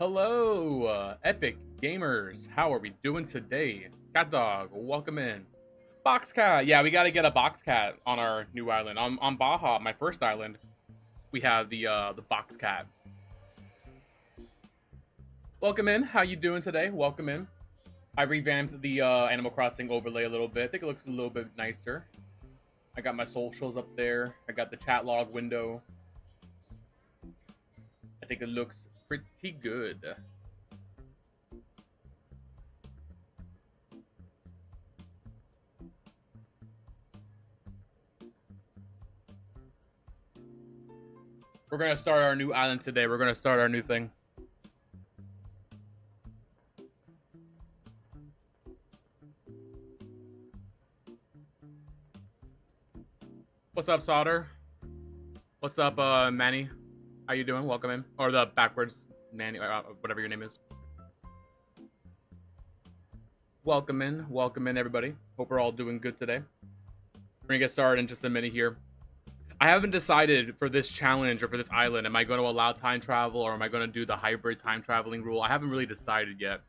Hello, epic gamers. How are we doing today? Cat dog, welcome in. Box cat. Yeah, we got to get a box cat on our new island. On Baja, my first island, we have the box cat. Welcome in. How you doing today? Welcome in. I revamped the Animal Crossing overlay a little bit. I think it looks a little bit nicer. I got my socials up there. I got the chat log window. I think it looks pretty good. We're gonna start our new island today. We're gonna start our new thing. What's up, Solder? What's up, Manny? How you doing? Welcome in. Or the backwards Manny, whatever your name is. Welcome in, everybody. Hope we're all doing good today. We're gonna get started in just a minute here. I haven't decided for this challenge or for this island. Am I going to allow time travel or am I going to do the hybrid time traveling rule? I haven't really decided yet.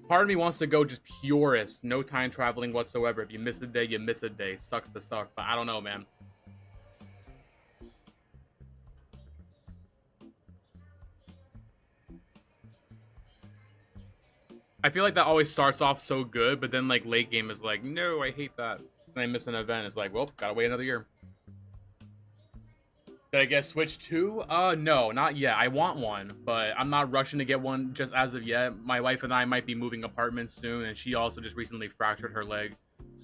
Part of me wants to go just purist, no time traveling whatsoever. If you miss a day, you miss a day. Sucks to suck, but I don't know, man. I feel like that always starts off so good, but then like late game is like, no, I hate that. And I miss an event. It's like, well, gotta wait another year. Did I get Switch 2? No, not yet. I want one, but I'm not rushing to get one just as of yet. My wife and I might be moving apartments soon, and she also just recently fractured her leg,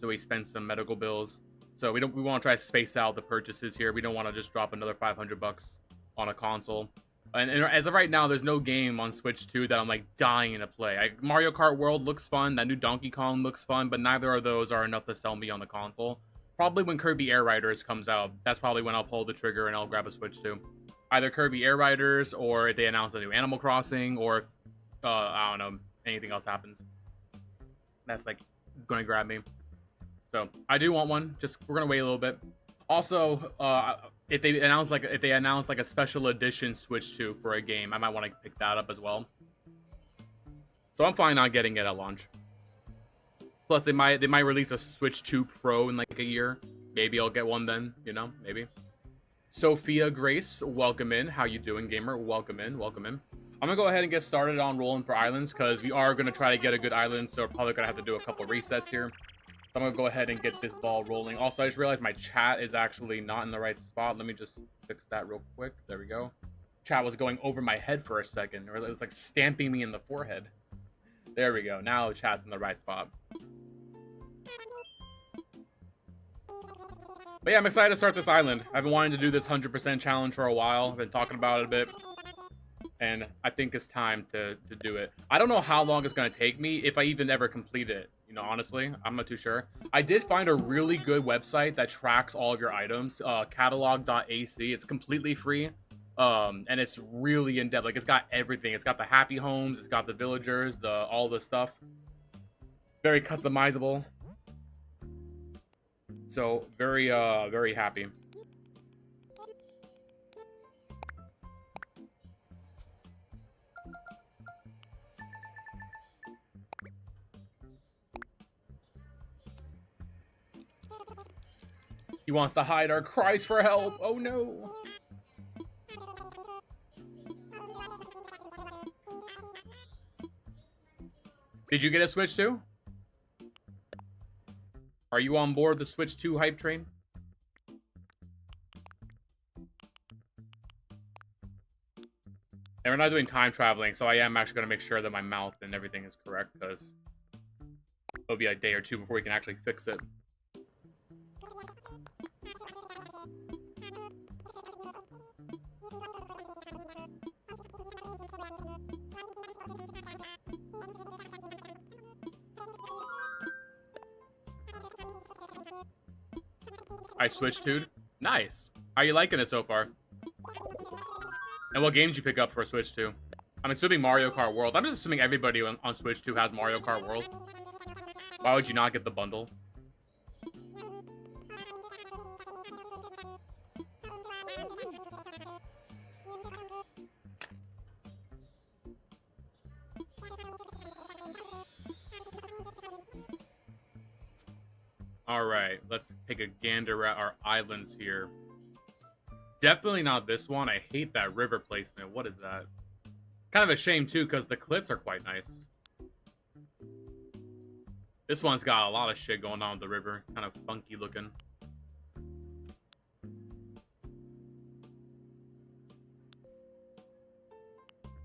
so we spent some medical bills. So we want to try to space out the purchases here. We don't want to just drop another 500 bucks on a console. And as of right now, there's no game on Switch 2 that I'm like dying to play. Mario Kart World looks fun. That new Donkey Kong looks fun, but neither of those are enough to sell me on the console. Probably when Kirby Air Riders comes out, that's probably when I'll pull the trigger and I'll grab a Switch 2. Either Kirby Air Riders, or if they announce a new Animal Crossing, or if, I don't know, anything else happens. That's like gonna grab me. So I do want one. Just we're gonna wait a little bit. Also, if they announce like a special edition Switch 2 for a game, I might want to pick that up as well. So I'm fine not getting it at launch. Plus, they might release a Switch 2 Pro in like a year. Maybe I'll get one then, you know, maybe. Sophia Grace, welcome in. How you doing, gamer? Welcome in, welcome in. I'm gonna go ahead and get started on rolling for islands because we are gonna try to get a good island, so we're probably gonna have to do a couple resets here. So I'm gonna go ahead and get this ball rolling. Also, I just realized my chat is actually not in the right spot. Let me just fix that real quick. There we go. Chat was going over my head for a second, or it was like stamping me in the forehead. There we go. Now chat's in the right spot. But yeah, I'm excited to start this island. I've been wanting to do this 100% challenge for a while. I've been talking about it a bit. And I think it's time to do it. I don't know how long it's going to take me, if I even ever complete it. You know, honestly, I'm not too sure. I did find a really good website that tracks all of your items. Catalogued.ac. It's completely free. And it's really in-depth. Like, it's got everything. It's got the happy homes. It's got the villagers, all the stuff. Very customizable. So, very happy. He wants to hide our cries for help. Oh no. Did you get a Switch 2? Are you on board the Switch 2 hype train? And we're not doing time traveling, so I am actually going to make sure that my mouth and everything is correct, because it'll be a day or two before we can actually fix it. I switched to. Nice. How are you liking it so far? And what games you pick up for Switch 2? I'm assuming Mario Kart World. I'm just assuming everybody on Switch 2 has Mario Kart World. Why would you not get the bundle? All right, let's take a gander at our islands here. Definitely not this one. I hate that river placement. What is that? Kind of a shame, too, because the cliffs are quite nice. This one's got a lot of shit going on with the river. Kind of funky looking.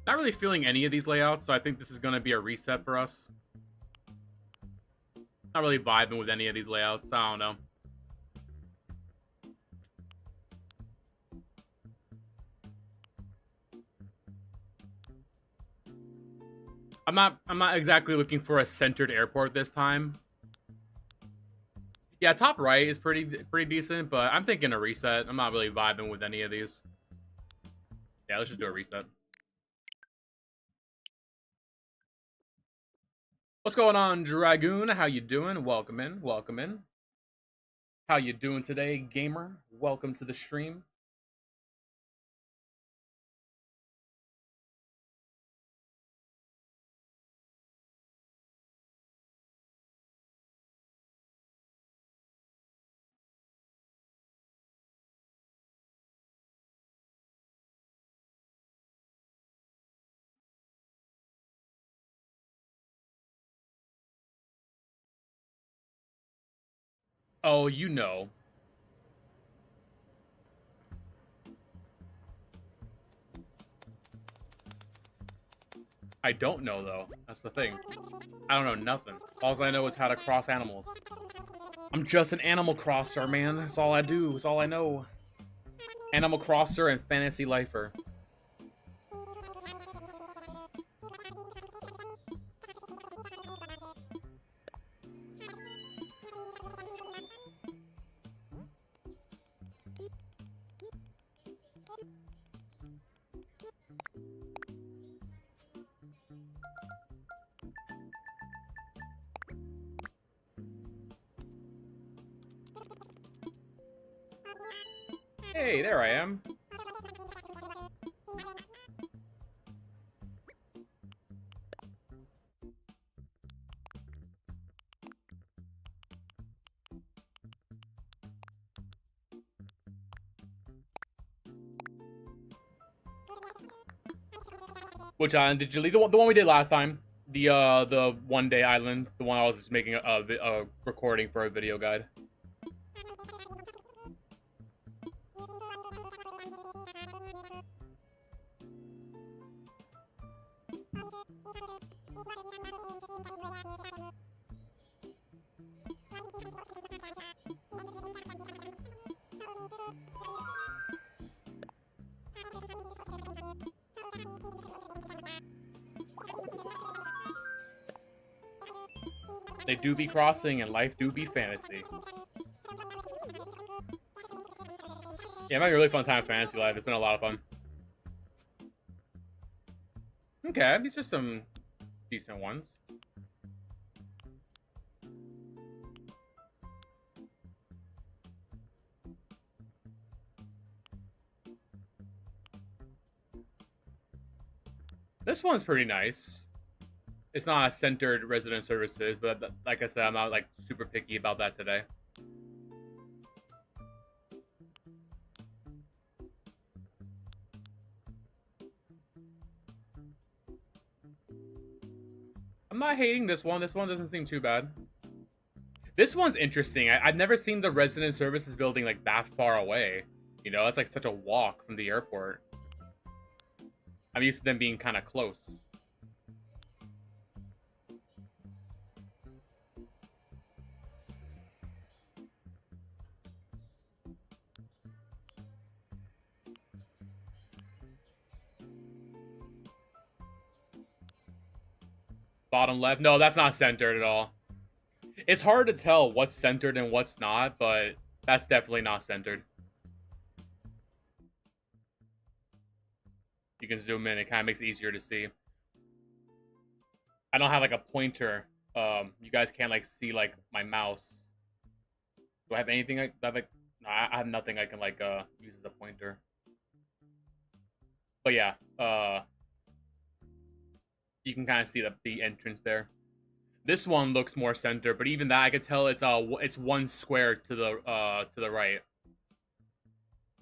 Not really feeling any of these layouts, so I think this is going to be a reset for us. Not really vibing with any of these layouts. I don't know. I'm not exactly looking for a centered airport this time. Yeah, top right is pretty decent, but I'm thinking a reset. I'm not really vibing with any of these. Yeah, let's just do a reset. What's going on, Dragoon? How you doing? Welcome in. Welcome in. How you doing today, gamer? Welcome to the stream. Oh, you know. I don't know, though. That's the thing. I don't know nothing. All I know is how to cross animals. I'm just an animal crosser, man. That's all I do. That's all I know. Animal crosser and fantasy lifer. Hey, there I am. Which island did you leave? The one we did last time. The one day island. The one I was just making a recording for a video guide. They do be crossing and life do be fantasy. Yeah, I'm having a really fun time with Fantasy Life. It's been a lot of fun. Okay, these are some decent ones. This one's pretty nice. It's not a centered resident services, but like I said, I'm not like super picky about that today. I'm not hating this one. This one doesn't seem too bad. This one's interesting. I've never seen the resident services building like that far away. You know, it's like such a walk from the airport. I'm used to them being kind of close. Bottom left. No, that's not centered at all. It's hard to tell what's centered and what's not, but that's definitely not centered. You can zoom in. It kind of makes it easier to see. I don't have like a pointer. You guys can't like see like my mouse. Do I have anything like that? Like, no, I have nothing I can like use as a pointer. But yeah, you can kind of see the entrance there. This one looks more centered, but even that I could tell it's one square to the right.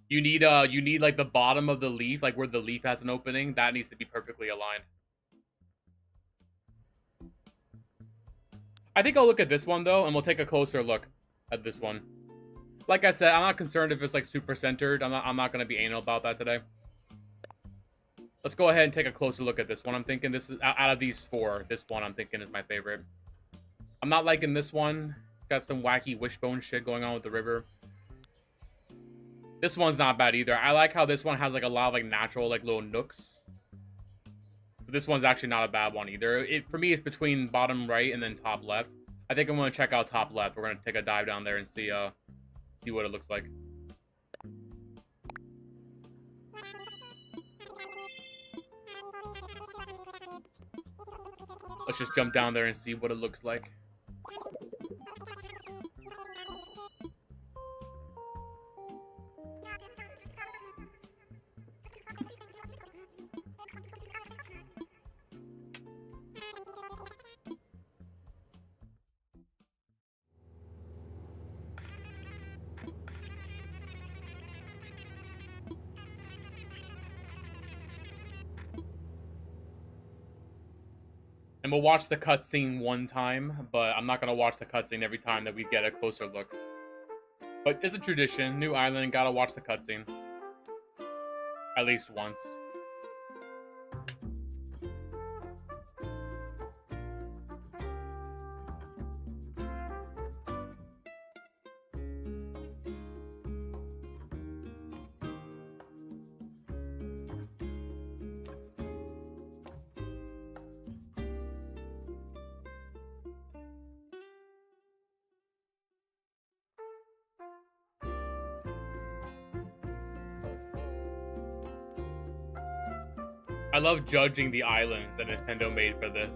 You need like the bottom of the leaf, like where the leaf has an opening, that needs to be perfectly aligned. I think I'll look at this one though, and we'll take a closer look at this one. Like I said, I'm not concerned if it's like super centered. I'm not gonna be anal about that today. Let's go ahead and take a closer look at this one. I'm thinking this is out of these four, this one I'm thinking is my favorite. I'm not liking this one. Got some wacky wishbone shit going on with the river. This one's not bad either. I like how this one has like a lot of like natural like little nooks. But this one's actually not a bad one either. For me, it's between bottom right and then top left. I think I'm gonna check out top left. We're gonna take a dive down there and see what it looks like. Let's just jump down there and see what it looks like. And we'll watch the cutscene one time, but I'm not going to watch the cutscene every time that we get a closer look. But it's a tradition. New island, gotta watch the cutscene. At least once. I love judging the islands that Nintendo made for this.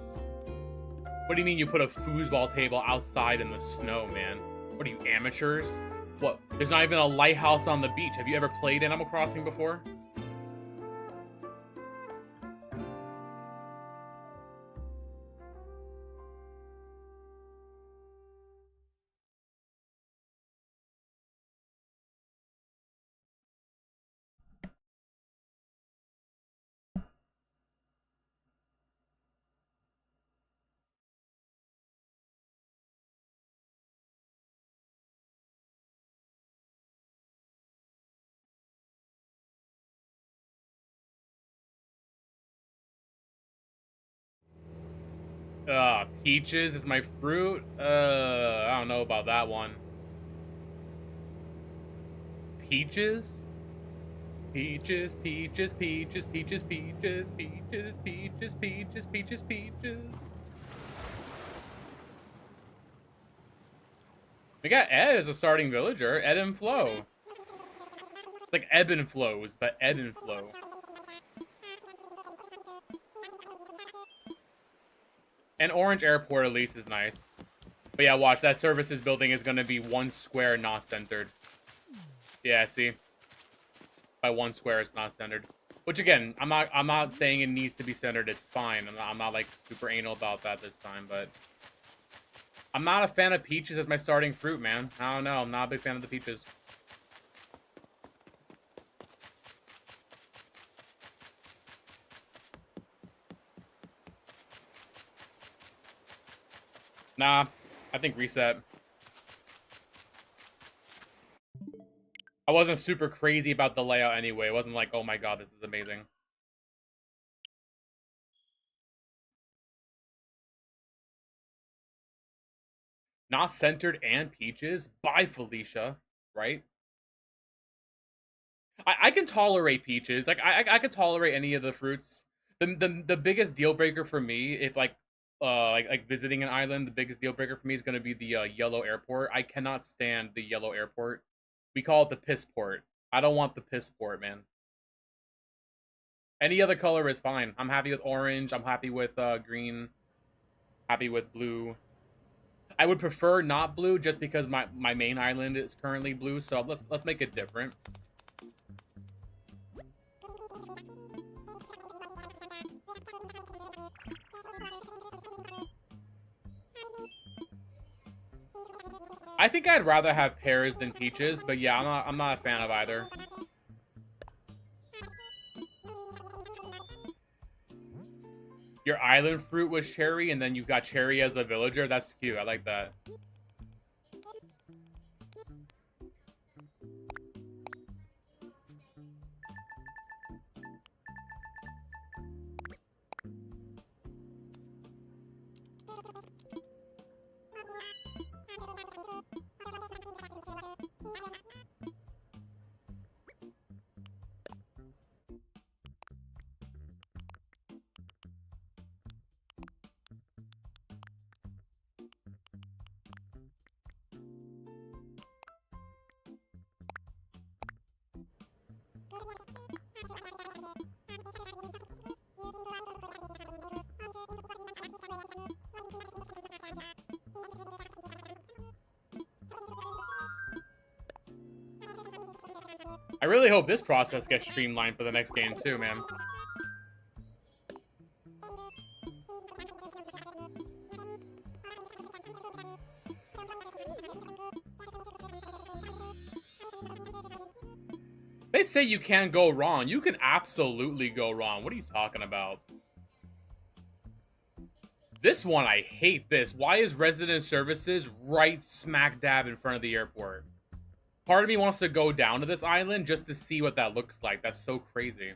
What do you mean you put a foosball table outside in the snow, man? What are you, amateurs? What? There's not even a lighthouse on the beach. Have you ever played Animal Crossing before? Peaches is my fruit? I don't know about that one. Peaches? Peaches, peaches, peaches, peaches, peaches, peaches, peaches, peaches, peaches, peaches. We got Ed as a starting villager. Ed and Flo. It's like ebb and flows, but Ed and Flo. And Orange Airport at least is nice. But yeah, watch, that services building is gonna be one square not centered. Yeah, see? By one square it's not centered. Which again, I'm not saying it needs to be centered, it's fine. I'm not like super anal about that this time, but I'm not a fan of peaches as my starting fruit, man. I don't know, I'm not a big fan of the peaches. Nah, I think reset. I wasn't super crazy about the layout anyway. It wasn't like, oh my god, this is amazing. Not centered and peaches? Bye, Felicia. Right? I can tolerate peaches. Like, I could tolerate any of the fruits. The biggest deal breaker for me, if like visiting an island, the biggest deal breaker for me is going to be the yellow airport. I cannot stand the yellow airport. We call it the piss port. I don't want the piss port, man. Any other color is fine. I'm happy with orange. I'm happy with green. Happy with blue. I would prefer not blue just because my main island is currently blue. So let's make it different. I think I'd rather have pears than peaches, but yeah, I'm not a fan of either. Your island fruit was cherry, and then you got cherry as a villager. That's cute. I like that. I really hope this process gets streamlined for the next game too, man. They say you can't go wrong. You can absolutely go wrong. What are you talking about? This one, I hate this. Why is resident services right smack dab in front of the airport? Part of me wants to go down to this island just to see what that looks like. That's so crazy.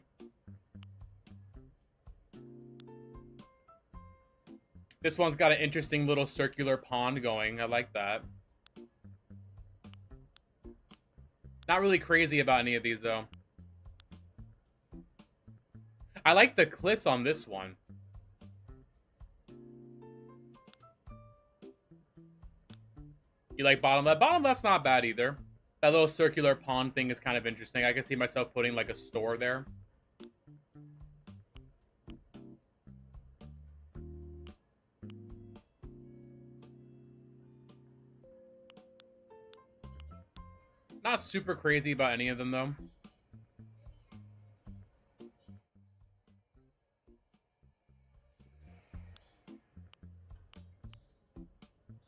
This one's got an interesting little circular pond going. I like that. Not really crazy about any of these, though. I like the cliffs on this one. You like bottom left? Bottom left's not bad either. That little circular pond thing is kind of interesting. I can see myself putting like a store there. Not super crazy about any of them, though.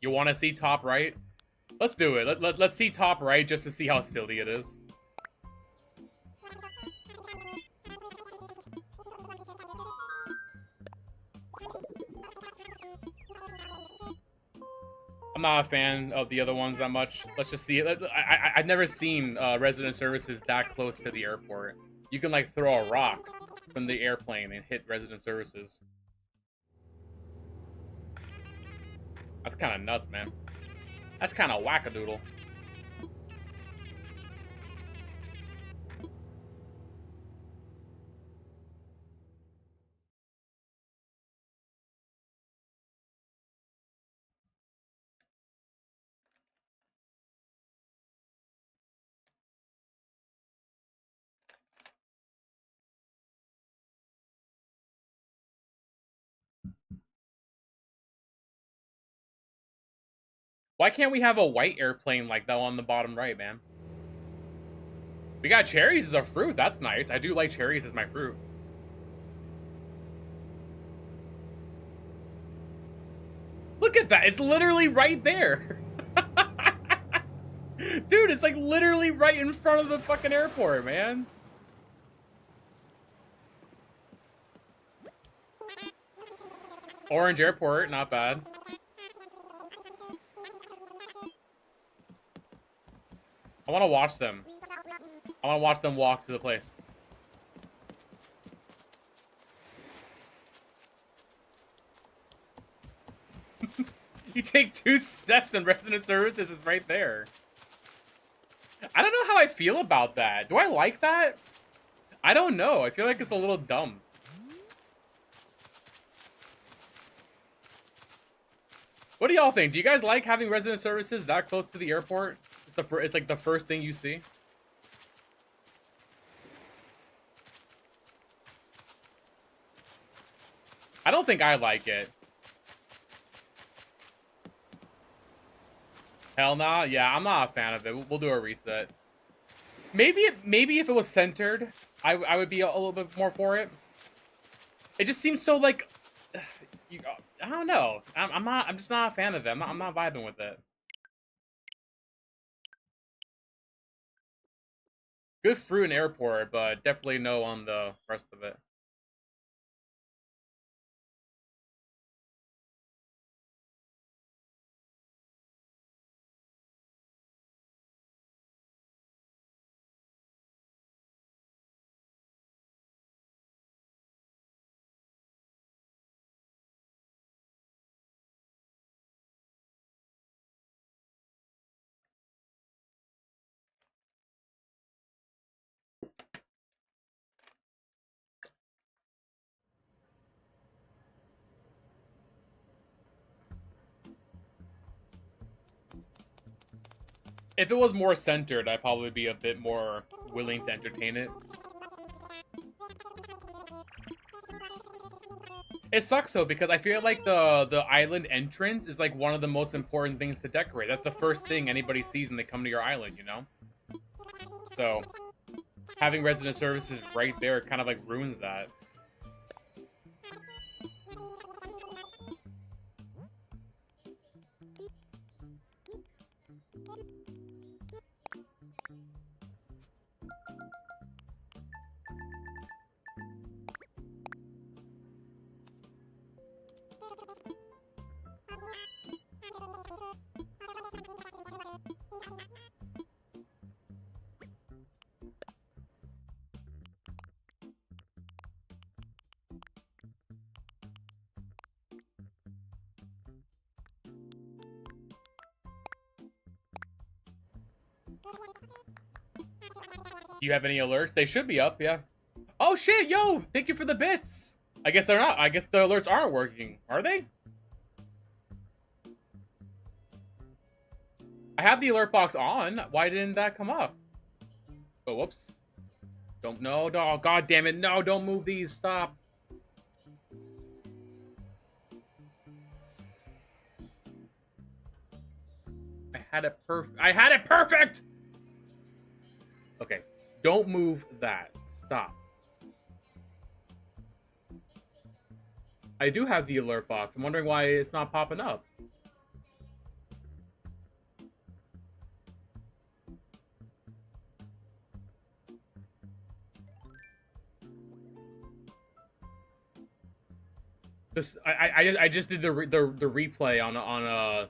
You want to see top right? Let's do it. Let's see top right just to see how silly it is. I'm not a fan of the other ones that much. Let's just see it. I've never seen resident services that close to the airport. You can like throw a rock from the airplane and hit resident services. That's kind of nuts, man. That's kind of wackadoodle. Why can't we have a white airplane like that on the bottom right, man? We got cherries as a fruit. That's nice. I do like cherries as my fruit. Look at that. It's literally right there. Dude, it's like literally right in front of the fucking airport, man. Orange Airport, not bad. I want to watch them. I want to watch them walk to the place. You take 2 steps and resident services is right there. I don't know how I feel about that. Do I like that? I don't know. I feel like it's a little dumb. What do y'all think? Do you guys like having resident services that close to the airport? It's like the first thing you see. I don't think I like it. Hell nah. Yeah, I'm not a fan of it. We'll do a reset. Maybe if it was centered, I would be a little bit more for it. It just seems so like, I don't know. I'm just not a fan of it. I'm not vibing with it. Good fruit in airport, but definitely no on the rest of it. If it was more centered, I'd probably be a bit more willing to entertain it. It sucks though because I feel like the island entrance is like one of the most important things to decorate. That's the first thing anybody sees when they come to your island, you know? So having resident services right there kind of like ruins that. Do you have any alerts? They should be up, yeah. Oh shit, yo! Thank you for the bits! I guess they're not. I guess the alerts aren't working. Are they? I have the alert box on. Why didn't that come up? Oh, whoops. Don't know. Oh, god damn it. No, don't move these. Stop. I had it perfect. I had it perfect! Okay. Don't move that. Stop. I do have the alert box. I'm wondering why it's not popping up. Just I just did the replay on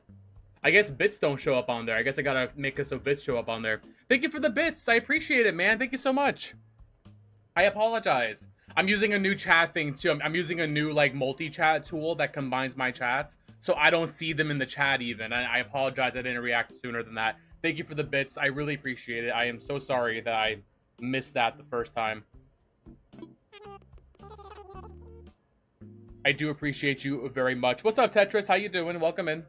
I guess bits don't show up on there. I guess I gotta make it so bits show up on there. Thank you for the bits. I appreciate it, man. Thank you so much. I apologize. I'm using a new chat thing too. I'm using a new like multi-chat tool that combines my chats, so I don't see them in the chat even. And I apologize I didn't react sooner than that. Thank you for the bits. I really appreciate it. I am so sorry that I missed that the first time. I do appreciate you very much. What's up, Tetris? How you doing? Welcome in.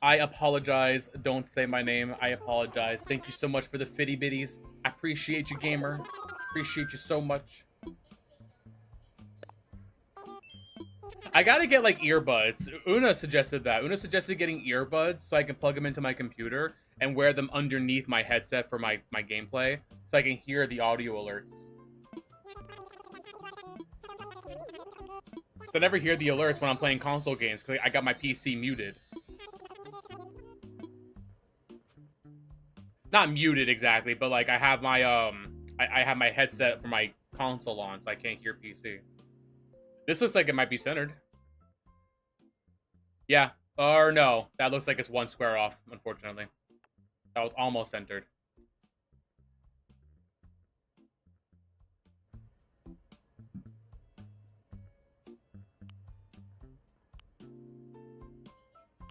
I apologize. Don't say my name. I apologize. Thank you so much for the fitty bitties. I appreciate you, gamer. Appreciate you so much. I gotta get like earbuds. Una suggested that. Una suggested getting earbuds so I can plug them into my computer and wear them underneath my headset for my gameplay so I can hear the audio alerts. So I never hear the alerts when I'm playing console games because I got my PC muted. Not muted exactly, but like I have my I have my headset for my console on, so I can't hear PC. This looks like it might be centered. Yeah, or no, that looks like it's one square off, unfortunately. That was almost centered.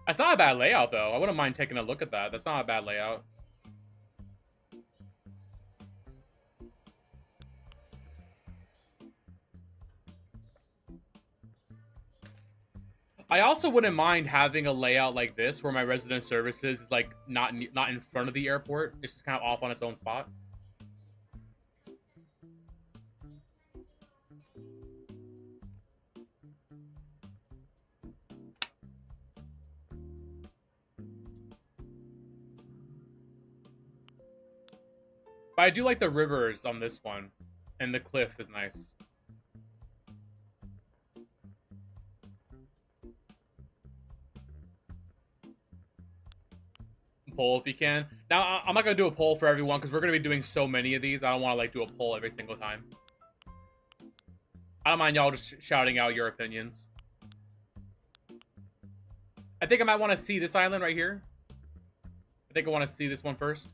That's not a bad layout, though. I wouldn't mind taking a look at that. That's not a bad layout. I also wouldn't mind having a layout like this where my resident services is like not in front of the airport. It's just kind of off on its own spot. But I do like the rivers on this one. And the cliff is nice. Poll if you can. Now, I'm not going to do a poll for everyone because we're going to be doing so many of these. I don't want to, like, do a poll every single time. I don't mind y'all just shouting out your opinions. I think I might want to see this island right here. I think I want to see this one first.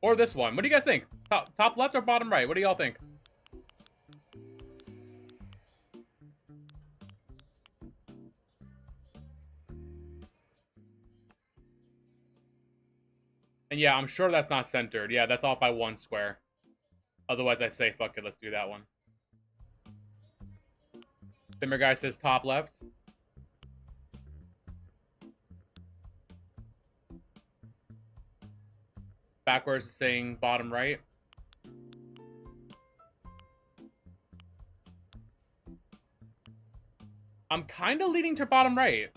Or this one. What do you guys think? Top left or bottom right? What do y'all think? And yeah, I'm sure that's not centered. Yeah, that's off by 1 square. Otherwise, I say, fuck it, let's do that one. Timber guy says top left. Backwards is saying bottom right. I'm kind of leaning to bottom right.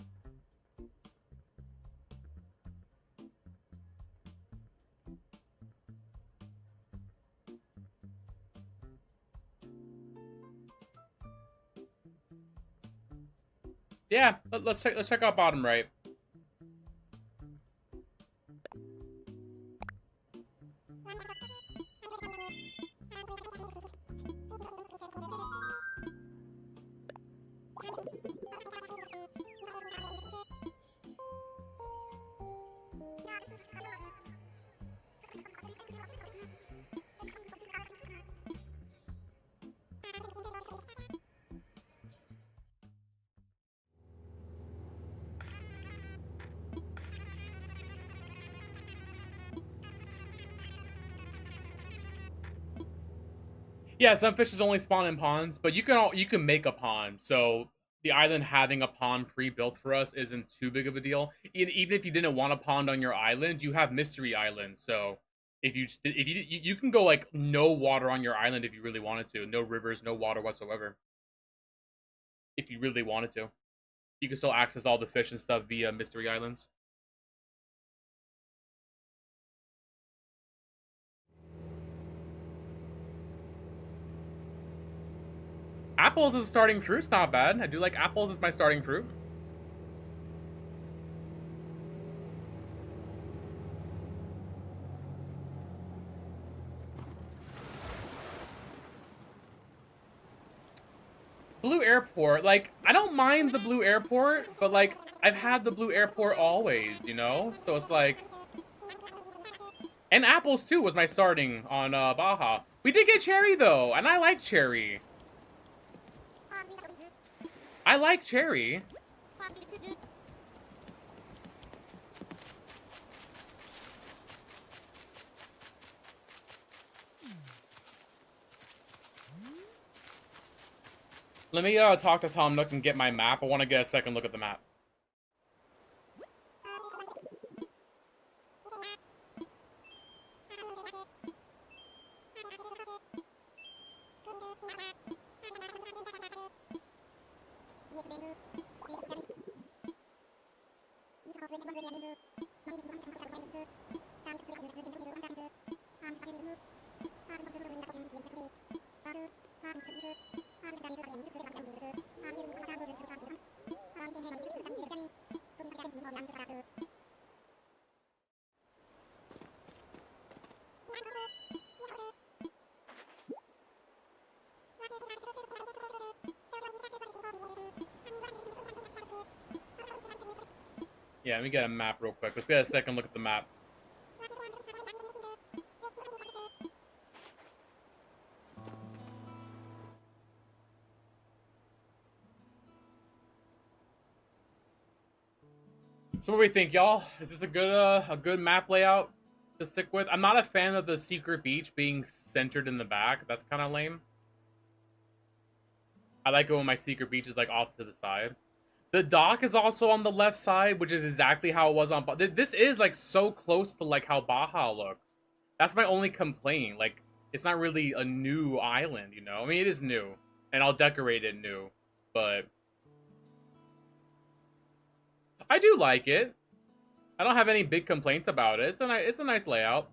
Yeah, let's check out bottom right. Yeah, some fishes only spawn in ponds, but you can make a pond. So the island having a pond pre-built for us isn't too big of a deal. Even if you didn't want a pond on your island, you have mystery islands. So if you can go like no water on your island if you really wanted to, no rivers, no water whatsoever. If you really wanted to, you can still access all the fish and stuff via mystery islands. Apples as starting fruit's not bad. I do like apples as my starting fruit. Blue airport, like, I don't mind the blue airport, but like, I've had the blue airport always, you know? So it's like... And apples too was my starting on Baja. We did get cherry though, and I like cherry. I like cherry. Let me talk to Tom Nook and get my map. I want to get a second look at the map. Yeah, let me get a map real quick. Let's get a second look at the map. So what do we think, y'all? Is this a good map layout to stick with? I'm not a fan of the secret beach being centered in the back. That's kind of lame. I like it when my secret beach is like off to the side. The dock is also on the left side, which is exactly how it was on Baja. This is like so close to like how Baja looks. That's my only complaint. Like, it's not really a new island, you know? I mean, it is new, and I'll decorate it new, but I do like it. I don't have any big complaints about it. It's a nice layout.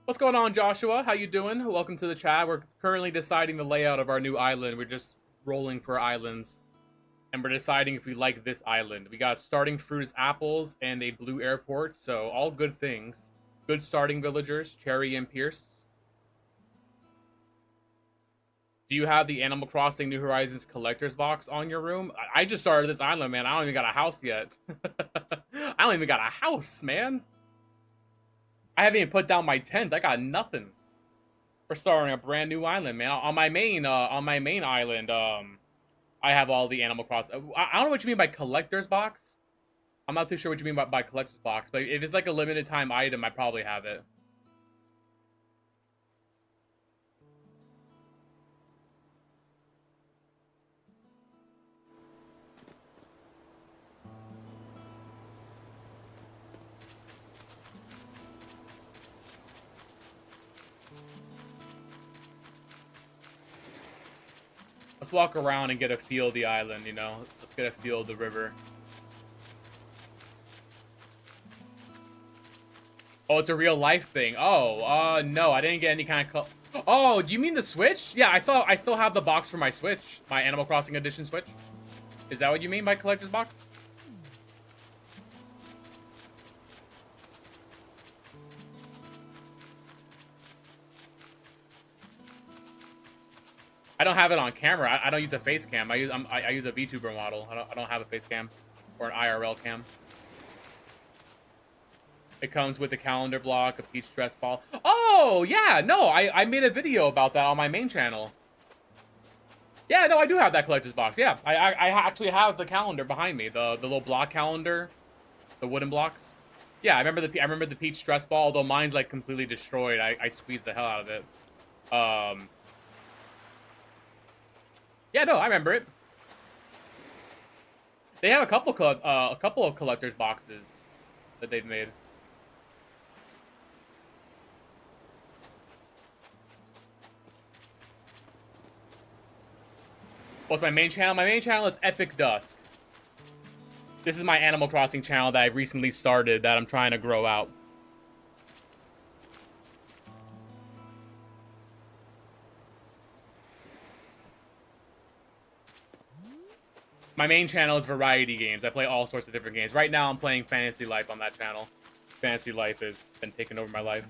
What's going on, Joshua? How you doing? Welcome to the chat. We're currently deciding the layout of our new island. We're just rolling for islands. And we're deciding if we like this island. We got starting fruit is apples and a blue airport. So all good things. Good starting villagers, Cherry and Pierce. Do you have the Animal Crossing New Horizons collector's box on your room? I just started this island, man. I don't even got a house yet. I don't even got a house, man. I haven't even put down my tent. I got nothing. We're starting a brand new island, man. On my main island, I have all the Animal Crossing. I don't know what you mean by collector's box. I'm not too sure what you mean by collector's box, but if it's like a limited time item, I probably have it. Let's walk around and get a feel of the island, you know? Let's get a feel of the river. Oh, it's a real life thing. Oh, no, I didn't get any kind of... Oh, do you mean the Switch? Yeah, I still have the box for my Switch. My Animal Crossing Edition Switch. Is that what you mean by collector's box? I don't have it on camera. I don't use a face cam. I use a VTuber model. I don't have a face cam or an IRL cam. It comes with a calendar block, a peach dress ball. Oh yeah, no, I made a video about that on my main channel. Yeah, no, I do have that collector's box. Yeah, I actually have the calendar behind me, the little block calendar, the wooden blocks. Yeah, I remember the peach dress ball. Although mine's like completely destroyed. I squeezed the hell out of it. Yeah, no, I remember it. They have a couple of collector's boxes that they've made. What's my main channel? My main channel is Epic Dusk. This is my Animal Crossing channel that I recently started that I'm trying to grow out. My main channel is variety games. I play all sorts of different games. Right now, I'm playing Fantasy Life on that channel. Fantasy Life has been taking over my life.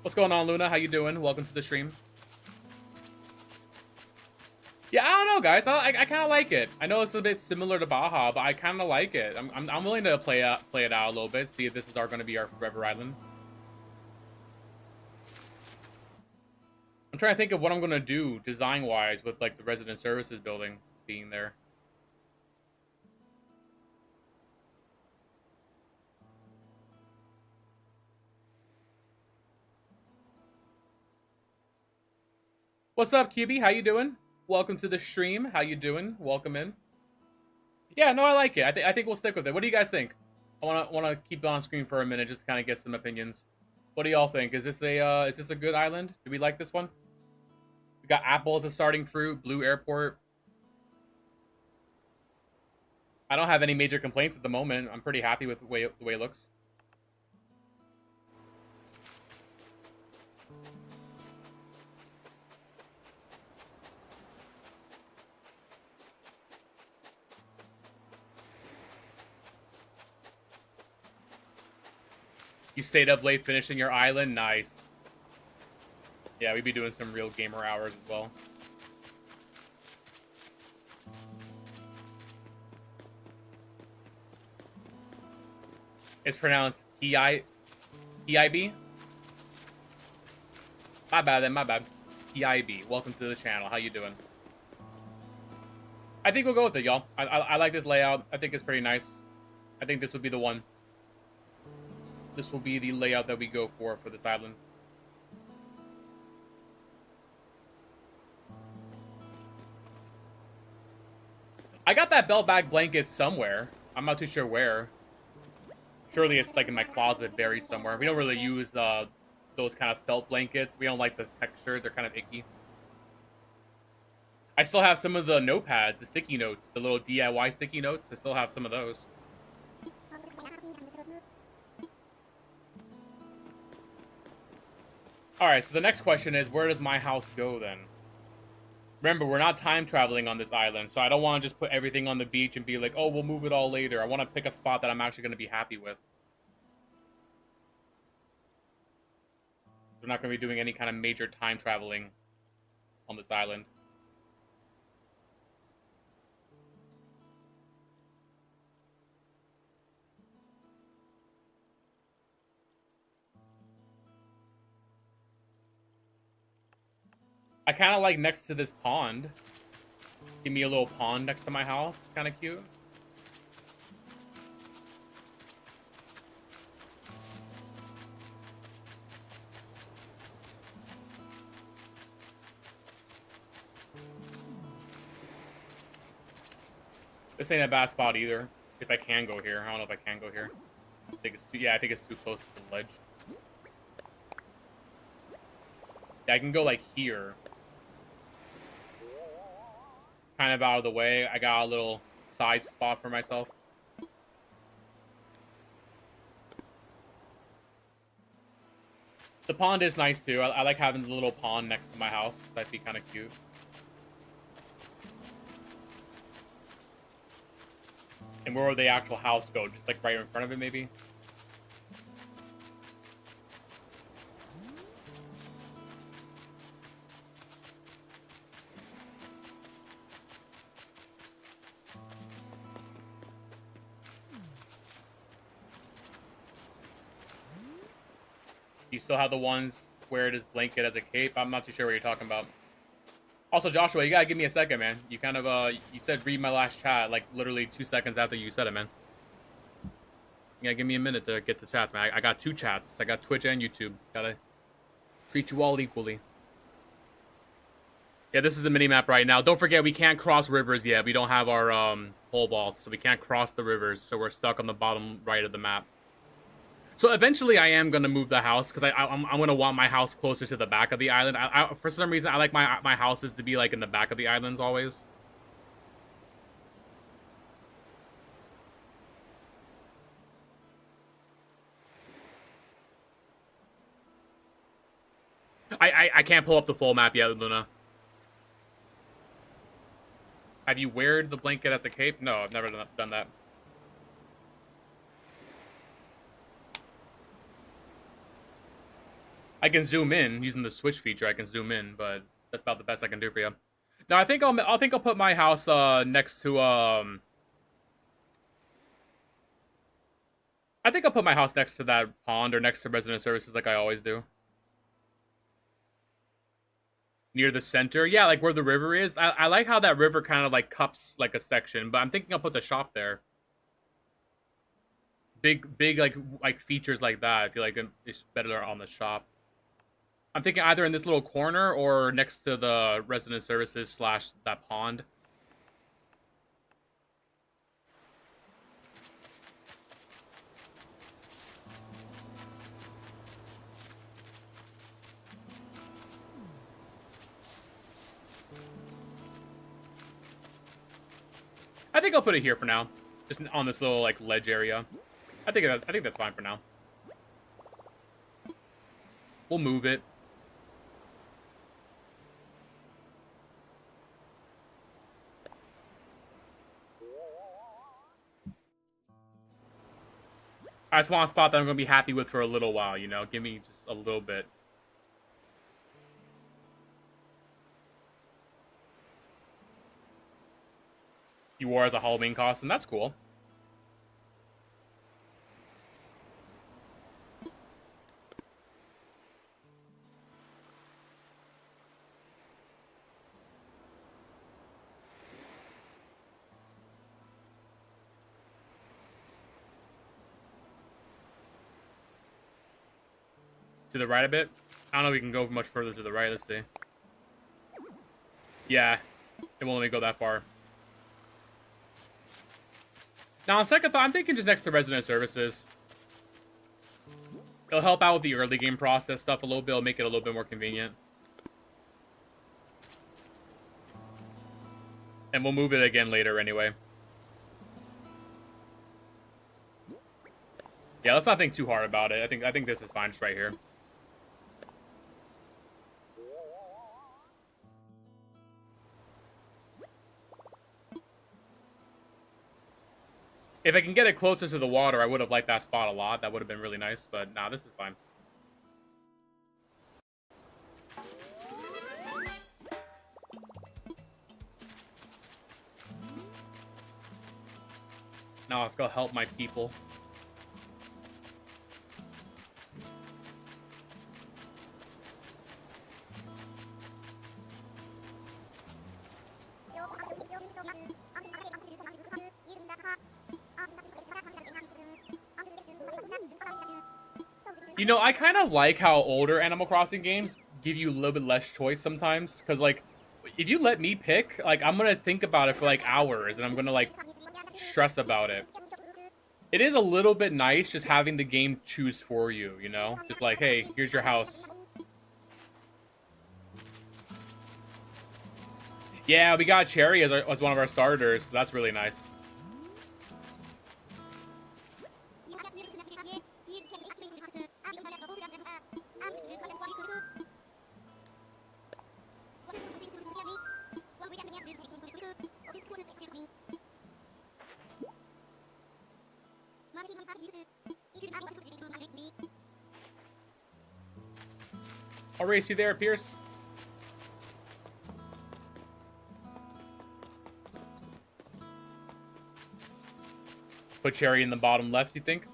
What's going on, Luna? How you doing? Welcome to the stream. Yeah, I don't know, guys. I kind of like it. I know it's a bit similar to Baja, but I kind of like it. I'm willing to play it out a little bit. See if this is going to be our forever island. I'm trying to think of what I'm going to do design-wise with like the resident services building being there. What's up, QB? How you doing? Welcome to the stream. How you doing? Welcome in. Yeah, no, I like it. I think we'll stick with it. What do you guys think? I wanna keep it on screen for a minute, just to kind of get some opinions. What do y'all think? Is this a good island? Do we like this one? We got apple as a starting fruit, blue airport. I don't have any major complaints at the moment. I'm pretty happy with the way it looks. You stayed up late finishing your island? Nice. Yeah, we'd be doing some real gamer hours as well. It's pronounced T-I-B? My bad then, my bad. T-I-B. Welcome to the channel. How you doing? I think we'll go with it, y'all. I like this layout. I think it's pretty nice. I think this would be the one. This will be the layout that we go for this island. I got that belt bag blanket somewhere. I'm not too sure where. Surely it's like in my closet buried somewhere. We don't really use those kind of felt blankets. We don't like the texture. They're kind of icky. I still have some of the notepads, the sticky notes, the little DIY sticky notes. I still have some of those. Alright, so the next question is, where does my house go then? Remember, we're not time traveling on this island, so I don't want to just put everything on the beach and be like, oh, we'll move it all later. I want to pick a spot that I'm actually going to be happy with. We're not going to be doing any kind of major time traveling on this island. I kind of like next to this pond. Give me a little pond next to my house. Kind of cute. This ain't a bad spot either. If I can go here. I don't know if I can go here. I think it's too, yeah, I think it's too close to the ledge. Yeah, I can go like here. Kind of out of the way. I got a little side spot for myself. The pond is nice too. I like having the little pond next to my house. That'd be kind of cute. And where would the actual house go? Just like right in front of it, maybe? You still have the ones where it is blanket as a cape? I'm not too sure what you're talking about. Also, Joshua, you gotta give me a second, man. You kind of, you said read my last chat, like, literally 2 seconds after you said it, man. You gotta give me a minute to get the chats, man. I got 2 chats. I got Twitch and YouTube. Gotta treat you all equally. Yeah, this is the mini-map right now. Don't forget, we can't cross rivers yet. We don't have our, pole vault, so we can't cross the rivers, so we're stuck on the bottom right of the map. So eventually I am going to move the house, because I'm going to want my house closer to the back of the island. For some reason, I like my houses to be, like, in the back of the islands always. I can't pull up the full map yet, Luna. Have you weared the blanket as a cape? No, I've never done that. I can zoom in using the switch feature. I can zoom in, but that's about the best I can do for you. No, I think I'll put my house next to I think I'll put my house next to that pond or next to resident services like I always do. Near the center, yeah, like where the river is. I like how that river kind of like cups like a section, but I'm thinking I'll put the shop there. Big like features like that. I feel like it's better on the shop. I'm thinking either in this little corner or next to the resident services / that pond. I think I'll put it here for now, just on this little like ledge area. I think that's fine for now. We'll move it. I just want a spot that I'm going to be happy with for a little while, you know? Give me just a little bit. You wore as a Halloween costume. That's cool. To the right a bit? I don't know if we can go much further to the right. Let's see. Yeah. It won't let me go that far. Now, on second thought, I'm thinking just next to resident services. It'll help out with the early game process stuff a little bit. It'll make it a little bit more convenient. And we'll move it again later anyway. Yeah, let's not think too hard about it. I think this is fine just right here. If I can get it closer to the water, I would have liked that spot a lot. That would have been really nice, but nah, this is fine. Now let's go help my people. You know, I kind of like how older Animal Crossing games give you a little bit less choice sometimes. Because, like, if you let me pick, like, I'm going to think about it for, like, hours. And I'm going to, like, stress about it. It is a little bit nice just having the game choose for you, you know? Just like, hey, here's your house. Yeah, we got Cherry as one of our starters. So that's really nice. I'll race you there, Pierce. Put Cherry in the bottom left, you think?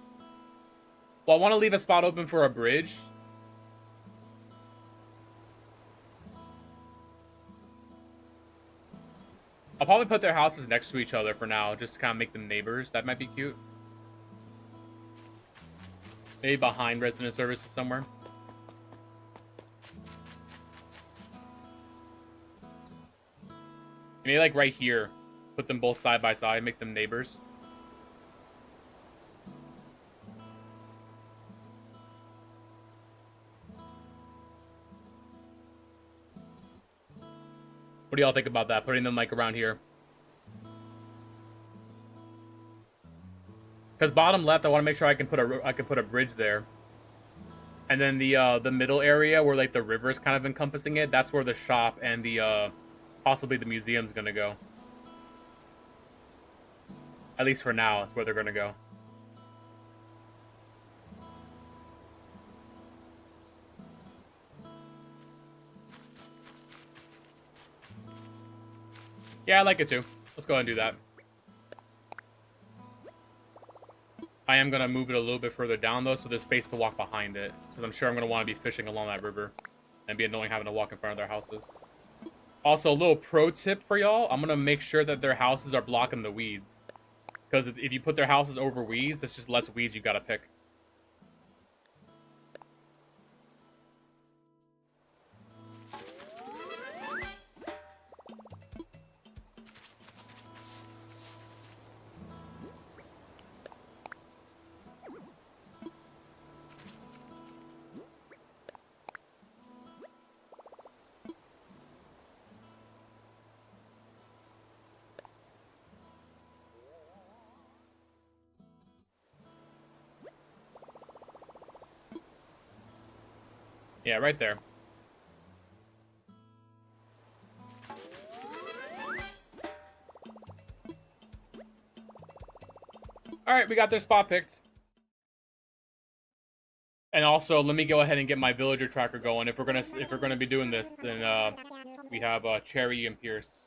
Well, I want to leave a spot open for a bridge. I'll probably put their houses next to each other for now, just to kind of make them neighbors. That might be cute. Maybe behind resident services somewhere. Maybe like right here. Put them both side by side, make them neighbors. What do y'all think about that? Putting them like around here. Because bottom left, I want to make sure I can put a bridge there. And then the middle area where like the river is kind of encompassing it, that's where the shop and the possibly the museum's gonna go. At least for now, that's where they're gonna go. Yeah, I like it too. Let's go ahead and do that. I am going to move it a little bit further down, though, so there's space to walk behind it. Because I'm sure I'm going to want to be fishing along that river. And be annoying having to walk in front of their houses. Also, a little pro tip for y'all. I'm going to make sure that their houses are blocking the weeds. Because if you put their houses over weeds, it's just less weeds you got to pick. Yeah, right there. Alright, we got their spot picked. And also, let me go ahead and get my villager tracker going. If we're gonna be doing this, then we have Cherry and Pierce.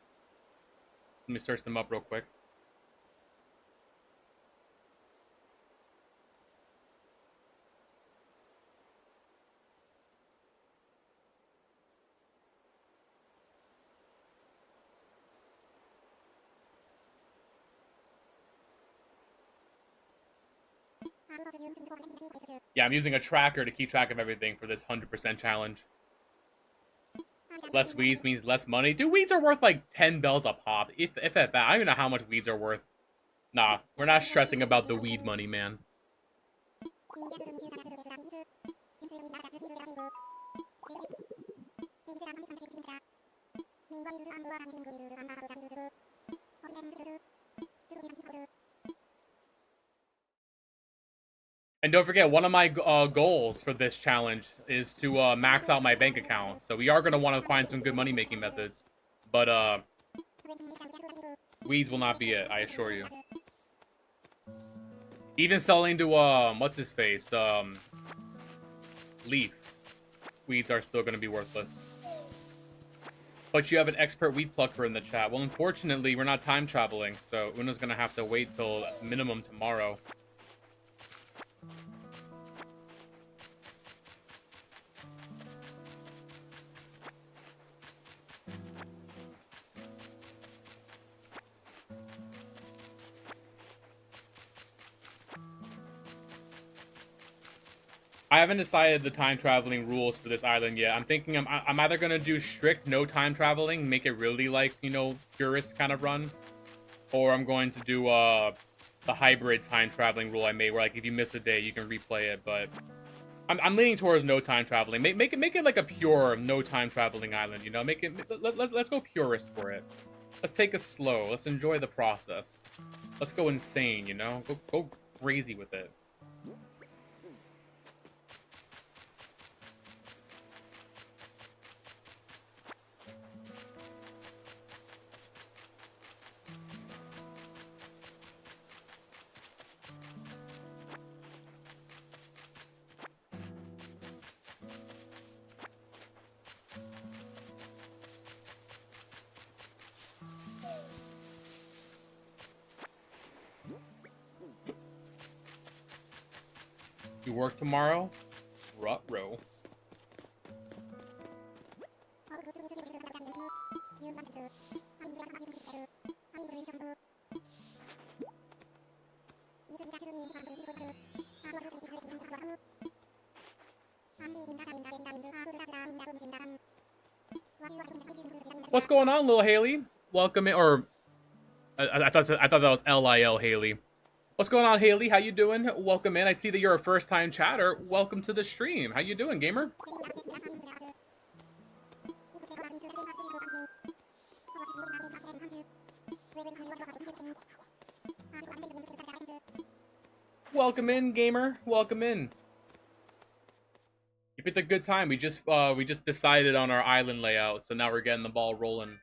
Let me search them up real quick. Yeah, I'm using a tracker to keep track of everything for this 100% challenge. Less weeds means less money. Dude, weeds are worth like 10 bells a pop. If at that. I don't even know how much weeds are worth. Nah, we're not stressing about the weed money, man. And don't forget, one of my goals for this challenge is to max out my bank account. So we are going to want to find some good money-making methods. But weeds will not be it, I assure you. Even selling to what's his face? Leaf. Weeds are still gonna be worthless. But you have an expert weed plucker in the chat. Well, unfortunately, we're not time traveling, so Una's gonna have to wait till minimum tomorrow. I haven't decided the time traveling rules for this island yet. I'm thinking I'm either gonna do strict no time traveling, make it really like, you know, purist kind of run, or I'm going to do the hybrid time traveling rule I made, where like if you miss a day, you can replay it. But I'm leaning towards no time traveling. Make it like a pure no time traveling island. You know, make it let's go purist for it. Let's take it slow. Let's enjoy the process. Let's go insane. You know, go crazy with it. You work tomorrow? Ruh-roh. What's going on, little Haley? Welcome in, or I thought that was LIL Haley. What's going on, Haley? How you doing? Welcome in. I see that you're a first-time chatter. Welcome to the stream. How you doing, gamer? Welcome in, gamer. Welcome in. You picked a good time. We just decided on our island layout, so now we're getting the ball rolling.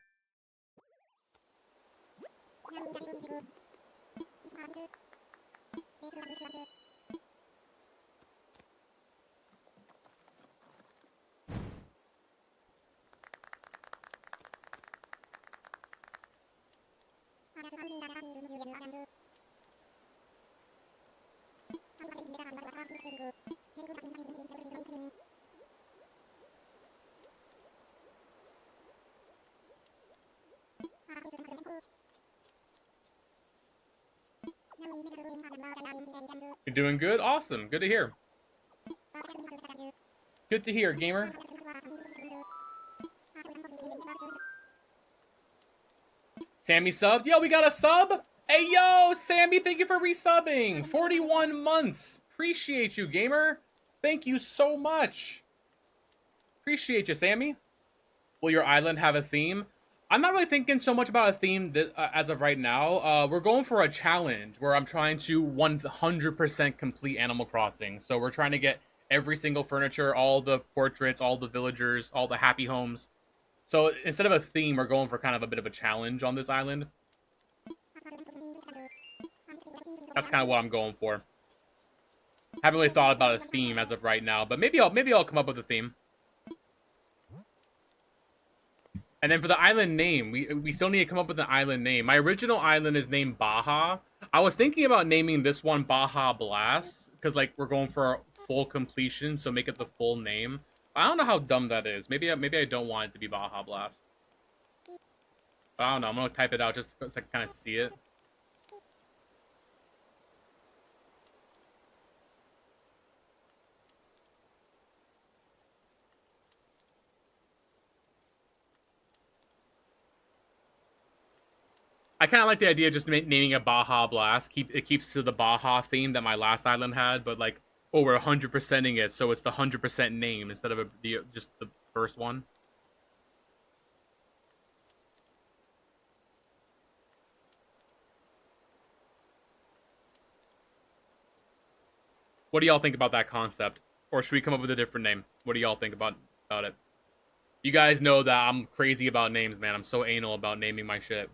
You're doing good? Awesome. Good to hear. Good to hear, gamer. Sammy subbed. Yo, we got a sub? Hey, yo, Sammy, thank you for resubbing. 41 months. Appreciate you, gamer. Thank you so much. Appreciate you, Sammy. Will your island have a theme? I'm not really thinking so much about a theme as of right now. We're going for a challenge where I'm trying to 100% complete Animal Crossing. So we're trying to get every single furniture, all the portraits, all the villagers, all the happy homes. So instead of a theme, we're going for kind of a bit of a challenge on this island. That's kind of what I'm going for. Haven't really thought about a theme as of right now, but maybe I'll come up with a theme. And then for the island name, we still need to come up with an island name. My original island is named Baja. I was thinking about naming this one Baja Blast, because like we're going for full completion, so make it the full name. I don't know how dumb that is. Maybe I don't want it to be Baja Blast. But I don't know. I'm gonna type it out just so I can kind of see it. I kind of like the idea of just naming it Baja Blast. It keeps to the Baja theme that my last island had, but like, oh, we're 100%ing it, so it's the 100% name instead of just the first one. What do y'all think about that concept? Or should we come up with a different name? What do y'all think about it? You guys know that I'm crazy about names, man. I'm so anal about naming my shit.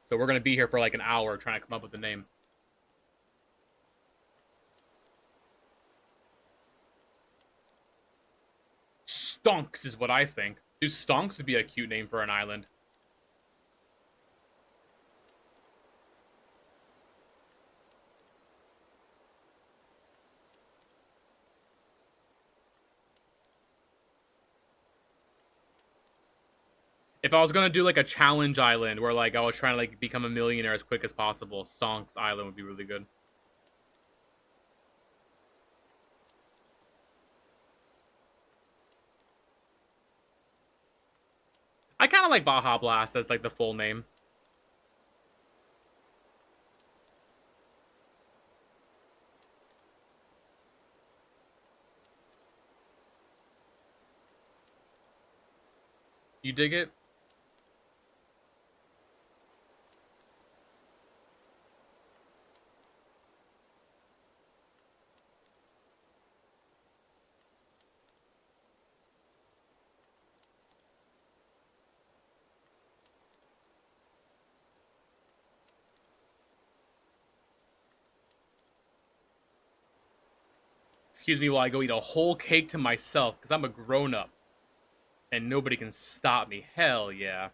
So we're going to be here for like an hour trying to come up with a name. Stonks is what I think. Dude, Stonks would be a cute name for an island. If I was gonna do like a challenge island where like I was trying to like become a millionaire as quick as possible, Stonks Island would be really good. I kind of like Baja Blast as like the full name. You dig it? Excuse me while I go eat a whole cake to myself, because I'm a grown-up. And nobody can stop me. Hell yeah.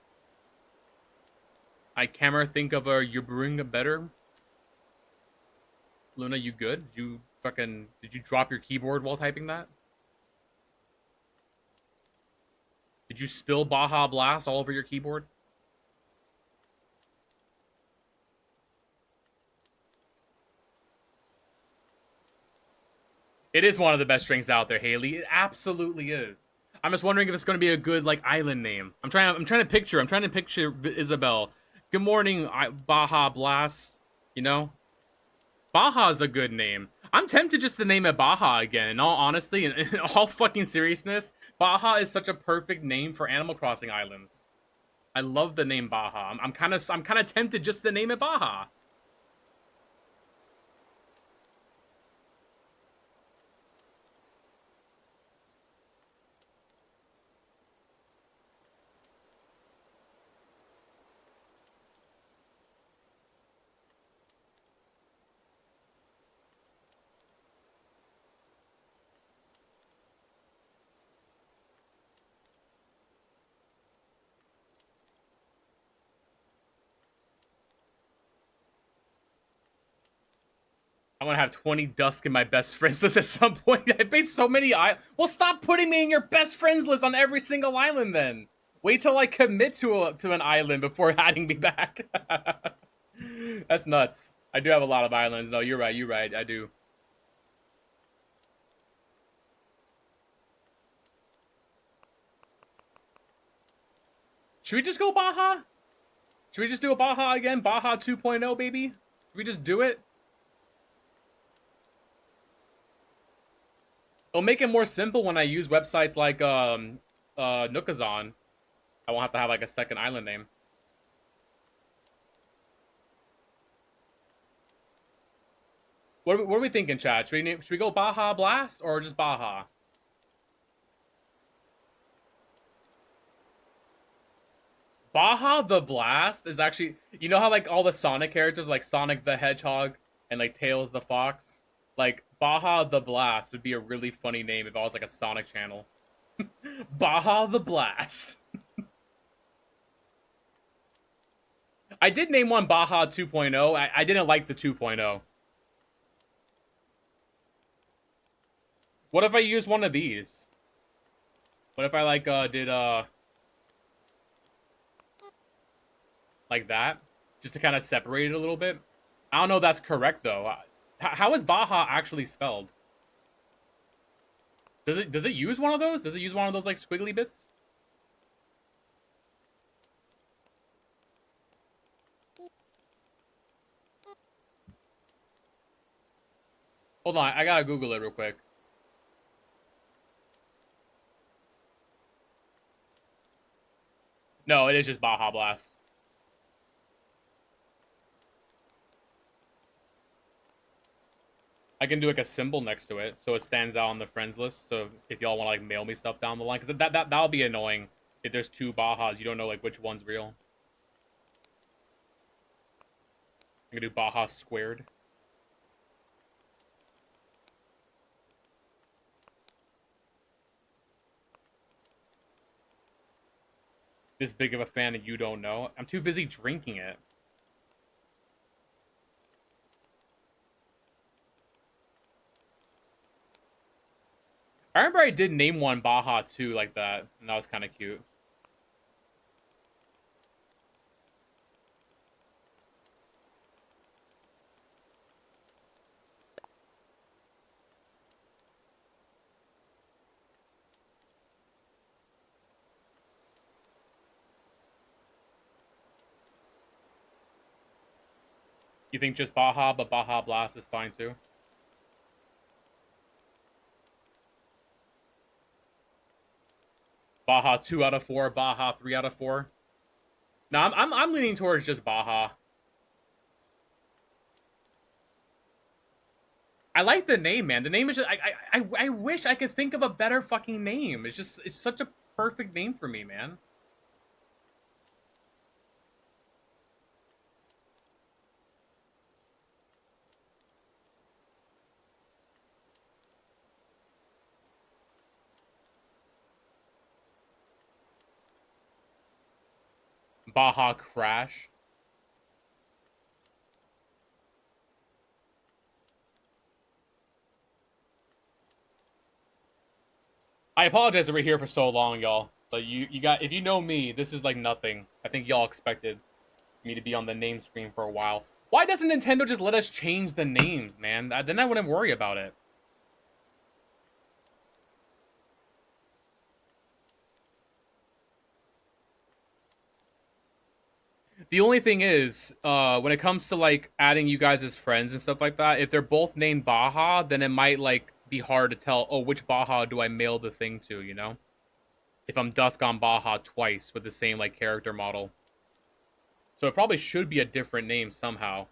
I camera think of a you bring a better. Luna, you good? Did you drop your keyboard while typing that? Did you spill Baja Blast all over your keyboard? It is one of the best drinks out there, Haley. It absolutely is. I'm just wondering if it's going to be a good like island name. I'm trying to picture Isabel. Good morning, Baja Blast. You know, Baja's a good name. I'm tempted just to name it Baja again. In all honesty, in all fucking seriousness, Baja is such a perfect name for Animal Crossing islands. I love the name Baja. I'm kind of tempted just to name it Baja. I want to have 20 Dusk in my best friends list at some point. I made so many well, stop putting me in your best friends list on every single island then. Wait till I commit to an island before adding me back. That's nuts. I do have a lot of islands. No, you're right. I do. Should we just go Baja? Should we just do a Baja again? Baja 2.0, baby? Should we just do it? It'll make it more simple when I use websites like Nookazon. I won't have to have like a second island name. What are we thinking, chat? Should we go Baja Blast or just Baja? Baja the Blast is actually, you know how like all the Sonic characters like Sonic the Hedgehog and like Tails the Fox, like Baja the Blast would be a really funny name if I was like a Sonic channel. Baja the Blast. I did name one Baja 2.0. I didn't like the 2.0. What if I use one of these? What if I like did like that, just to kind of separate it a little bit? I don't know if that's correct though. How is Baja actually spelled? Does it use one of those? Does it use one of those like squiggly bits? Hold on, I gotta Google it real quick. No, it is just Baja Blast. I can do like a symbol next to it so it stands out on the friends list. So if y'all want to like mail me stuff down the line, because that'll be annoying if there's two Bajas, you don't know like which one's real. I'm gonna do Baja squared. This big of a fan and you don't know? I'm too busy drinking it. I remember I did name one Baja too like that, and that was kind of cute. You think just Baja, but Baja Blast is fine too? Baja 2 out of 4, Baja 3 out of 4. No, I'm leaning towards just Baja. I like the name, man. The name is just I wish I could think of a better fucking name. It's such a perfect name for me, man. Baja Crash. I apologize that we're here for so long, y'all. But you got if you know me, this is like nothing. I think y'all expected me to be on the name screen for a while. Why doesn't Nintendo just let us change the names, man? Then I wouldn't worry about it. The only thing is, when it comes to like adding you guys as friends and stuff like that, if they're both named Baja, then it might like be hard to tell. Oh, which Baja do I mail the thing to? You know, if I'm Dusk on Baja twice with the same like character model, so it probably should be a different name somehow.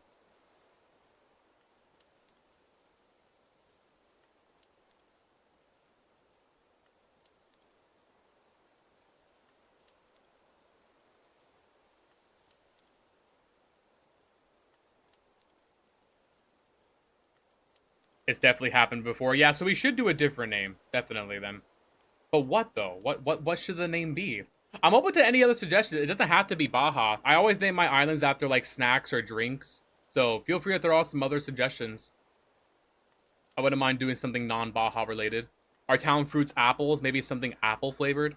It's definitely happened before. Yeah, so we should do a different name, definitely then. But what though? What should the name be? I'm open to any other suggestions. It doesn't have to be Baja. I always name my islands after like snacks or drinks. So feel free to throw out some other suggestions. I wouldn't mind doing something non-Baja related. Our town fruits apples, maybe something apple flavored.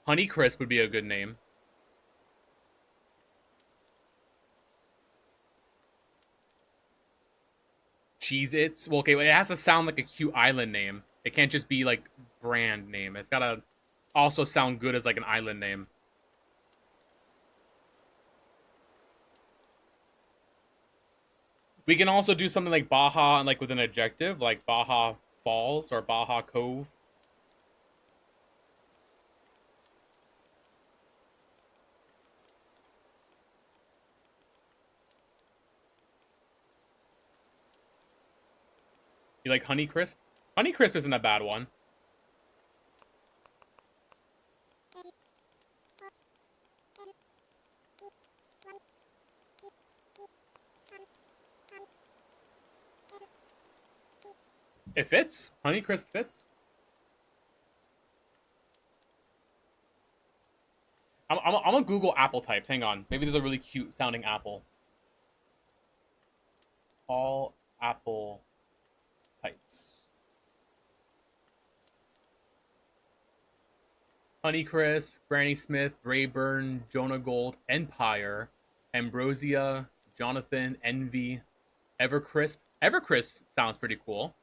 Honey Crisp would be a good name. Cheez-Its. Well, okay, it has to sound like a cute island name. It can't just be like brand name. It's gotta also sound good as like an island name. We can also do something like Baja and like with an adjective, like Baja Falls or Baja Cove. You like Honey Crisp? Honey Crisp isn't a bad one. It fits. Honey Crisp fits. I'm gonna Google apple types. Hang on. Maybe there's a really cute sounding apple. All apple types. Honeycrisp, Granny Smith, Rayburn, Jonah Gold, Empire, Ambrosia, Jonathan, Envy, Evercrisp. Evercrisp sounds pretty cool.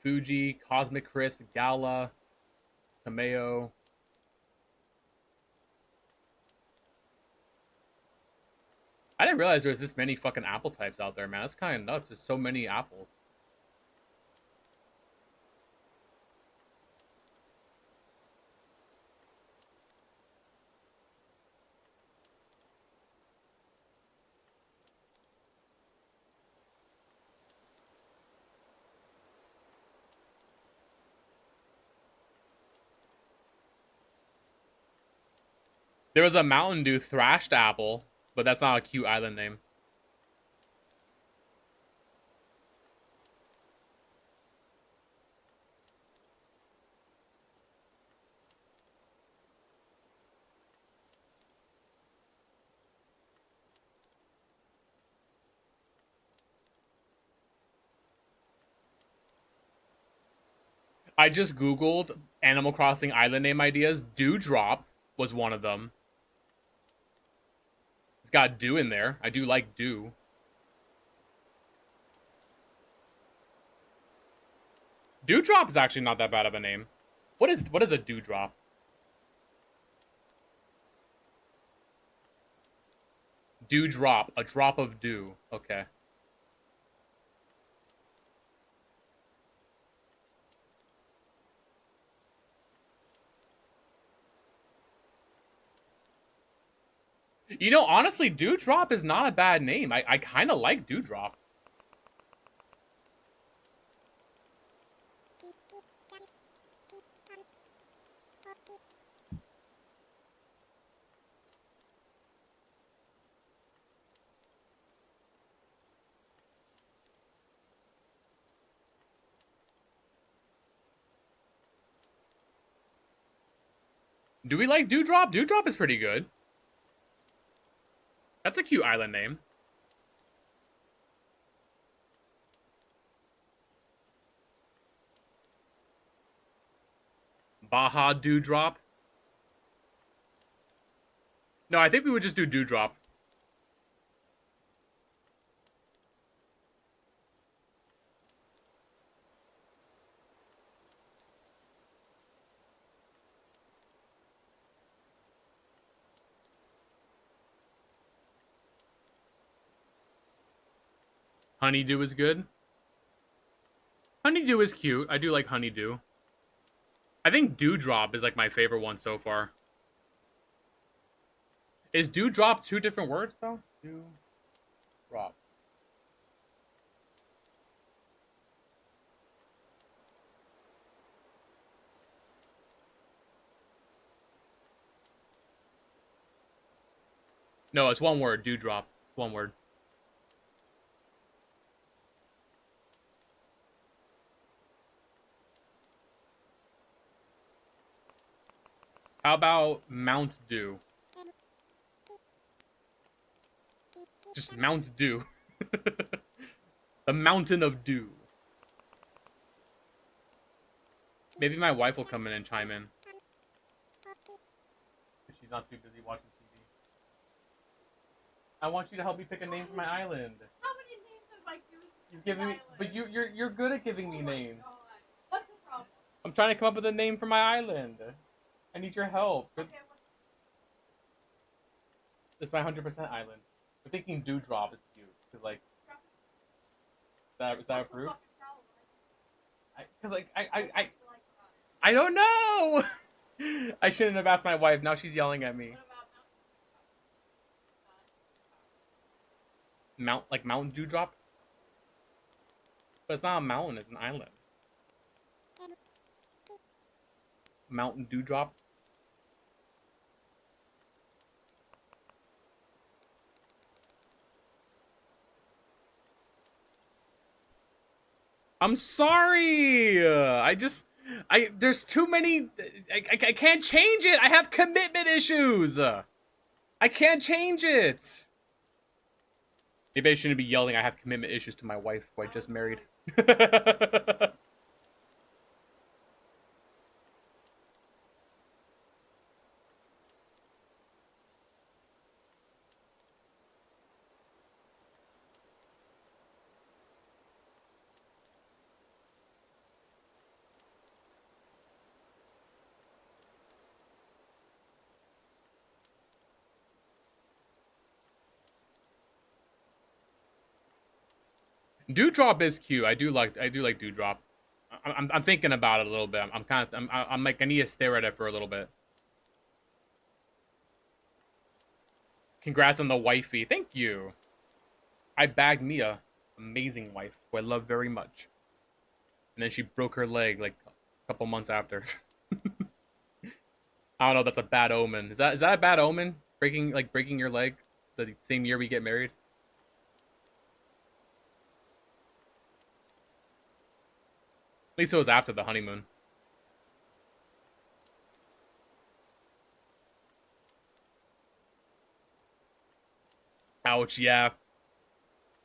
Fuji, Cosmic Crisp, Gala, Cameo. I didn't realize there was this many fucking apple types out there, man. That's kind of nuts. There's so many apples. There was a Mountain Dew Thrashed Apple, but that's not a cute island name. I just googled Animal Crossing island name ideas. Dewdrop was one of them. It's got dew in there. I do like dew. Dewdrop is actually not that bad of a name. What is a dewdrop? Dewdrop, a drop of dew. Okay. You know, honestly, Dewdrop is not a bad name. I kind of like Dewdrop. Do we like Dewdrop? Dewdrop is pretty good. That's a cute island name. Baja Dewdrop. No, I think we would just do Dewdrop. Honeydew is good. Honeydew is cute. I do like Honeydew. I think Dewdrop is like my favorite one so far. Is Dewdrop two different words though? Dewdrop. No, it's one word. Dewdrop. It's one word. How about Mount Dew? Just Mount Dew. The Mountain of Dew. Maybe my wife will come in and chime in. If she's not too busy watching TV. I want you to help me pick a name for my island. How many names have I given you? You've given me, but you're good at giving me names. What's the problem? I'm trying to come up with a name for my island. I need your help. Okay, This is my 100% island. I'm thinking Dewdrop is cute. Cause like, is that approved? I don't know. I shouldn't have asked my wife. Now she's yelling at me. Mountain Dewdrop? But it's not a mountain, it's an island. Mountain Dewdrop? I'm sorry. There's too many. I can't change it. I have commitment issues. I can't change it. Maybe I shouldn't be yelling. I have commitment issues to my wife, who I just married. Dewdrop is cute. I do like Dewdrop. I'm thinking about it a little bit. I'm like, I need to stare at it for a little bit. Congrats on the wifey. Thank you. I bagged Mia, amazing wife, who I love very much. And then she broke her leg like a couple months after. I don't know. That's a bad omen. Is that a bad omen? Breaking your leg the same year we get married. At least it was after the honeymoon. Ouch, yeah.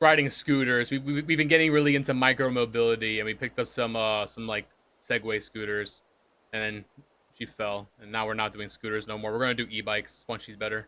Riding scooters. We've been getting really into micro mobility, and we picked up some like Segway scooters, and then she fell, and now we're not doing scooters no more. We're gonna do e-bikes once she's better.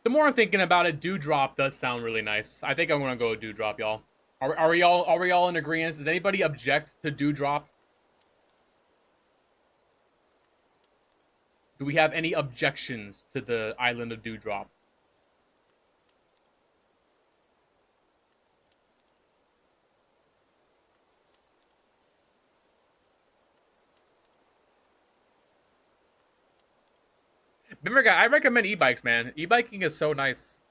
The more I'm thinking about it, Dewdrop does sound really nice. I think I'm gonna go with Dewdrop, y'all. Are we all in agreement? Does anybody object to Dewdrop? Do we have any objections to the island of Dewdrop? Remember, guys, I recommend e-bikes, man. E-biking is so nice.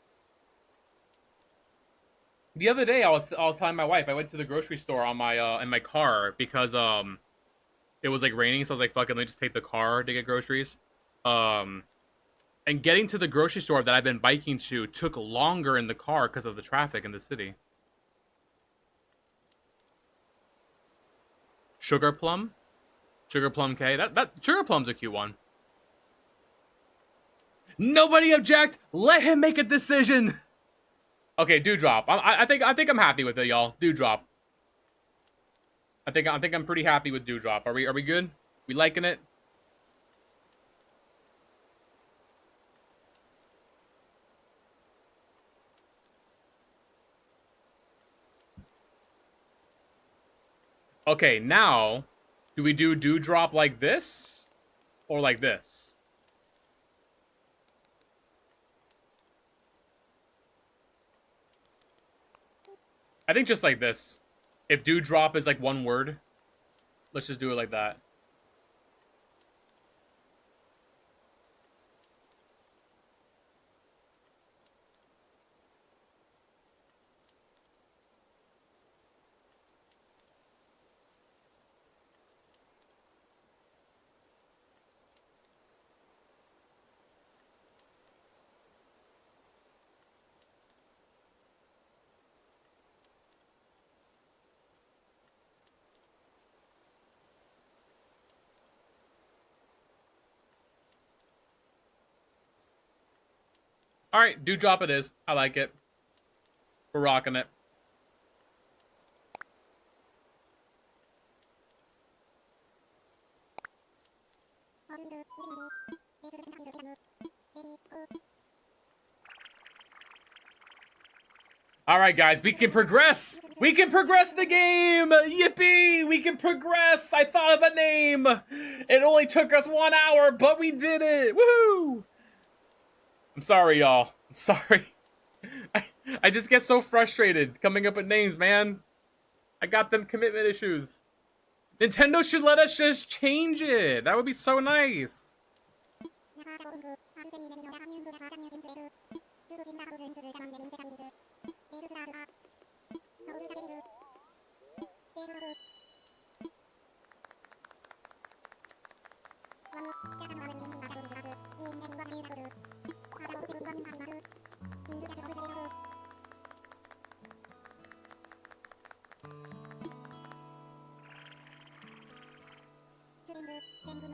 The other day, I was telling my wife I went to the grocery store on my in my car because it was like raining, so I was like, fucking, let me just take the car to get groceries. Um, and getting to the grocery store that I've been biking to took longer in the car because of the traffic in the city. Sugar Plum, Sugar Plum K. That Sugar Plum's a cute one. Nobody object. Let him make a decision. Okay, Dewdrop. I think I'm happy with it, y'all. Dewdrop. I think I'm pretty happy with Dewdrop. Are we good? We liking it? Okay, now do we do Dewdrop like this or like this? I think just like this. If Dewdrop is like one word, let's just do it like that. All right, Dewdrop it is. I like it. We're rocking it. All right, guys, we can progress. We can progress the game. Yippee! We can progress. I thought of a name. It only took us 1 hour, but we did it. Woohoo! I'm sorry, y'all. I'm sorry. I just get so frustrated coming up with names, man. I got them commitment issues. Nintendo should let us just change it. That would be so nice.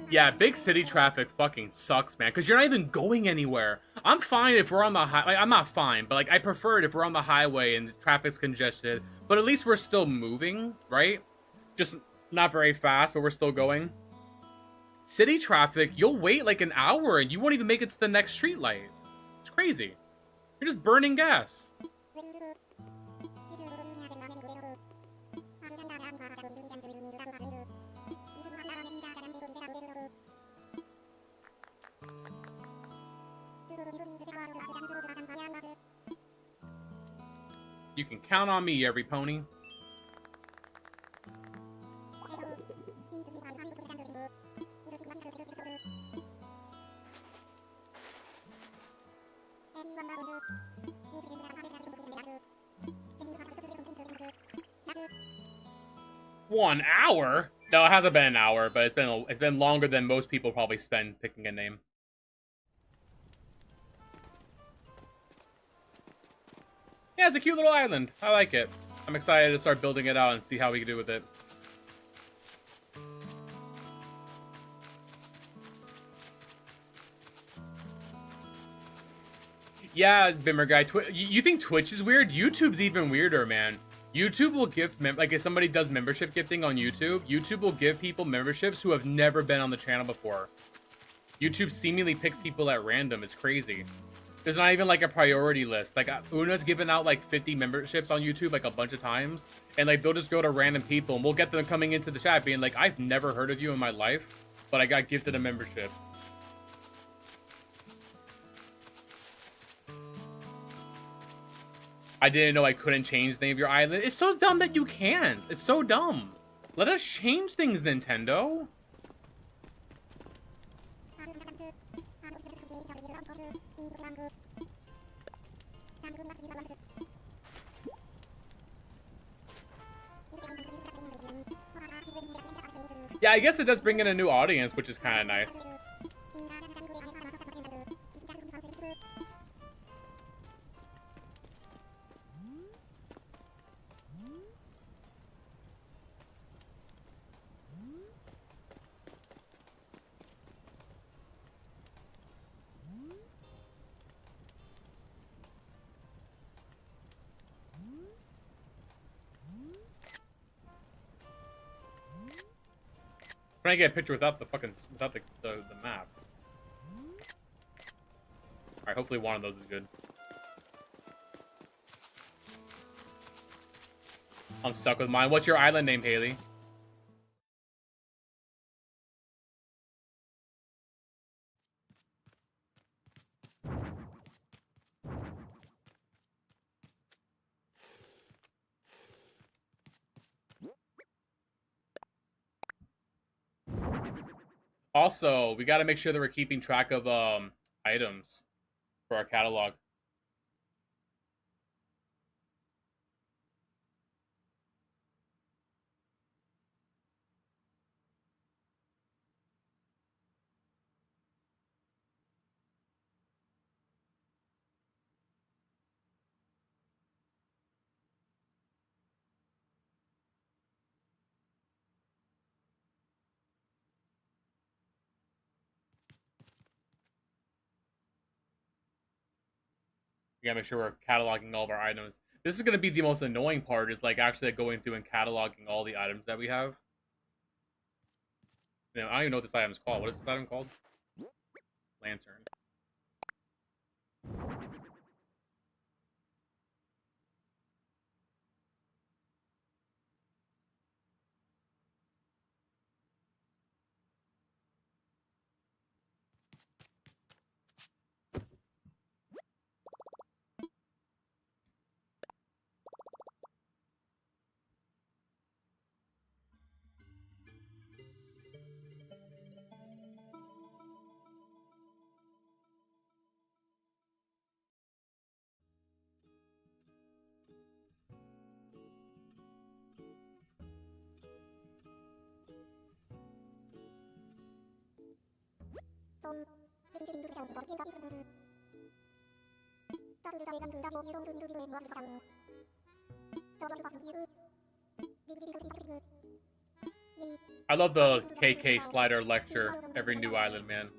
Yeah, big city traffic fucking sucks, man, because you're not even going anywhere. I'm fine if we're on the high. Like, I'm not fine, but like I prefer it if we're on the highway and the traffic's congested. But at least we're still moving, right? Just not very fast, but we're still going. City traffic, you'll wait like an hour and you won't even make it to the next street light. It's crazy. You're just burning gas. You can count on me, every pony. One hour? No, it hasn't been an hour, but it's been longer than most people probably spend picking a name. Yeah, it's a cute little island. I like it. I'm excited to start building it out and see how we can do with it. Yeah, Bimmer guy. You think Twitch is weird? YouTube's even weirder, man. YouTube will give like if somebody does membership gifting on YouTube, YouTube will give people memberships who have never been on the channel before. YouTube seemingly picks people at random. It's crazy. There's not even like a priority list. Like Una's given out like 50 memberships on YouTube like a bunch of times, and like they'll just go to random people, and we'll get them coming into the chat being like, "I've never heard of you in my life, but I got gifted a membership." I didn't know I couldn't change the name of your island. It's so dumb that you can't. It's so dumb. Let us change things, Nintendo. Yeah, I guess it does bring in a new audience, which is kind of nice. Trying to get a picture without the fucking the map. Alright, hopefully one of those is good. I'm stuck with mine. What's your island name, Haley? Also, we got to make sure that we're keeping track of items for our catalog. We gotta make sure we're cataloging all of our items. This is gonna be the most annoying part, is like actually going through and cataloging all the items that we have. You know, I don't even know what this item is called. What is this item called? Lantern. I love the KK slider lecture every new island, man.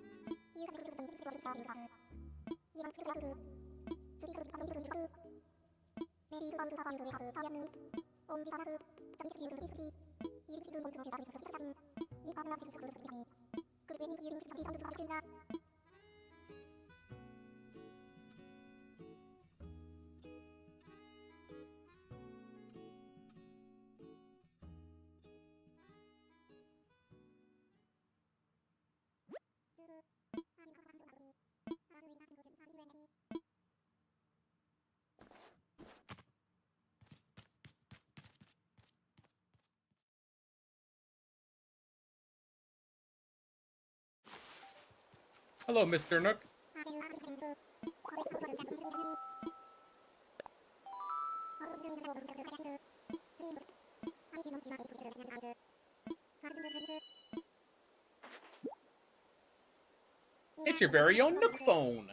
Hello, Mr. Nook. It's your very own Nook phone.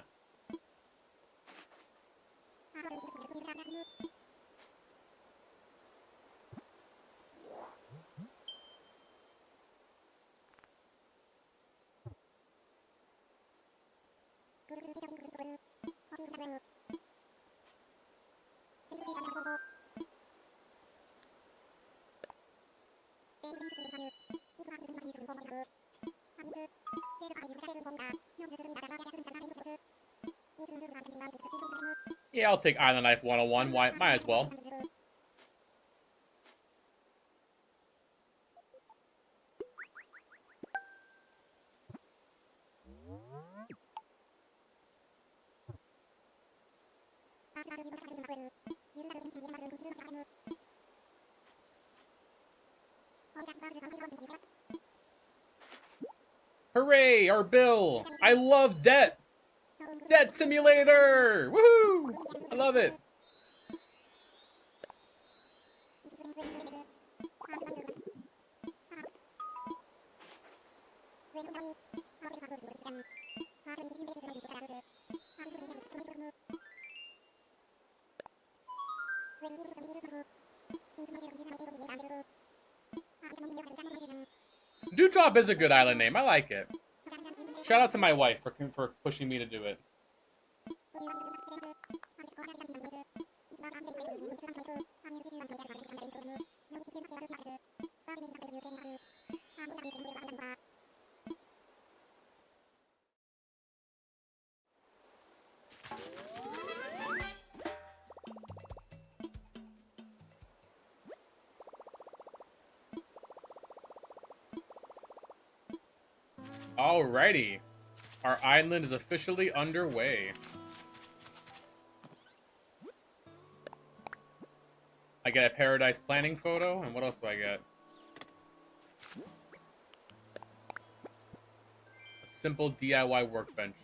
Yeah, I'll take Island Life 101. Why? Might as well. Hooray! Our bill! I love debt! Debt Simulator! Woohoo! I love it! Dewdrop is a good island name. I like it. Shout out to my wife for pushing me to do it. Alrighty. Our island is officially underway. I get a paradise planning photo, and what else do I get? A simple DIY workbench.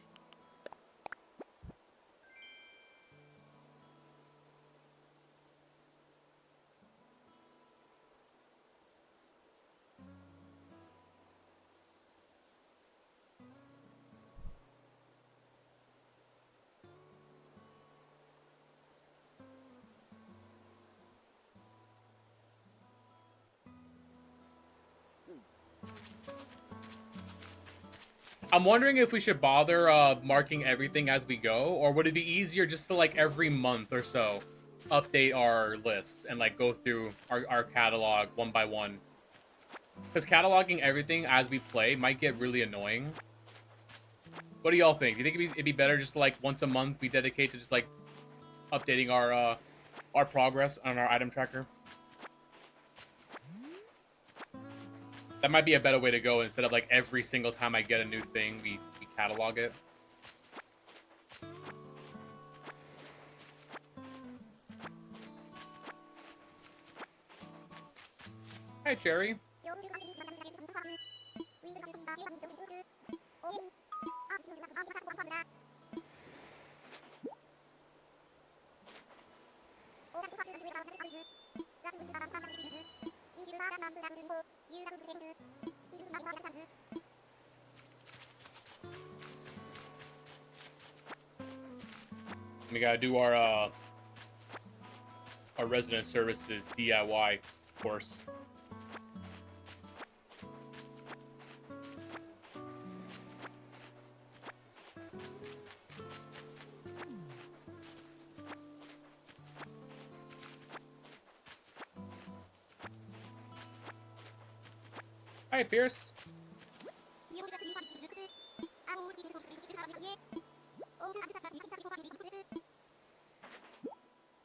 I'm wondering if we should bother marking everything as we go, or would it be easier just to, like, every month or so update our list and, like, go through our catalog one by one? Because cataloging everything as we play might get really annoying. What do y'all think? Do you think it'd be better just to, like, once a month we dedicate to just, like, updating our progress on our item tracker? That might be a better way to go instead of, like, every single time I get a new thing, we catalog it. Hi, Cherry. We gotta do our resident services DIY course. Hi, Pierce.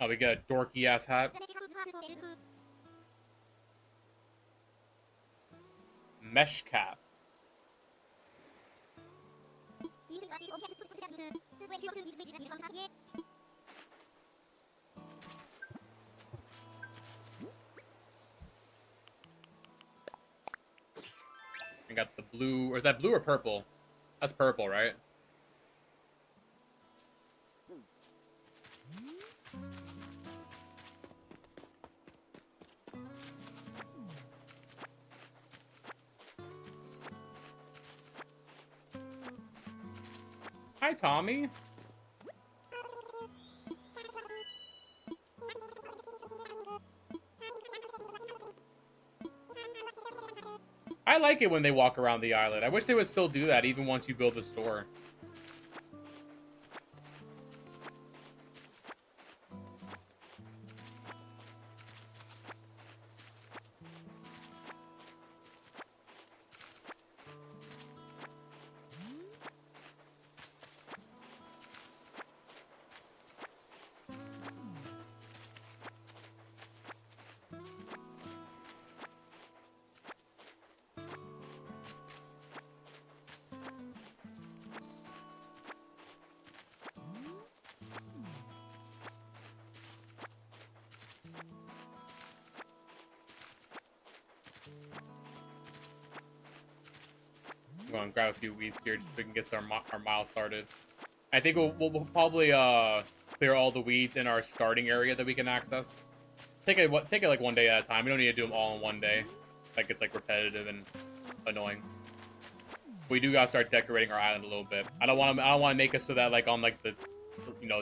Oh, we got a dorky ass hat. Mesh cap. I got the blue, or is that blue or purple? That's purple, right? Hi, Tommy. I like it when they walk around the island. I wish they would still do that even once you build the store. We're gonna grab a few weeds here just so we can get our mile started. I think we'll probably clear all the weeds in our starting area that we can access. Take it like one day at a time. We don't need to do them all in one day. Like it's like repetitive and annoying. We do gotta start decorating our island a little bit. I don't want to make it so that like on like the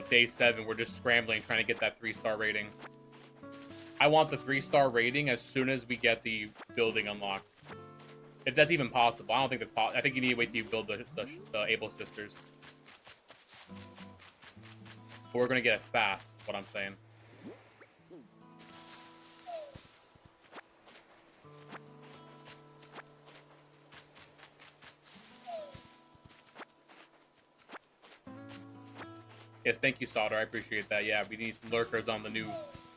day 7 we're just scrambling trying to get that 3-star rating. I want the 3-star rating as soon as we get the building unlocked. If that's even possible. I don't think that's possible. I think you need to wait till you build the Able Sisters. But we're gonna get it fast, is what I'm saying. Yes, thank you, Solder. I appreciate that. Yeah, we need some lurkers on the new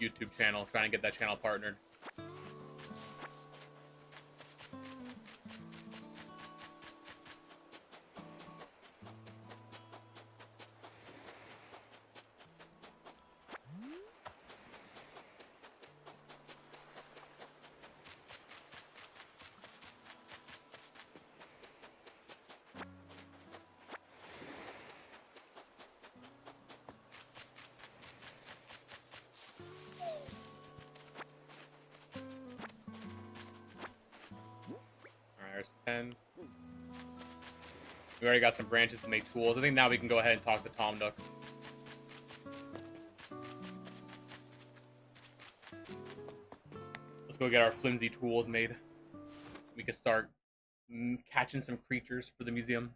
YouTube channel, trying to get that channel partnered. There's 10. We already got some branches to make tools. I think now we can go ahead and talk to Tom Nook. Let's go get our flimsy tools made. We can start catching some creatures for the museum.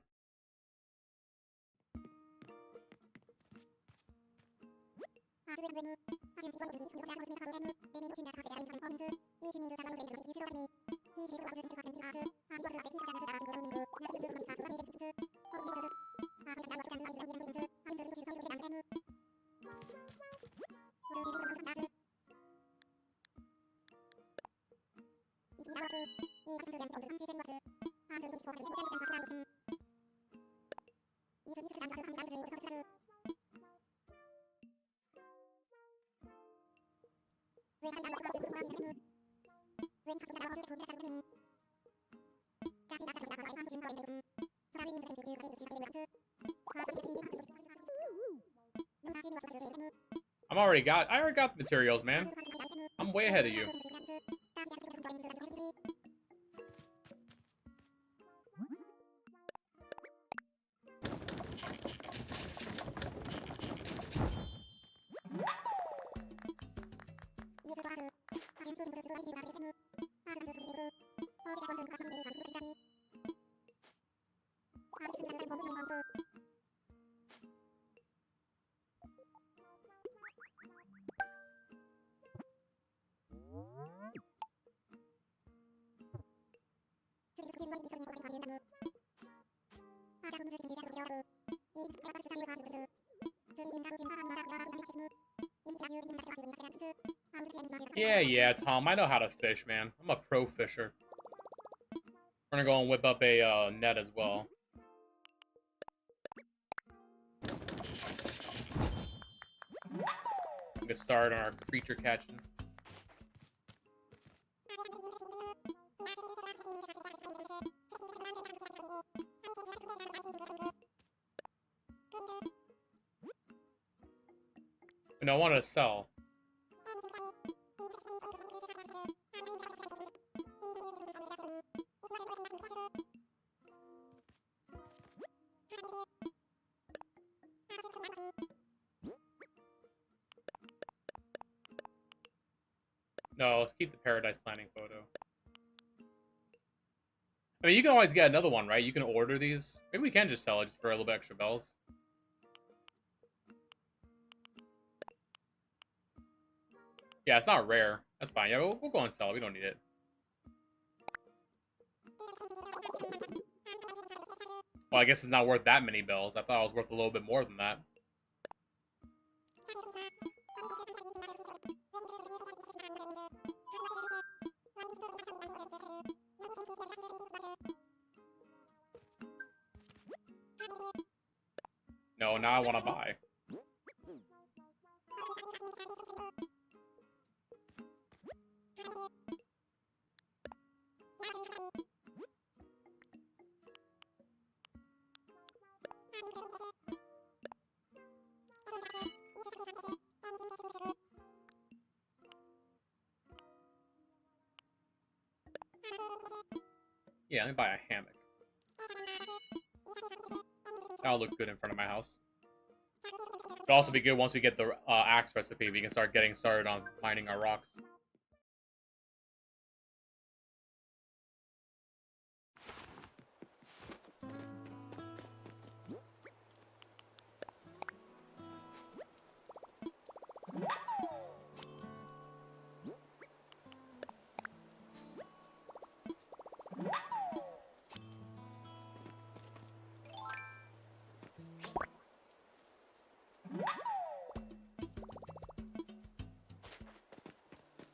I already got the materials, man. I'm way ahead of you. Yeah, Tom. I know how to fish, man. I'm a pro fisher. We're gonna go and whip up a net as well. Get started on our creature catching. No, I wanted to sell. No, let's keep the Paradise Planning photo. I mean, you can always get another one, right? You can order these. Maybe we can just sell it just for a little bit extra bells. Yeah, it's not rare. That's fine. Yeah, we'll go and sell it. We don't need it. Well, I guess it's not worth that many bells. I thought it was worth a little bit more than that. No, now I want to buy. Yeah, let me buy a hammock. That'll look good in front of my house. It'll also be good once we get the axe recipe. We can start getting started on mining our rocks.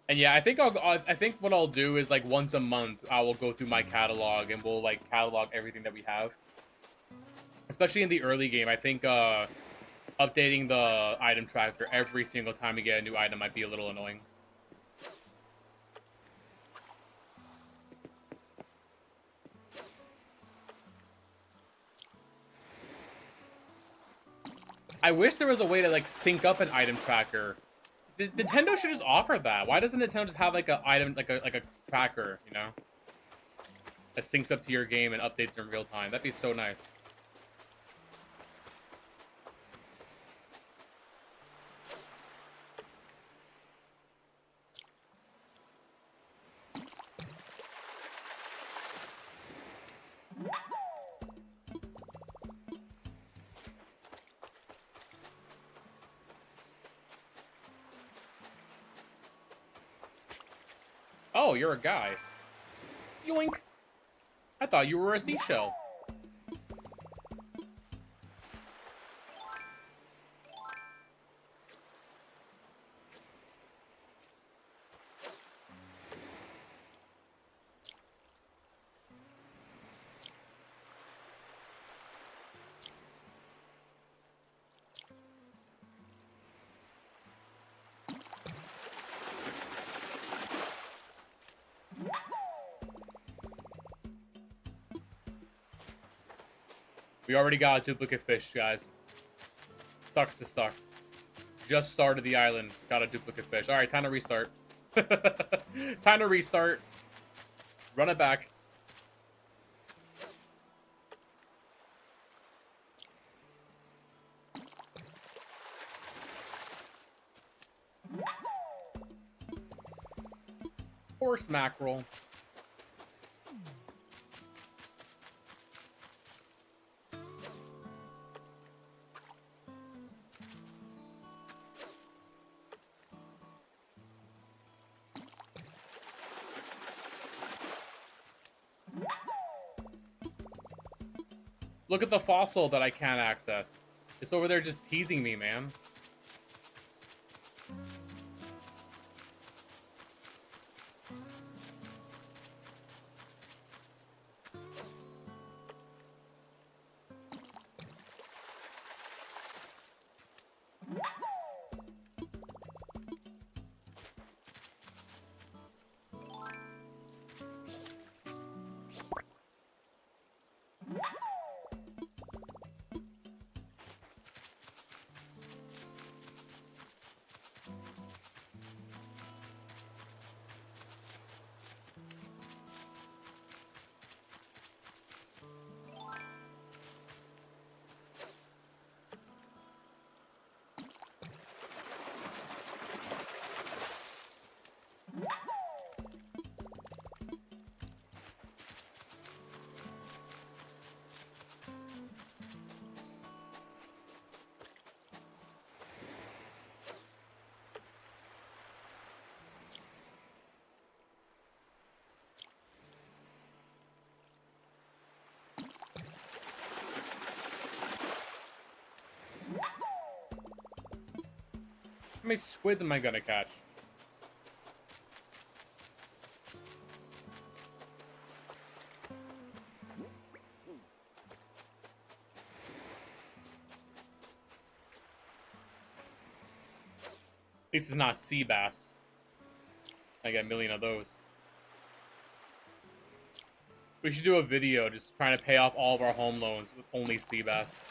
And yeah, I think I think what I'll do is like once a month I will go through my catalog and we'll like catalog everything that we have. Especially in the early game, I think updating the item tracker every single time we get a new item might be a little annoying. I wish there was a way to like sync up an item tracker. Nintendo should just offer that. Why doesn't Nintendo just have like a item like a tracker, you know? That syncs up to your game and updates in real time. That'd be so nice. Oh, you're a guy. Yoink. I thought you were a seashell. We already got a duplicate fish, guys. Sucks to suck. Just started the island. Got a duplicate fish. Alright, time to restart. Time to restart. Run it back. Horse mackerel. Look at the fossil that I can't access. It's over there just teasing me, man. How many squids am I gonna catch? At least it's not sea bass. I get a million of those. We should do a video just trying to pay off all of our home loans with only sea bass.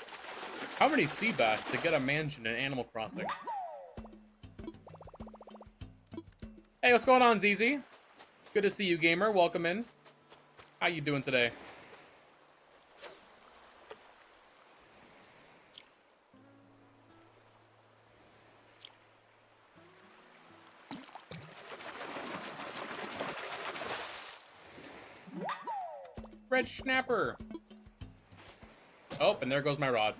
How many sea bass to get a mansion in Animal Crossing? Hey, what's going on, ZZ? Good to see you, gamer. Welcome in. How you doing today? Red snapper. Oh, and there goes my rod.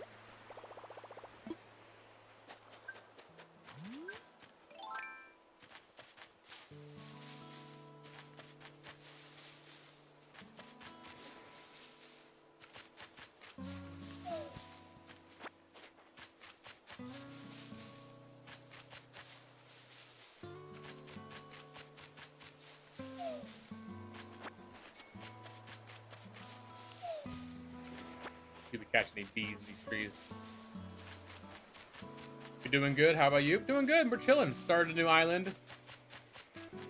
See if we catch any bees in these trees. You doing good? How about you? Doing good. We're chilling. Started a new island.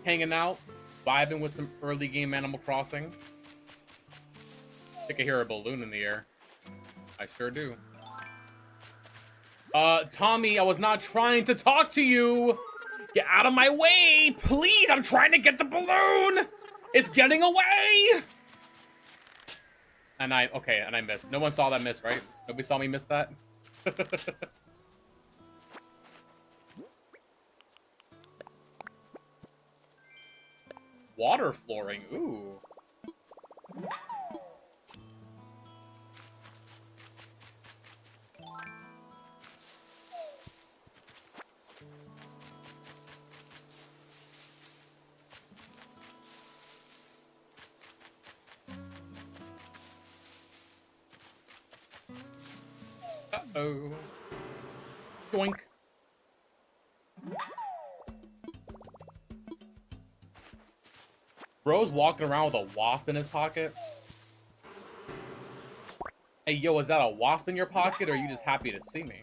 Hanging out. Vibing with some early game Animal Crossing. I think I hear a balloon in the air. I sure do. Tommy, I was not trying to talk to you! Get out of my way! Please, I'm trying to get the balloon! It's getting away! And I missed. No one saw that miss, right? Nobody saw me miss that? Water flooring, ooh. Uh-oh. Doink. Bro's walking around with a wasp in his pocket. Hey, yo, is that a wasp in your pocket, or are you just happy to see me?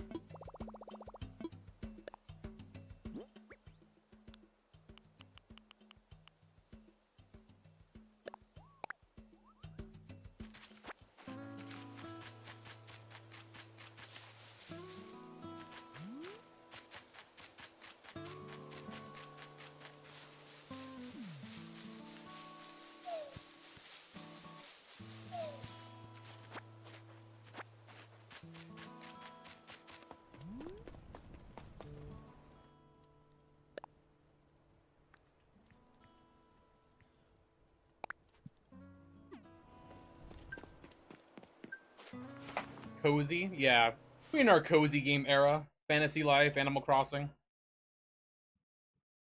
Cozy? Yeah. We're in our cozy game era. Fantasy life, Animal Crossing.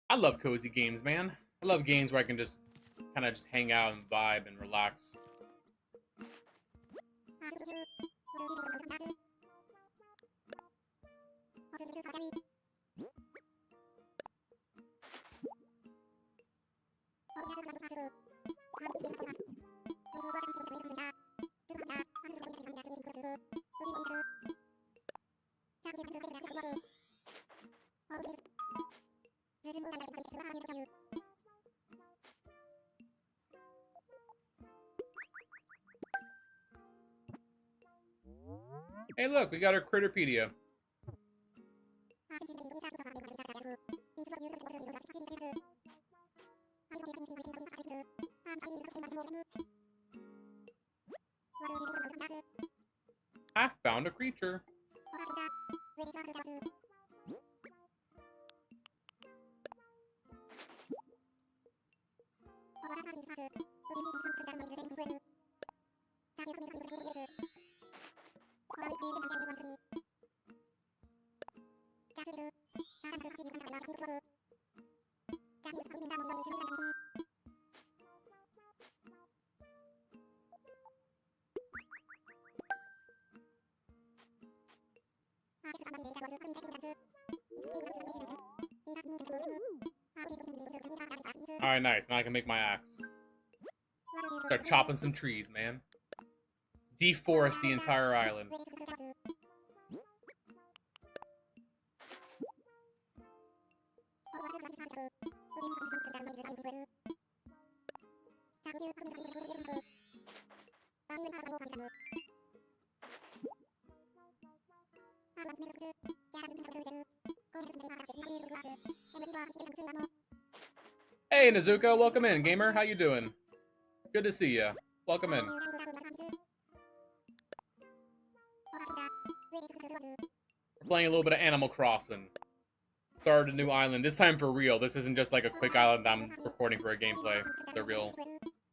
I love cozy games, man. I love games where I can just kind of just hang out and vibe and relax. Hey, look, we got our Critterpedia. I found a creature. Alright, nice. Now I can make my axe. Start chopping some trees, man. Deforest the entire island. Hey, Nezuko, welcome in. Gamer, how you doing? Good to see you. Welcome in. We're playing a little bit of Animal Crossing. Started a new island, this time for real. This isn't just like a quick island I'm recording for a gameplay. The real...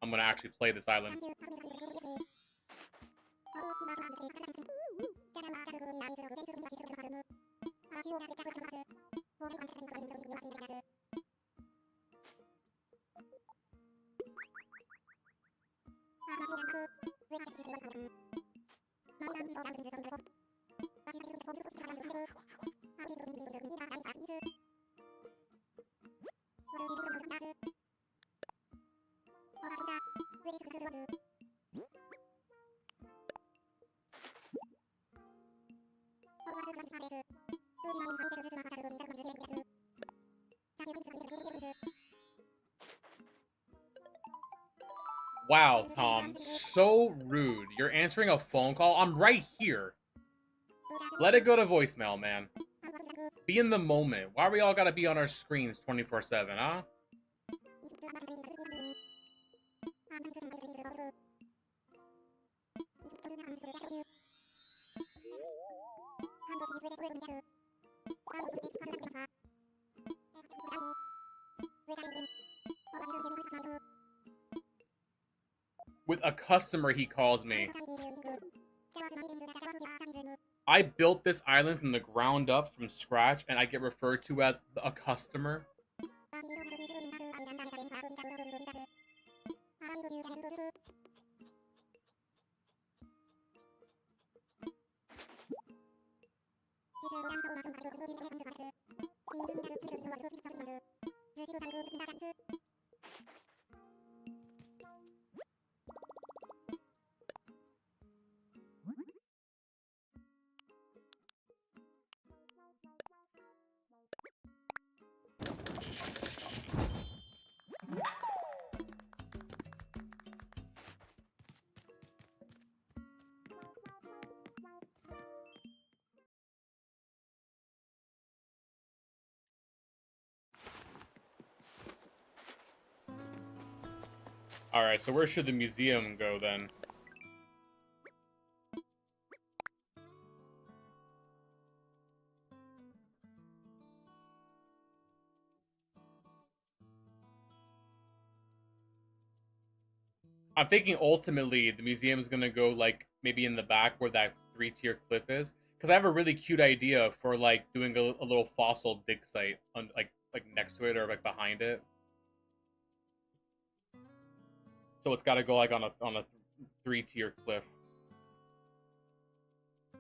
I'm gonna actually play this island. Wow, Tom. So rude. You're answering a phone call? I'm right here. Let it go to voicemail, man. Be in the moment. Why we all gotta be on our screens 24/7, huh? With a customer, he calls me. I built this island from the ground up, from scratch, and I get referred to as a customer. Alright, so where should the museum go, then? I'm thinking ultimately the museum is gonna go, like, maybe in the back where that 3-tier cliff is. Because I have a really cute idea for, like, doing a little fossil dig site, on, like next to it or, like, behind it. So it's gotta go, like, on a 3-tier cliff. So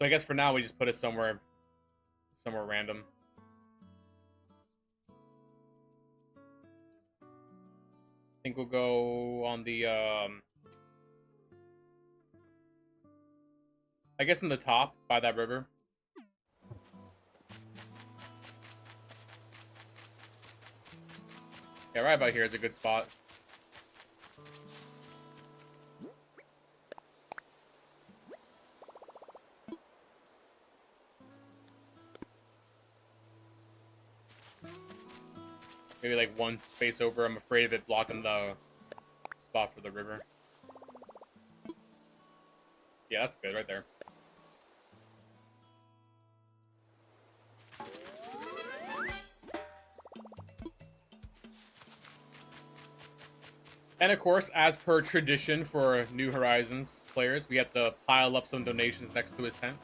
I guess for now we just put it somewhere random. I think we'll go on the, I guess in the top, by that river. Yeah, right about here is a good spot. Maybe like one space over. I'm afraid of it blocking the spot for the river. Yeah, that's good right there. And of course, as per tradition for New Horizons players, we have to pile up some donations next to his tent.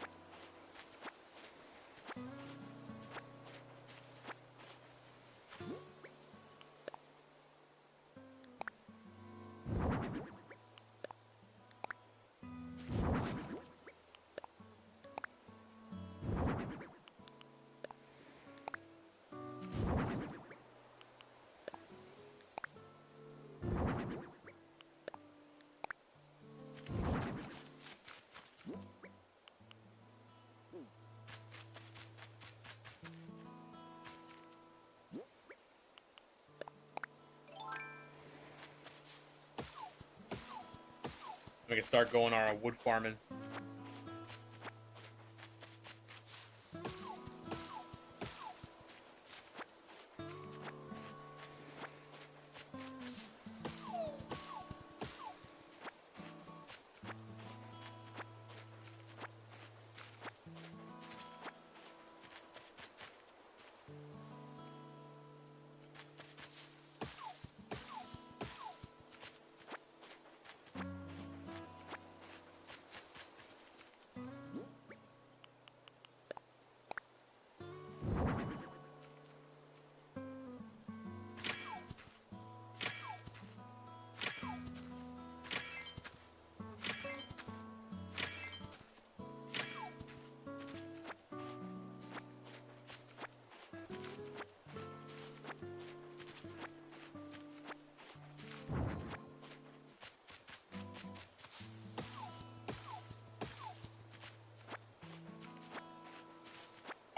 We can start going on our wood farming.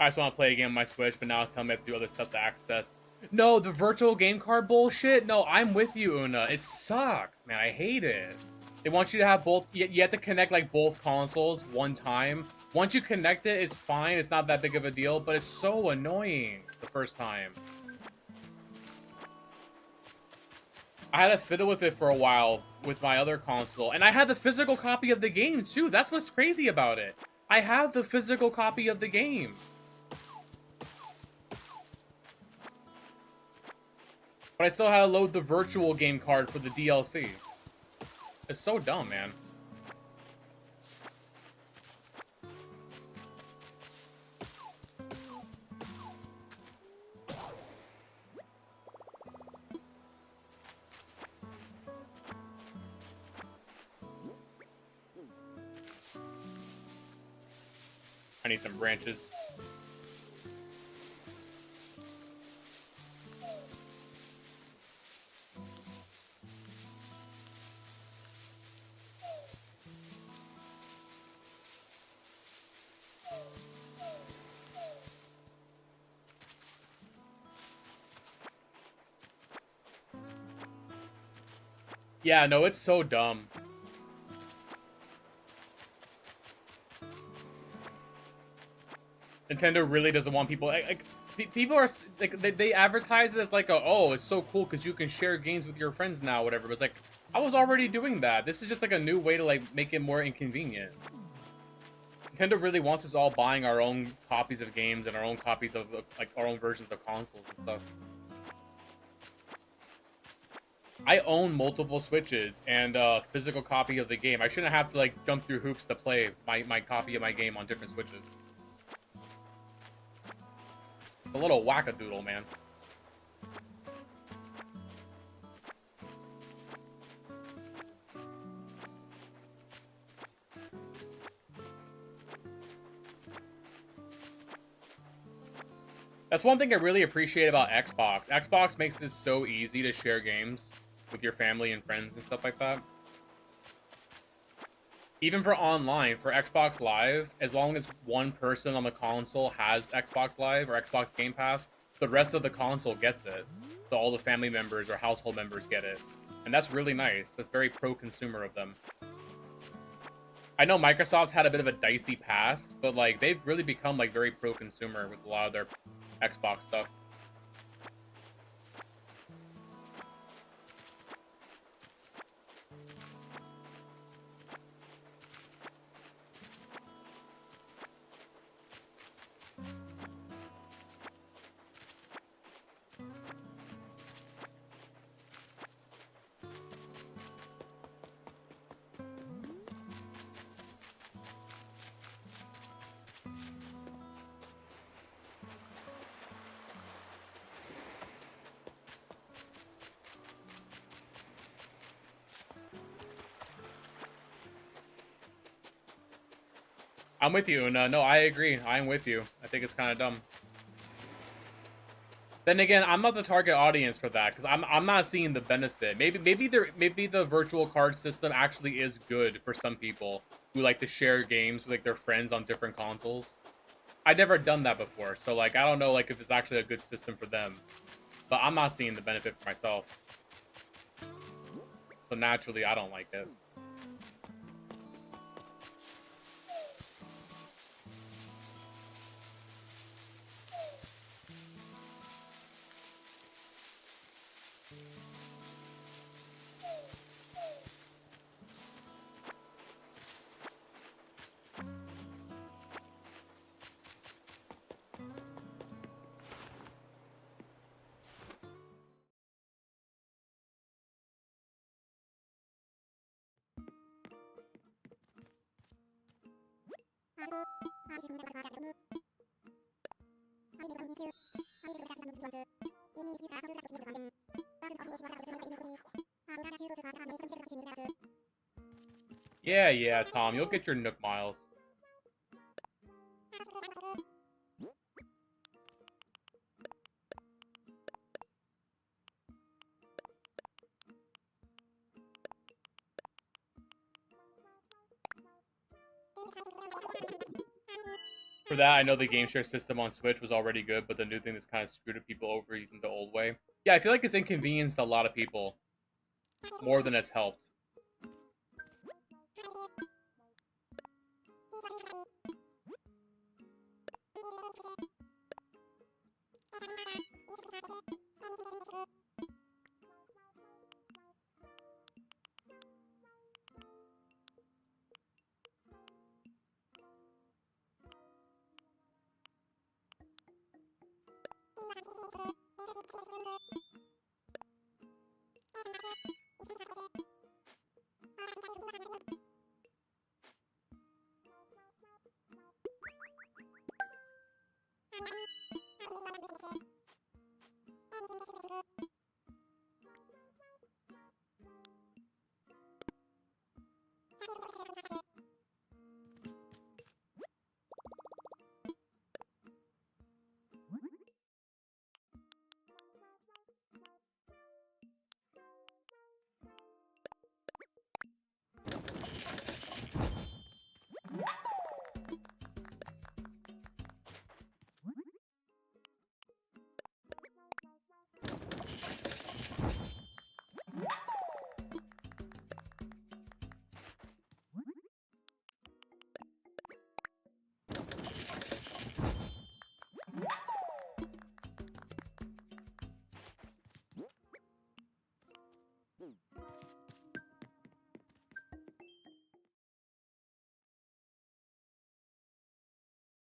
I just want to play a game on my Switch, but now it's telling me I have to do other stuff to access. No, the virtual game card bullshit. No, I'm with you, Una. It sucks, man. I hate it. They want you to have both. You have to connect like both consoles one time. Once you connect it, it's fine. It's not that big of a deal, but it's so annoying the first time. I had to fiddle with it for a while with my other console, and I had the physical copy of the game too. That's what's crazy about it. I have the physical copy of the game. But I still had to load the virtual game card for the DLC. It's so dumb, man. I need some branches. Yeah, no, it's so dumb. Nintendo really doesn't want people... people are... like they advertise it as like, oh, it's so cool because you can share games with your friends now, whatever. But it's like, I was already doing that. This is just like a new way to like make it more inconvenient. Nintendo really wants us all buying our own copies of games and our own copies of like our own versions of consoles and stuff. I own multiple Switches and a physical copy of the game. I shouldn't have to like jump through hoops to play my copy of my game on different Switches. A little wackadoodle, man. That's one thing I really appreciate about Xbox. Xbox makes it so easy to share games with your family and friends and stuff like that. Even for online, for Xbox Live, as long as one person on the console has Xbox Live or Xbox Game Pass, the rest of the console gets it. So all the family members or household members get it. And that's really nice. That's very pro-consumer of them. I know Microsoft's had a bit of a dicey past, but like they've really become like very pro-consumer with a lot of their Xbox stuff. I'm with you, and no, I agree. I'm with you. I think it's kind of dumb. Then again, I'm not the target audience for that because I'm not seeing the benefit. Maybe the virtual card system actually is good for some people who like to share games with like their friends on different consoles. I've never done that before, so like I don't know like if it's actually a good system for them. But I'm not seeing the benefit for myself. So naturally, I don't like it. Yeah, Tom, you'll get your Nook Miles. For that, I know the game share system on Switch was already good, but the new thing that's kind of screwed people over using the old way. Yeah, I feel like it's inconvenienced a lot of people more than it's helped.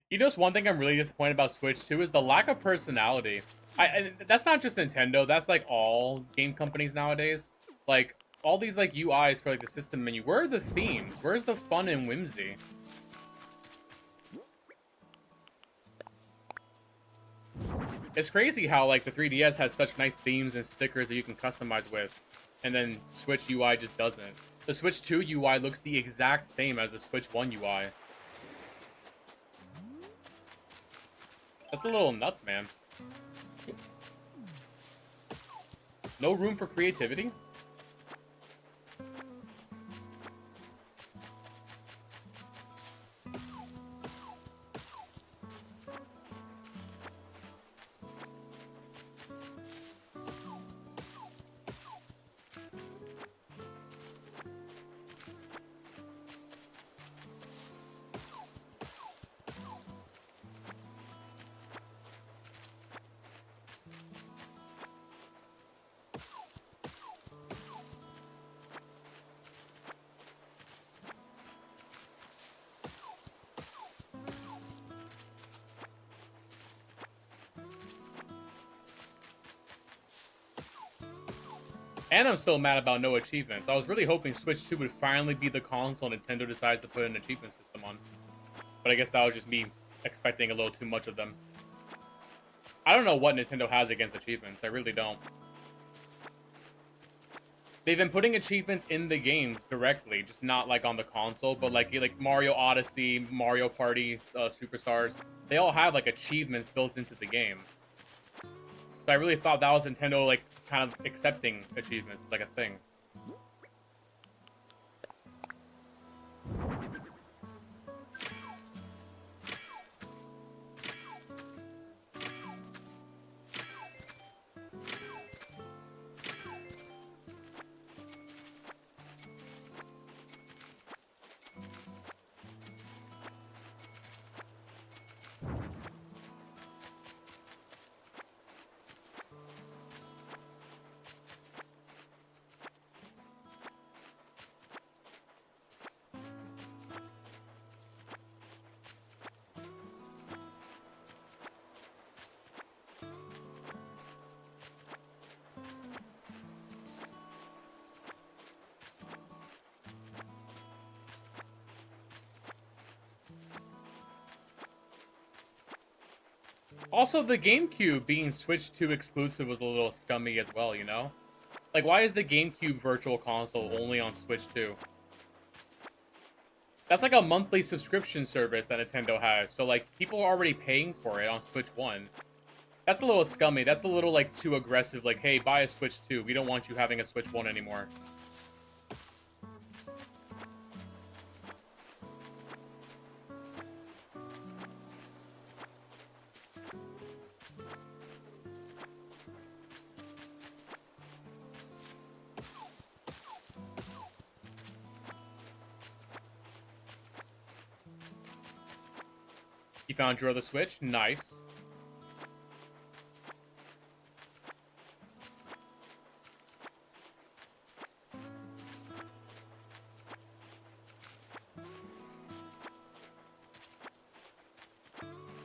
You know, one thing I'm really disappointed about Switch too is the lack of personality. That's not just Nintendo. That's like all game companies nowadays. Like all these like UIs for like the system menu. Where are the themes? Where's the fun and whimsy? It's crazy how like the 3DS has such nice themes and stickers that you can customize with, and then Switch UI just doesn't. The Switch 2 UI looks the exact same as the Switch 1 UI. That's a little nuts, man. No room for creativity? And I'm still mad about no achievements. I was really hoping Switch 2 would finally be the console Nintendo decides to put an achievement system on. But I guess that was just me expecting a little too much of them. I don't know what Nintendo has against achievements. I really don't. They've been putting achievements in the games directly, just not like on the console, but like Mario Odyssey, Mario Party, Superstars. They all have like achievements built into the game. So I really thought that was Nintendo like kind of accepting achievements like a thing. Also, the GameCube being Switch 2 exclusive was a little scummy as well, you know? Like, why is the GameCube Virtual Console only on Switch 2? That's like a monthly subscription service that Nintendo has, so like, people are already paying for it on Switch 1. That's a little scummy. That's a little, like, too aggressive. Like, hey, buy a Switch 2. We don't want you having a Switch 1 anymore. You found your other Switch? Nice.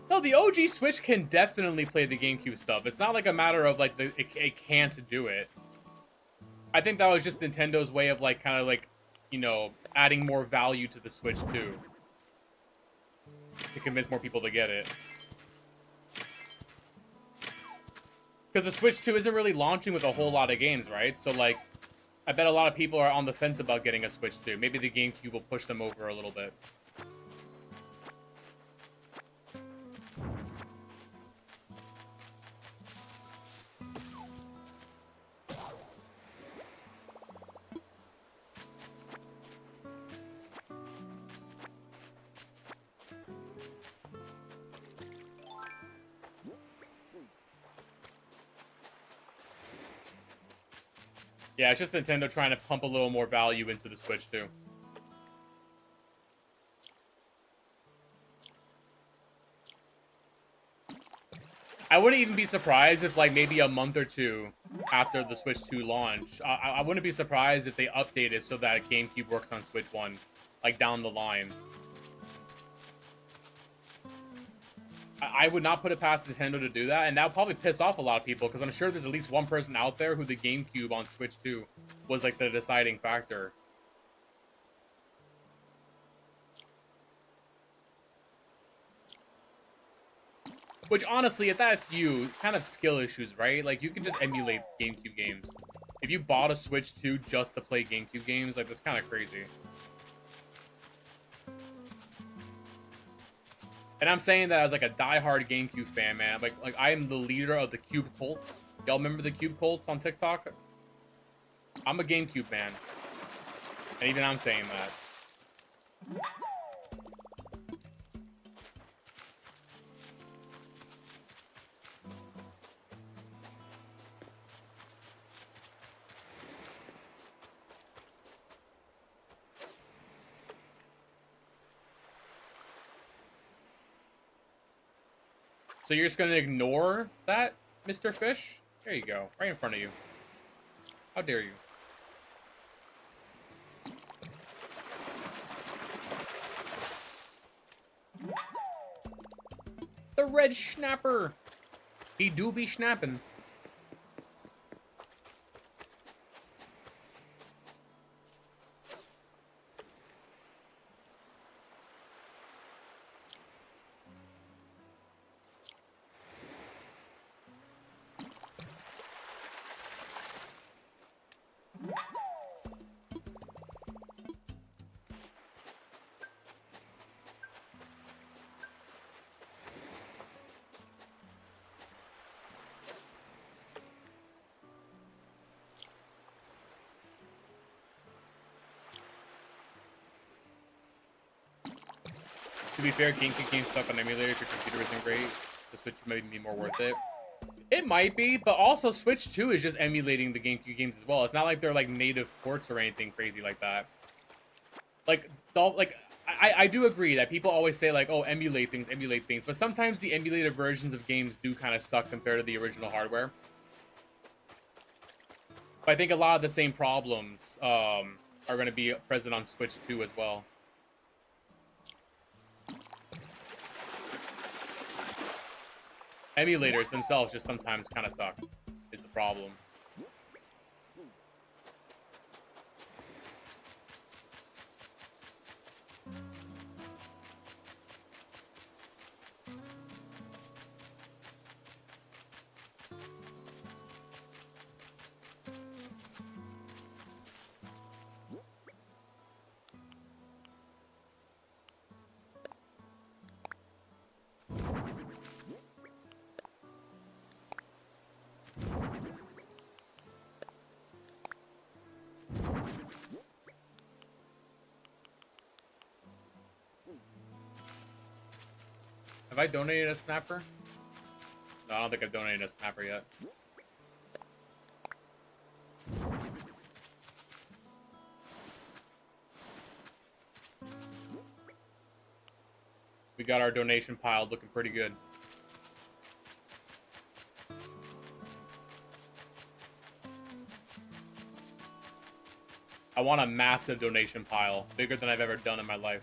No, the OG Switch can definitely play the GameCube stuff. It's not like a matter of like it can't do it. I think that was just Nintendo's way of like kind of like, you know, adding more value to the Switch too, to convince more people to get it. Because the Switch 2 isn't really launching with a whole lot of games, right? So like, I bet a lot of people are on the fence about getting a Switch 2. Maybe the GameCube will push them over a little bit. Yeah, it's just Nintendo trying to pump a little more value into the Switch 2. I wouldn't even be surprised if, like, maybe a month or two after the Switch 2 launch, I wouldn't be surprised if they update it so that GameCube works on Switch 1, like, down the line. I would not put it past Nintendo to do that, and that would probably piss off a lot of people, because I'm sure there's at least one person out there who the GameCube on Switch 2 was, like, the deciding factor. Which, honestly, if that's you, kind of skill issues, right? Like, you can just emulate GameCube games. If you bought a Switch 2 just to play GameCube games, like, that's kind of crazy. And I'm saying that as, like, a diehard GameCube fan, man. Like I am the leader of the Cube Cults. Y'all remember the Cube Cults on TikTok? I'm a GameCube fan. And even I'm saying that. So you're just gonna ignore that, Mr. Fish? There you go, right in front of you. How dare you? The red schnapper! He do be snapping. To be fair, GameCube games suck on emulators. Your computer isn't great. The Switch might be more worth it. It might be, but also Switch 2 is just emulating the GameCube games as well. It's not like they're like native ports or anything crazy like that. Like, I do agree that people always say like, oh, emulate things, but sometimes the emulated versions of games do kind of suck compared to the original hardware. But I think a lot of the same problems are going to be present on Switch 2 as well. Emulators themselves just sometimes kind of suck, is the problem. Have I donated a snapper? No, I don't think I've donated a snapper yet. We got our donation pile looking pretty good. I want a massive donation pile, bigger than I've ever done in my life.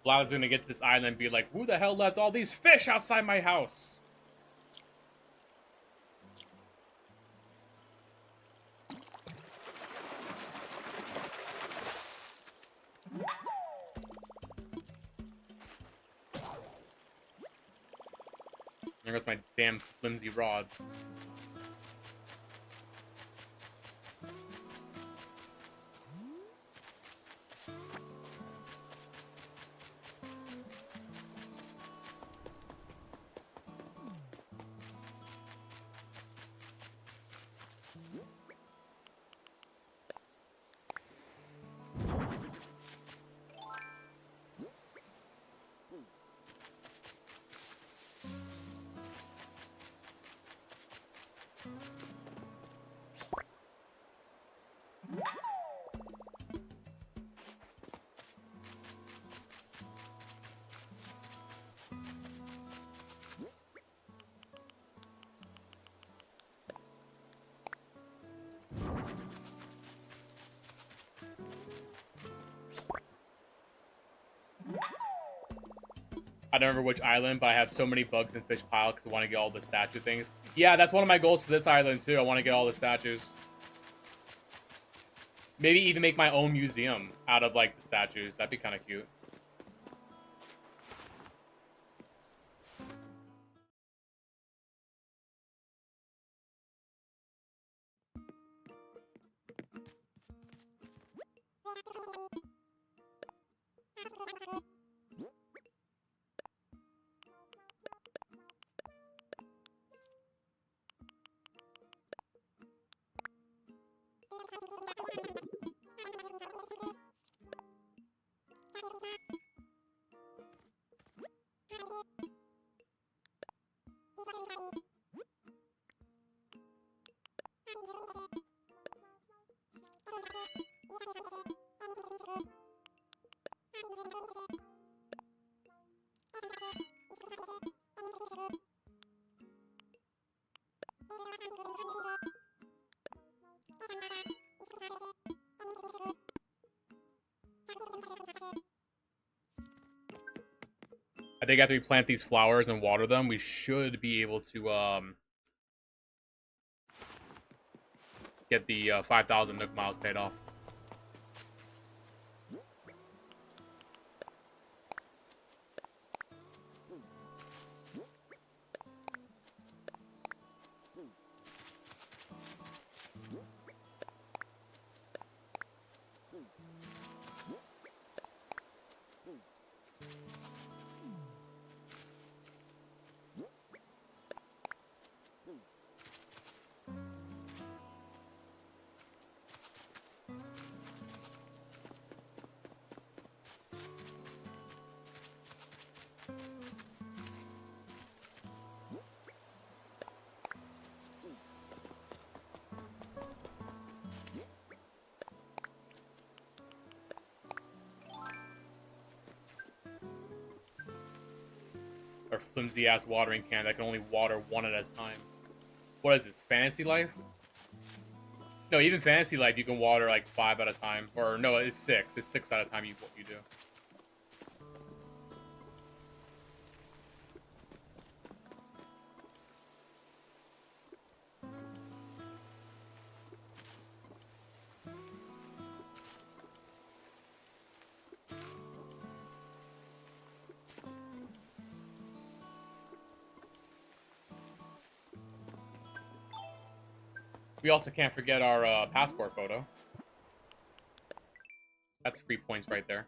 Vlad's gonna get to this island and be like, who the hell left all these fish outside my house? There goes my damn flimsy rod. I don't remember which island, but I have so many bugs and fish pile because I want to get all the statue things. Yeah, that's one of my goals for this island too. I want to get all the statues. Maybe even make my own museum out of like the statues. That'd be kind of cute. I think after we plant these flowers and water them, we should be able to get the 5,000 Nook miles paid off. Or flimsy ass watering can that can only water one at a time. What is this, Fantasy Life? No, even Fantasy Life you can water like 5 at a time. Or no, it's 6. It's 6 at a time you do. We also can't forget our passport photo. That's 3 points right there.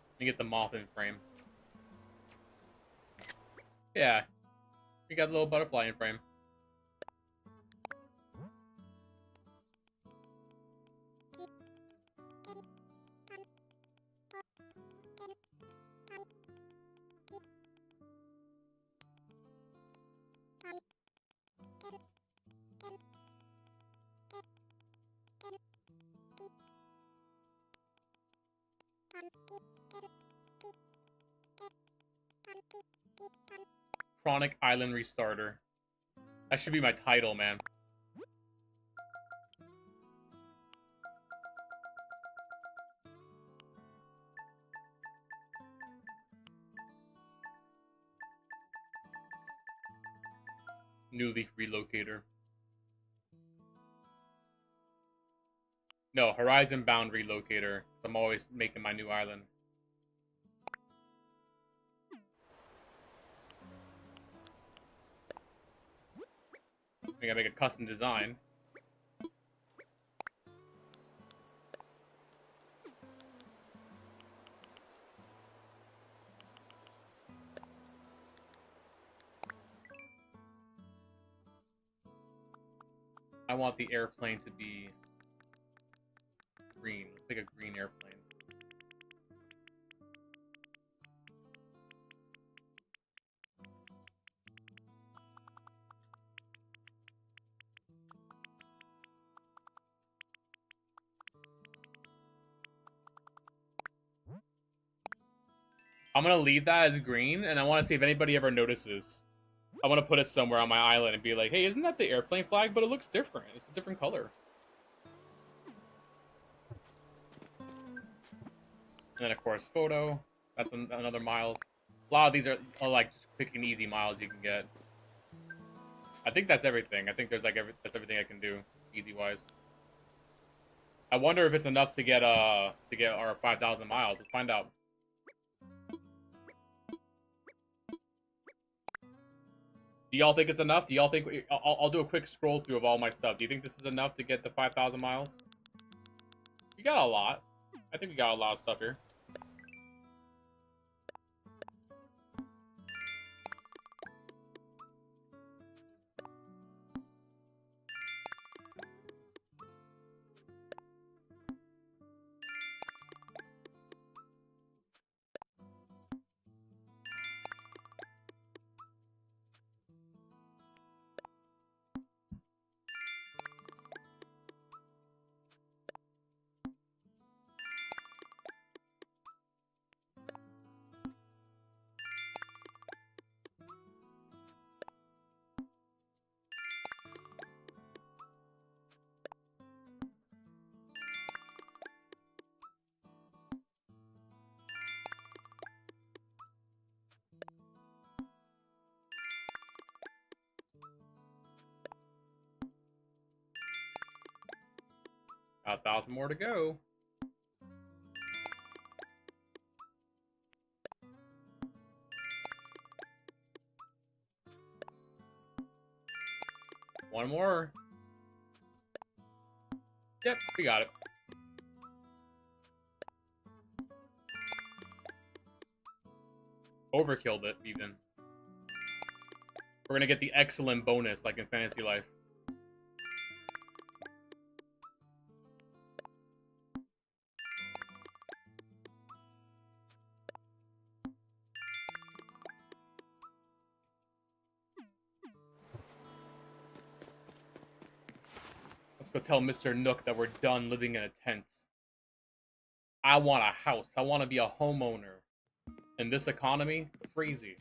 Let me get the moth in frame. Yeah, we got a little butterfly in frame. Chronic Island Restarter. That should be my title, man. New Leaf Relocator. No, Horizon Bound Relocator. I'm always making my new island. I gotta make a custom design. I want the airplane to be green. Let's pick a green airplane. I'm gonna leave that as green, and I want to see if anybody ever notices. I want to put it somewhere on my island and be like, hey, isn't that the airplane flag? But it looks different. It's a different color. And then, of course, photo. That's another miles. A lot of these are like just quick and easy miles you can get. I think that's everything. I think there's like that's everything I can do, easy-wise. I wonder if it's enough to get our 5,000 miles. Let's find out. Do y'all think it's enough? Do y'all think... I'll do a quick scroll through of all my stuff. Do you think this is enough to get the 5,000 miles? We got a lot. I think we got a lot of stuff here. Got 1,000 more to go. One more. Yep, we got it. Overkilled it, even. We're gonna get the excellent bonus, like in Fantasy Life. Let's go tell Mr. Nook that we're done living in a tent. I want a house. I want to be a homeowner. In this economy, crazy.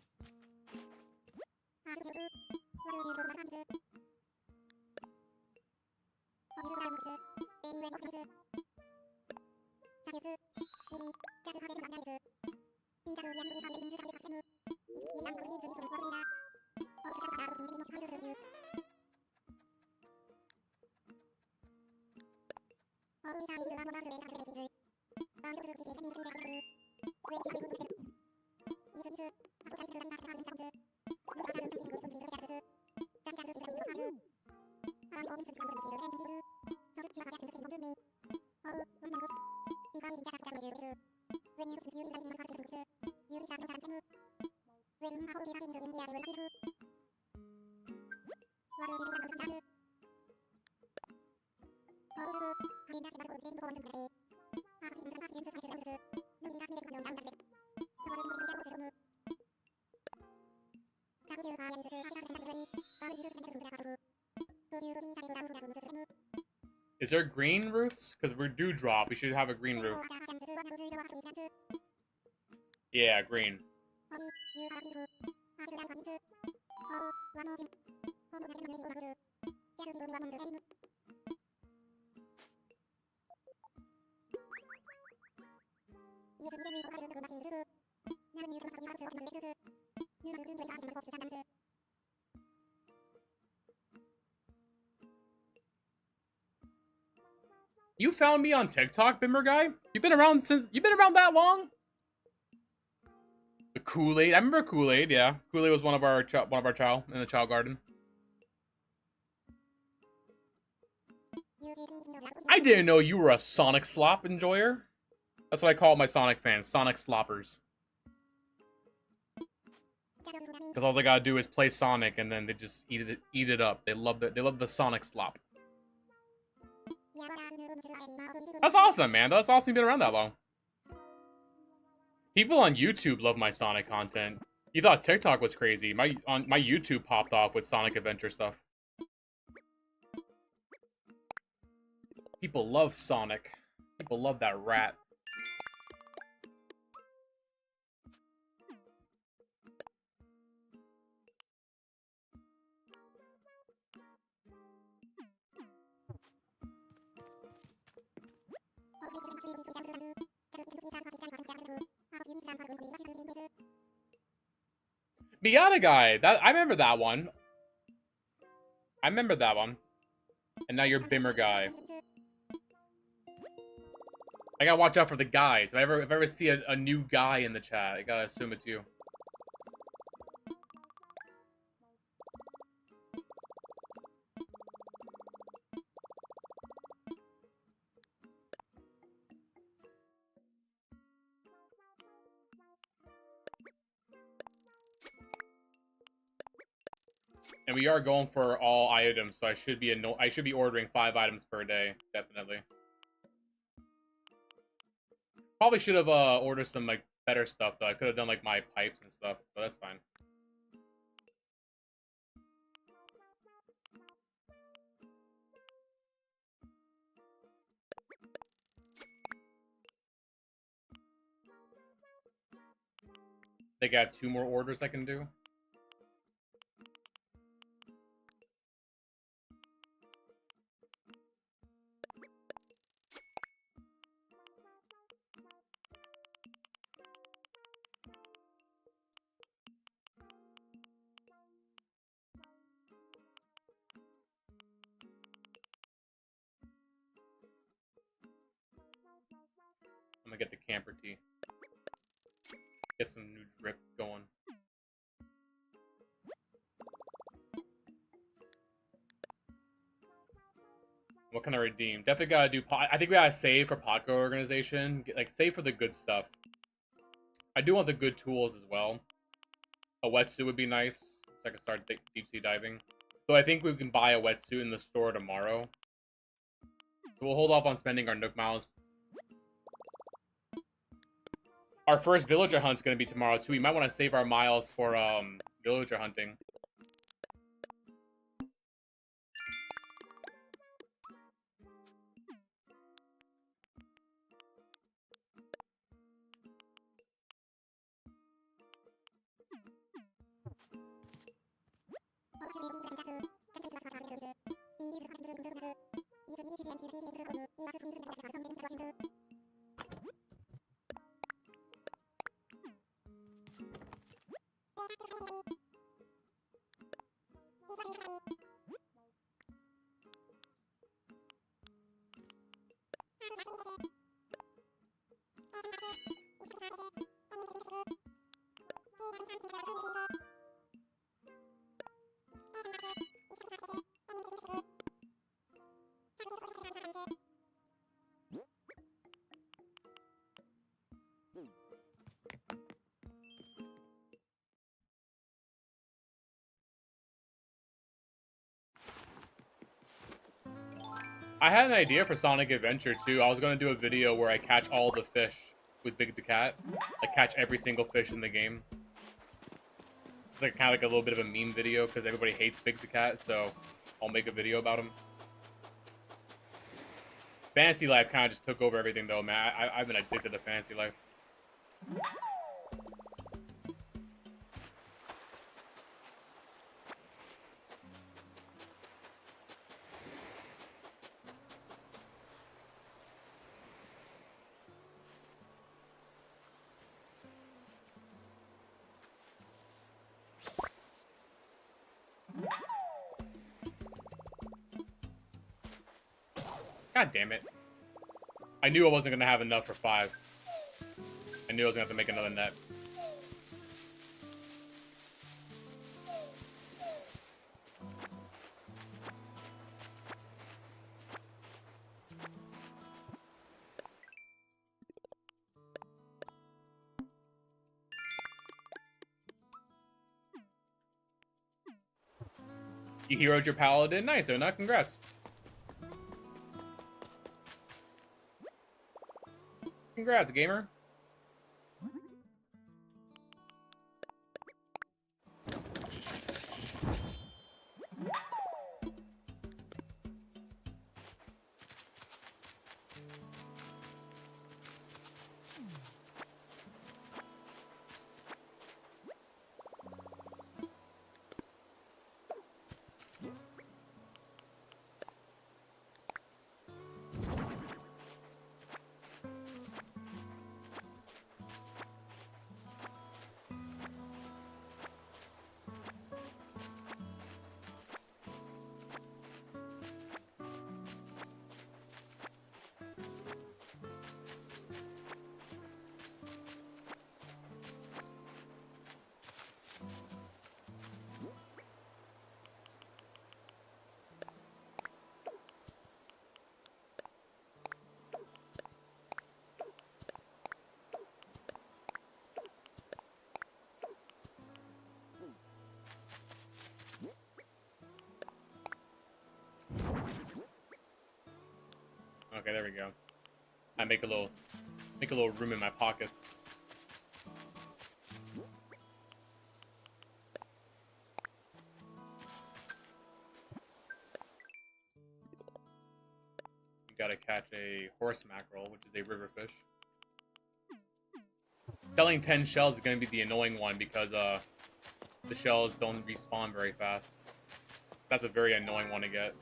Is there green roofs? Because we're dewdrop. We should have a green roof. Yeah, green. You found me on TikTok, Bimmer guy? You've been around that long? The Kool-Aid. I remember Kool-Aid, yeah. Kool-Aid was one of our child in the child garden. I didn't know you were a Sonic Slop enjoyer. That's what I call my Sonic fans, Sonic Sloppers. Because all they gotta do is play Sonic and then they just eat it up. They love the Sonic Slop. That's awesome, man. That's awesome you've been around that long. People on YouTube love my Sonic content. You thought TikTok was crazy. My YouTube popped off with Sonic Adventure stuff. People love Sonic. People love that rat. Miata guy. I remember that one. And now you're Bimmer guy. I gotta watch out for the guys. If I ever see a new guy in the chat, I gotta assume it's you. And we are going for all items, so I should be ordering 5 items per day, definitely. Probably should have ordered some like better stuff though. I could have done like my pipes and stuff, but that's fine. They got 2 more orders I can do. I'm gonna get the camper tea. Get some new drip going. What can I redeem? Definitely gotta do I think we gotta save for Podco organization. Like, save for the good stuff. I do want the good tools as well. A wetsuit would be nice, so I can start deep sea diving. So I think we can buy a wetsuit in the store tomorrow. So we'll hold off on spending our Nook miles. Our first villager hunt's gonna be tomorrow too. We might want to save our miles for villager hunting. I had an idea for Sonic Adventure too. I was gonna do a video where I catch all the fish with Big the Cat, like catch every single fish in the game. It's like kind of like a little bit of a meme video because everybody hates Big the Cat, so I'll make a video about him. Fantasy Life kind of just took over everything though, man. I've been addicted to Fantasy Life. God damn it. I knew I wasn't going to have enough for 5. I knew I was going to have to make another net. You heroed your paladin? Nice, Ona. Congrats. Congrats, gamer. Okay, there we go. I make a little room in my pockets. You gotta catch a horse mackerel, which is a river fish. Selling 10 shells is gonna be the annoying one because the shells don't respawn very fast. That's a very annoying one to get.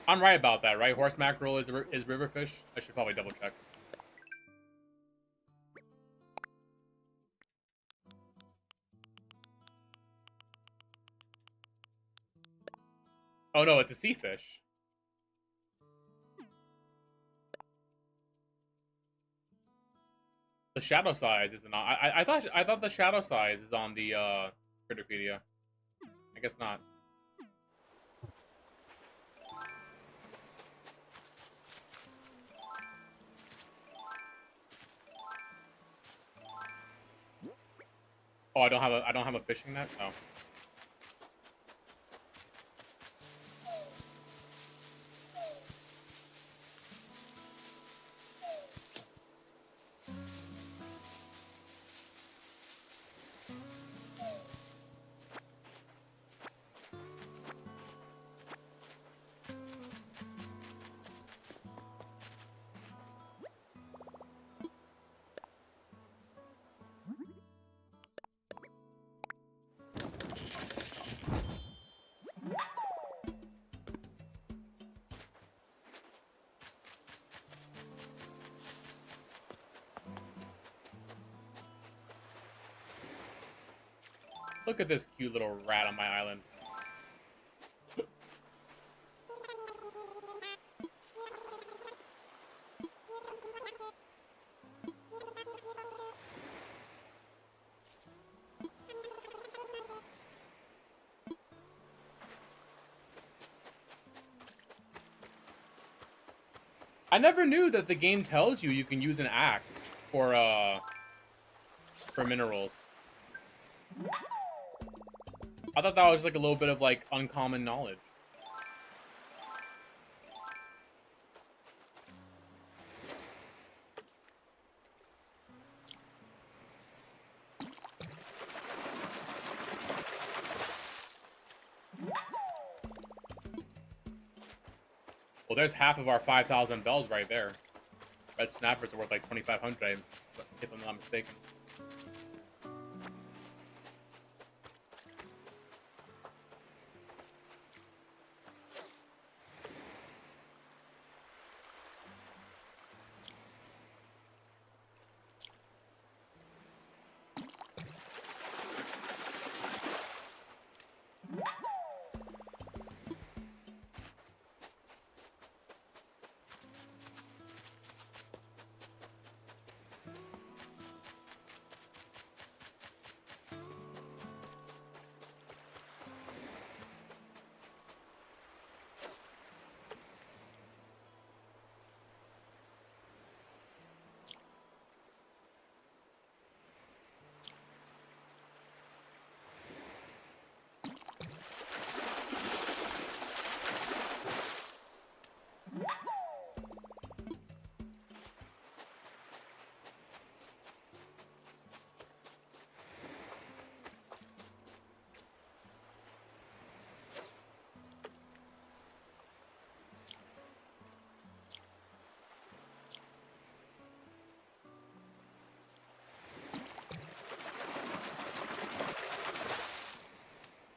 I'm right about that, right? Horse mackerel is river fish. I should probably double check. Oh no, it's a sea fish. The shadow size isn't on. I thought the shadow size is on the Critterpedia. I guess not. Oh, I don't have a fishing net? Oh. Look at this cute little rat on my island. I never knew that the game tells you can use an axe for minerals. I thought that was like a little bit of like uncommon knowledge. Well, there's half of our 5,000 bells right there. Red snappers are worth like 2,500, if I'm not mistaken.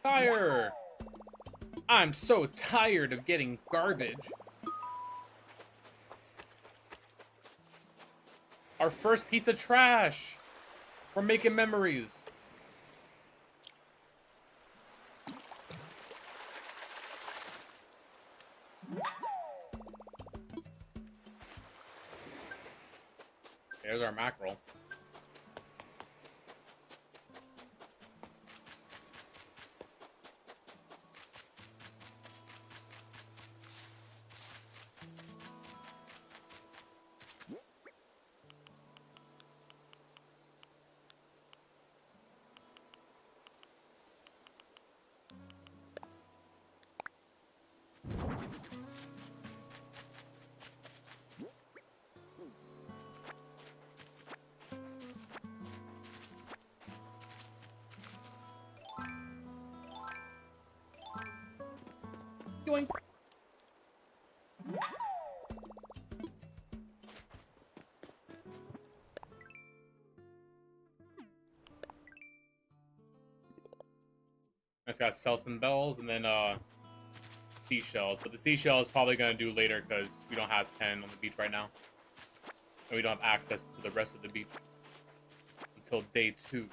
Fire! I'm so tired of getting garbage. Our first piece of trash. We're making memories. There's our mackerel. Yoink. I just gotta sell some bells and then seashells. But the seashell is probably gonna do later because we don't have 10 on the beach right now. And we don't have access to the rest of the beach until day 2.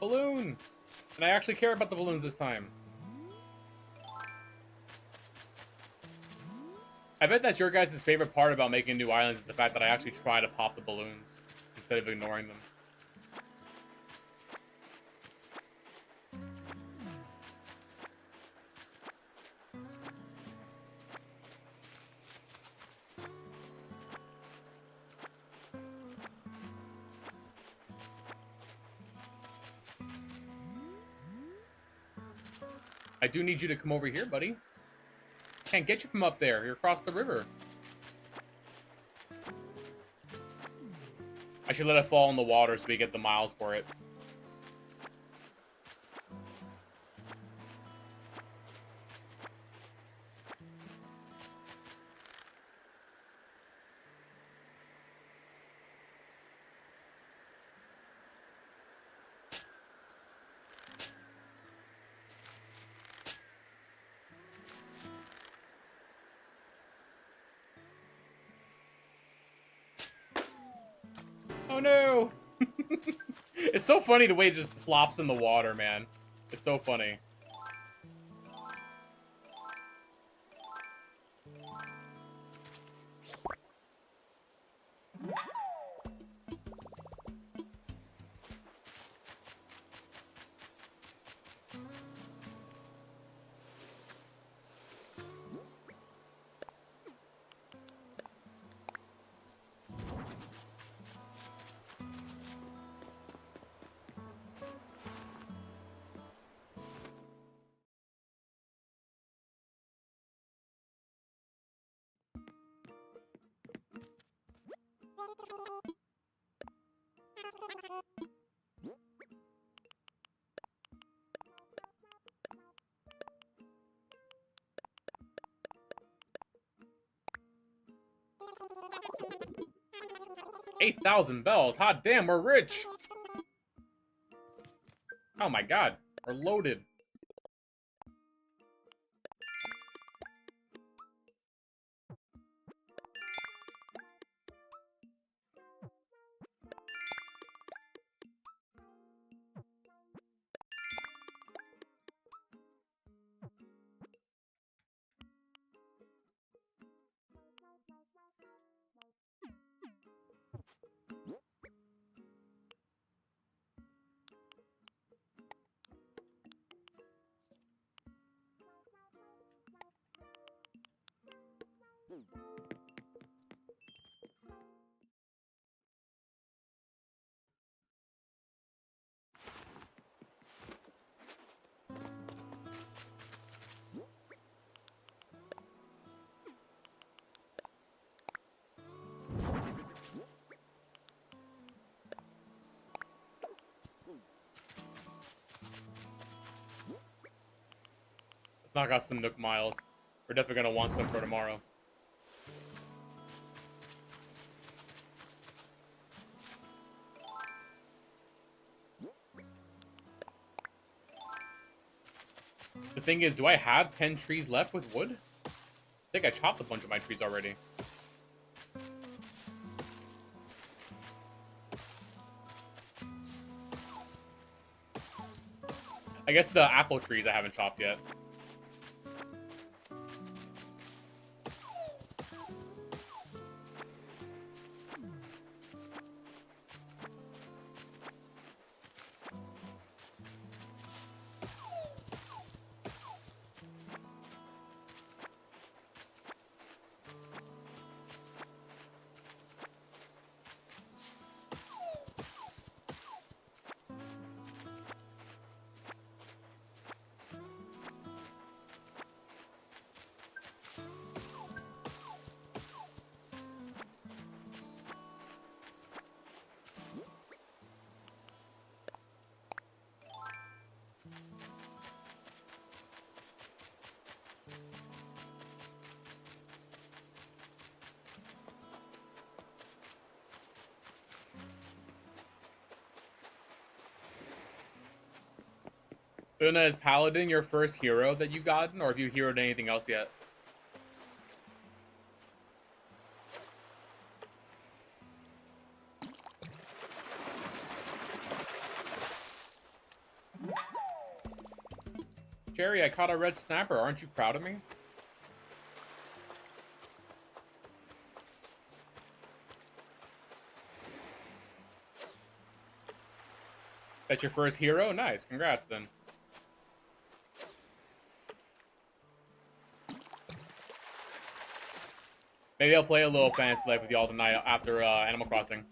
Balloon! And I actually care about the balloons this time. I bet that's your guys' favorite part about making new islands is the fact that I actually try to pop the balloons instead of ignoring them. I do need you to come over here, buddy. Can't get you from up there. You're across the river. I should let it fall in the water so we get the miles for it. Oh no! It's so funny the way it just plops in the water, man. It's so funny. $8,000 bells. Hot damn, we're rich. Oh my god, we're loaded. Let's knock out some Nook Miles. We're definitely gonna want some for tomorrow. The thing is, do I have 10 trees left with wood? I think I chopped a bunch of my trees already. I guess the apple trees I haven't chopped yet. Una, is Paladin your first hero that you've gotten, or have you heroed anything else yet? Jerry, I caught a red snapper. Aren't you proud of me? That's your first hero? Nice. Congrats, then. Maybe I'll play a little Fantasy Life with y'all tonight after Animal Crossing.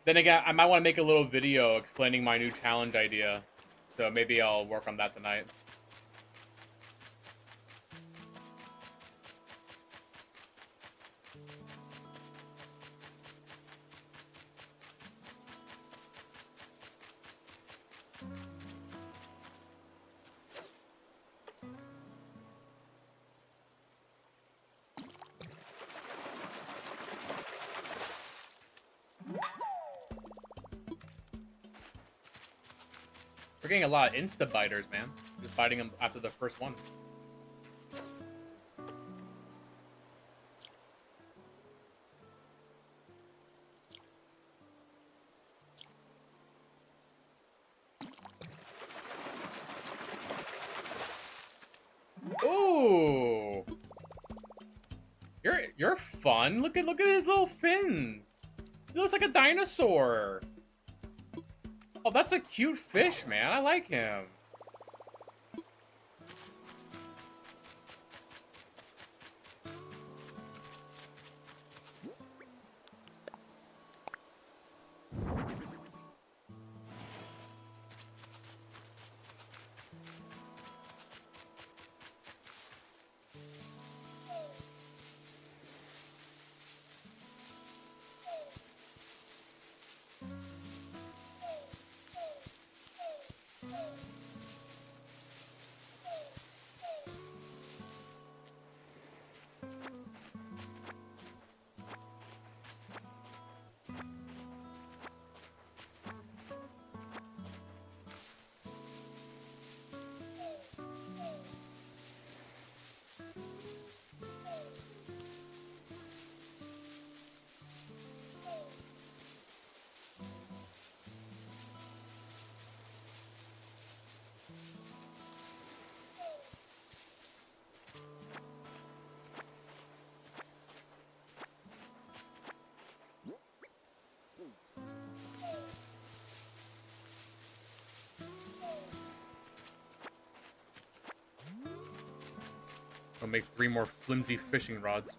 Then again, I might want to make a little video explaining my new challenge idea. So maybe I'll work on that tonight. We're getting a lot of insta-biters, man. Just biting them after the first one. Ooh! You're fun. Look at his little fins. He looks like a dinosaur. Oh, that's a cute fish, man. I like him. I'll make 3 more flimsy fishing rods.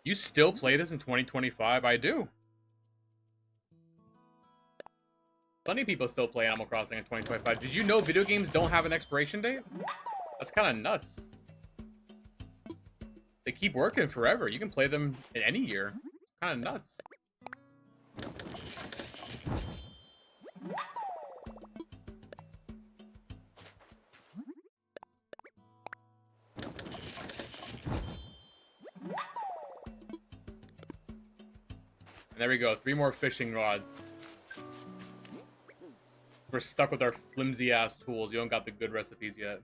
You still play this in 2025? I do. Plenty of people still play Animal Crossing in 2025. Did you know video games don't have an expiration date? That's kind of nuts. They keep working forever. You can play them in any year. Kind of nuts. And there we go. 3 more fishing rods. We're stuck with our flimsy-ass tools. You don't got the good recipes yet.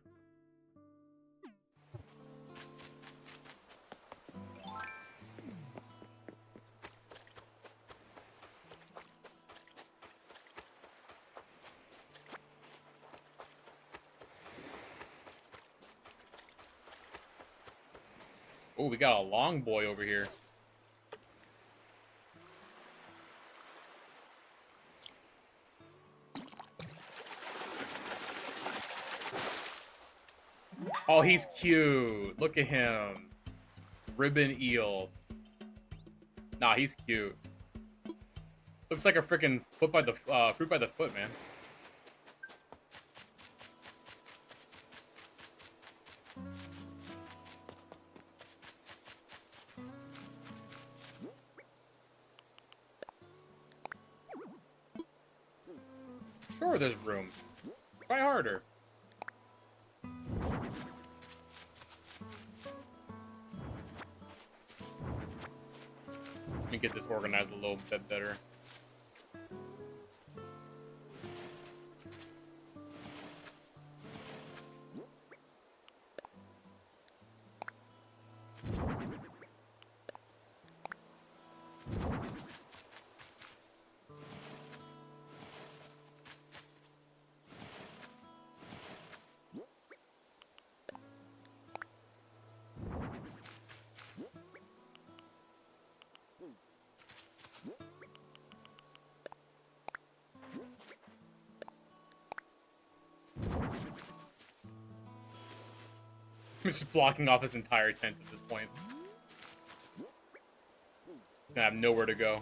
Oh, we got a long boy over here. Oh, he's cute. Look at him. Ribbon eel. Nah, he's cute. Looks like a freaking fruit by the foot, man. Sure, there's room. Try harder. Let me get this organized a little bit better. I'm just blocking off his entire tent at this point. I have nowhere to go.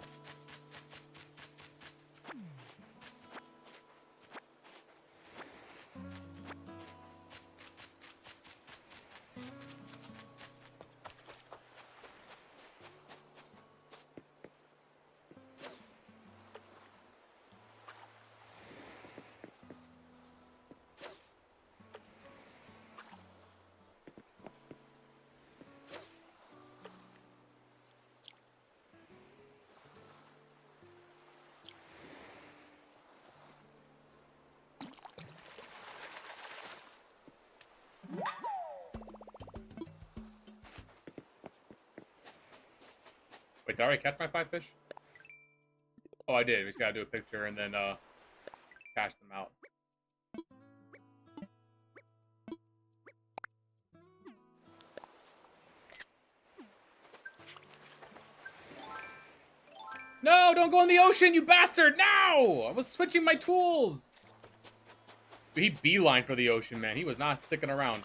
Wait, did I already catch my 5 fish? Oh, I did. We just gotta do a picture and then, cash them out. No, don't go in the ocean, you bastard! No! I was switching my tools! He beeline for the ocean, man. He was not sticking around.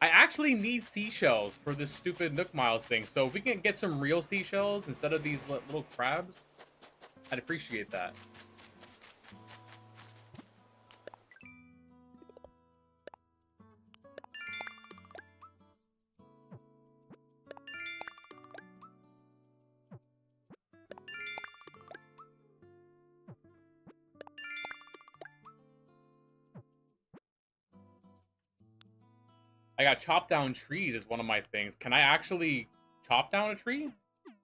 I actually need seashells for this stupid Nook Miles thing, so if we can get some real seashells instead of these little crabs, I'd appreciate that. I got chop down trees is one of my things. Can I actually chop down a tree?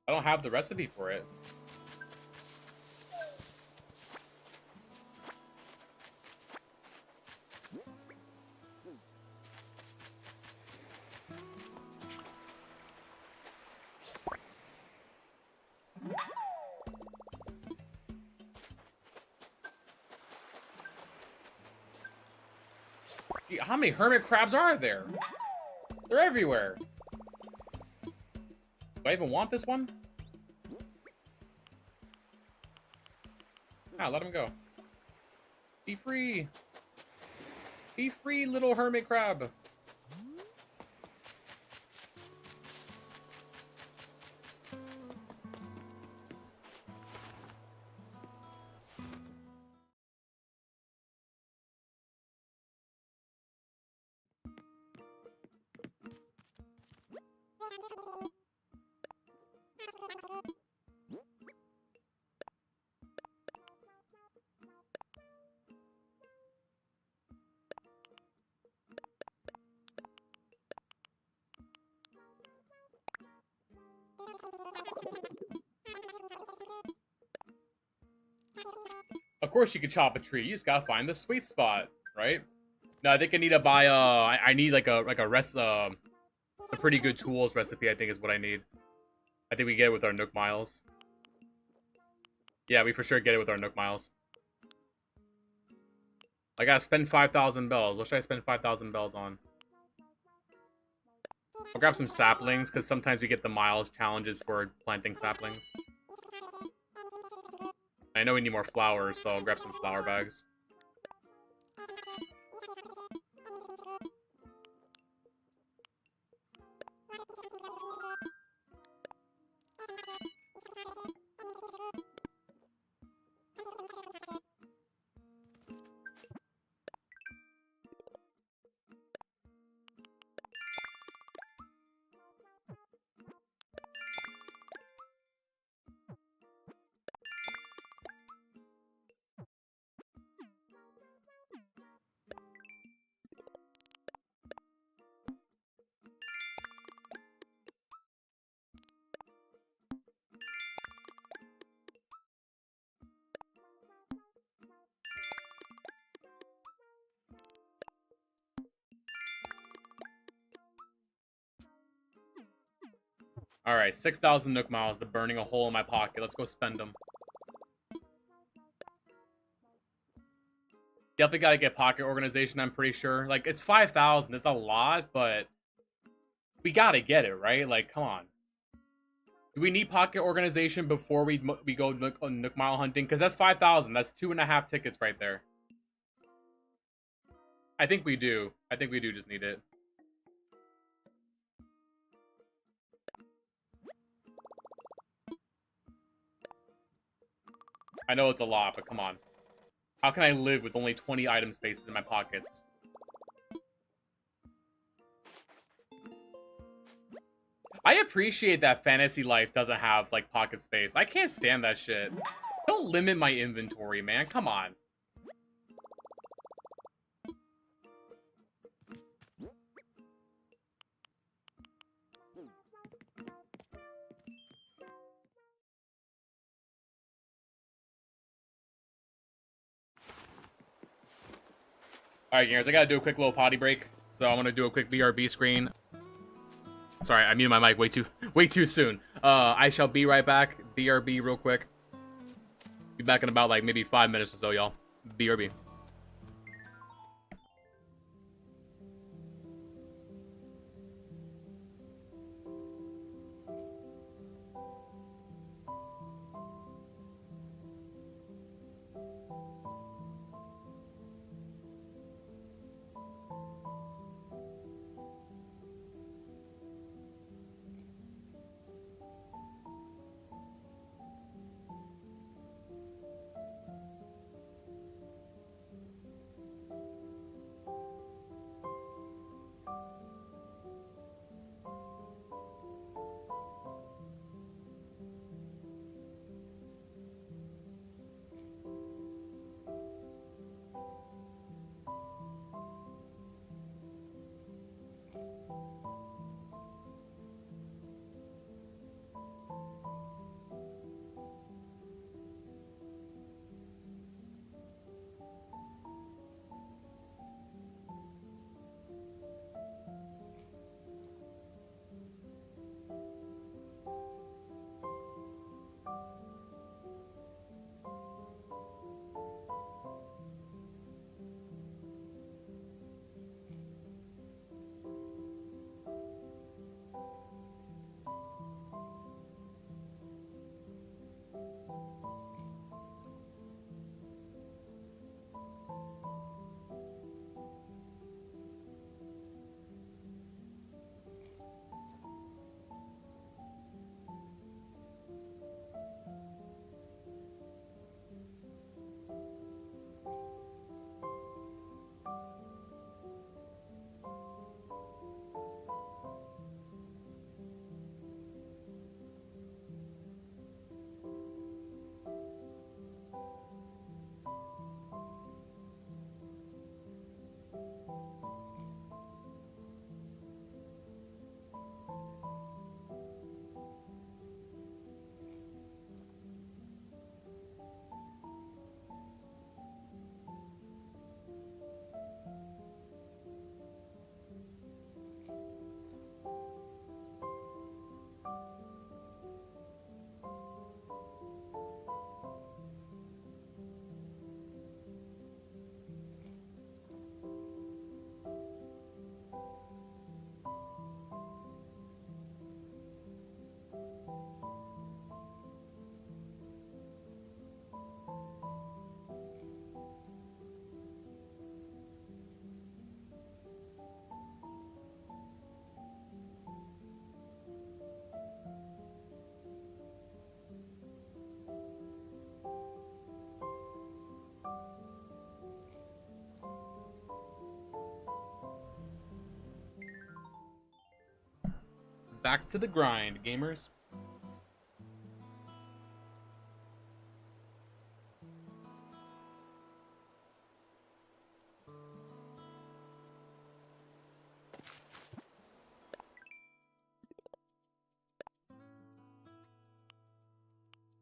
I don't have the recipe for it. Gee, how many hermit crabs are there? They're everywhere. Do I even want this one? Ah, let him go. Be free. Be free, little hermit crab. Of course you can chop a tree. You just gotta find the sweet spot, right? No, I think I need to buy I need like a pretty good tools recipe, I think is what I need. I think we get it with our Nook Miles. Yeah, we for sure get it with our Nook Miles. I gotta spend 5,000 bells. What should I spend 5,000 bells on? I'll grab some saplings, because sometimes we get the miles challenges for planting saplings. I know we need more flowers, so I'll grab some flower bags. Alright, 6,000 Nook Miles. They're burning a hole in my pocket. Let's go spend them. Definitely gotta get pocket organization, I'm pretty sure. Like, it's 5,000. It's a lot, but we gotta get it, right? Like, come on. Do we need pocket organization before we go Nook Mile hunting? Because that's 5,000. That's 2.5 tickets right there. I think we do. I think we do just need it. I know it's a lot, but come on. How can I live with only 20 item spaces in my pockets? I appreciate that Fantasy Life doesn't have, like, pocket space. I can't stand that shit. Don't limit my inventory, man. Come on. Alright, gamers, I gotta do a quick little potty break. So I'm gonna do a quick BRB screen. Sorry, I muted my mic way too soon. I shall be right back. BRB real quick. Be back in about like maybe 5 minutes or so, y'all. BRB. Back to the grind, gamers.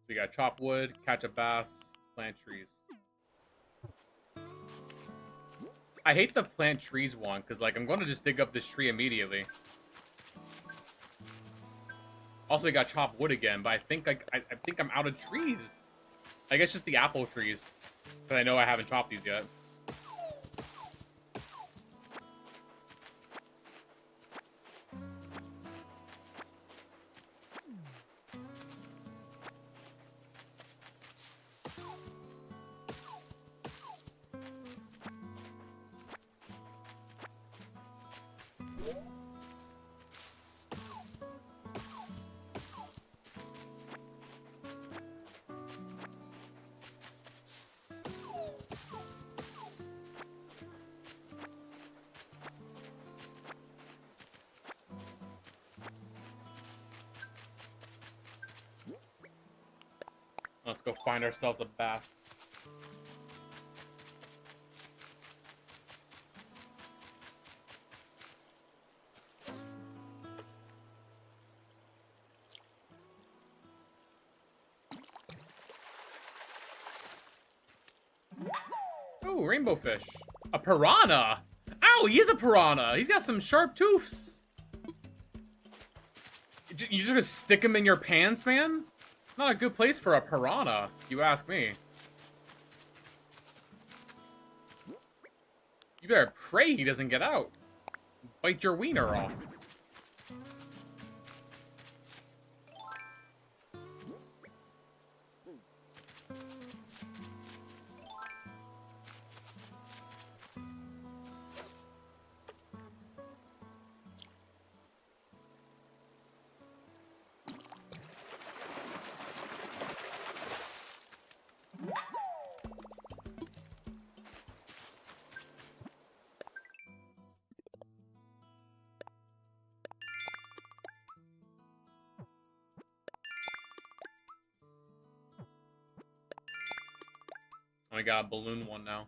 We got chop wood, catch a bass, plant trees. I hate the plant trees one, because, like, I'm going to just dig up this tree immediately. Also, we got chop wood again, but I think I think I'm out of trees. I guess just the apple trees, because I know I haven't chopped these yet. Let's go find ourselves a bath. Oh, rainbow fish. A piranha! Ow, he is a piranha! He's got some sharp tooths! You just gonna stick him in your pants, man? Not a good place for a piranha, you ask me. You better pray he doesn't get out. Bite your wiener off. I got a balloon one now.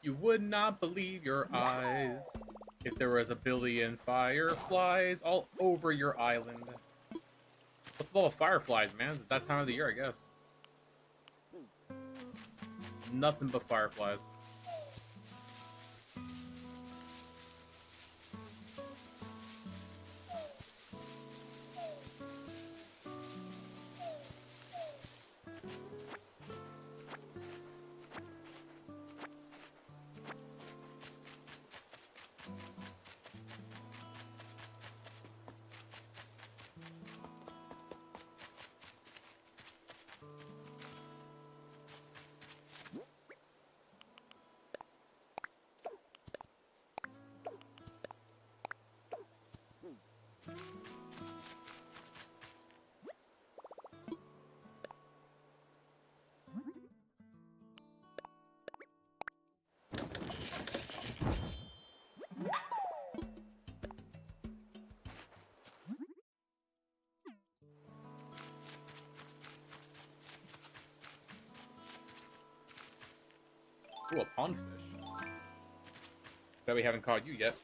You would not believe your eyes if there was a billion fireflies all over your island. What's with all the fireflies, man? It's that time of the year, I guess. Nothing but fireflies. Ooh, a pondfish. Bet we haven't caught you yet.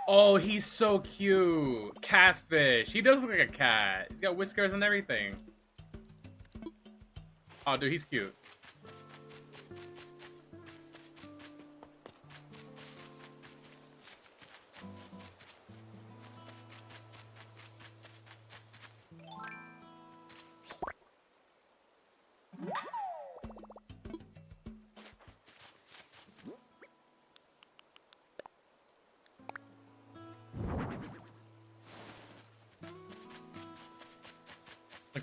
Oh, he's so cute. Catfish. He does look like a cat. He's got whiskers and everything. Oh, dude, he's cute.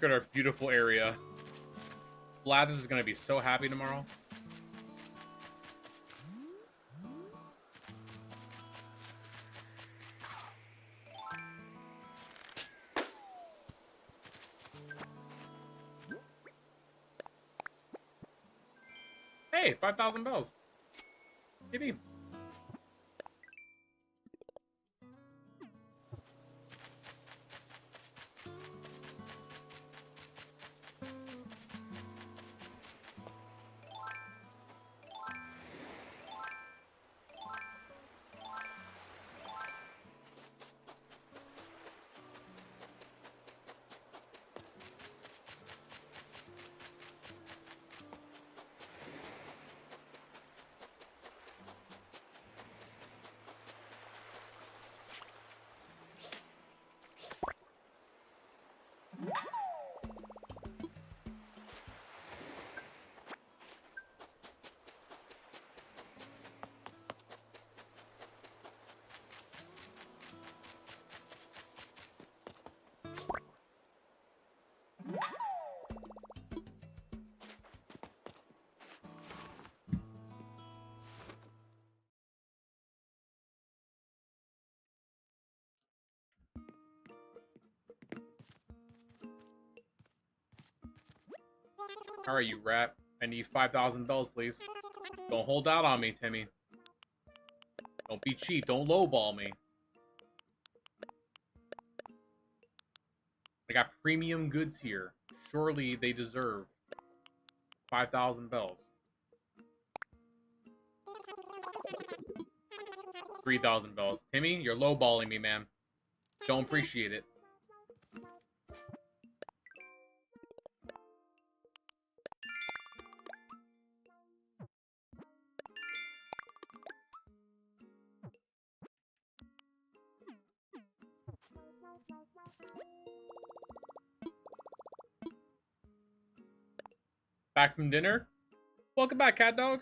look at our beautiful area. Blathers is gonna be so happy tomorrow. Hey, 5,000 bells. Maybe. Alright, you rat. I need 5,000 bells, please. Don't hold out on me, Timmy. Don't be cheap. Don't lowball me. I got premium goods here. Surely they deserve 5,000 bells. 3,000 bells. Timmy, you're lowballing me, man. Don't appreciate it. Back from dinner? Welcome back, cat dog.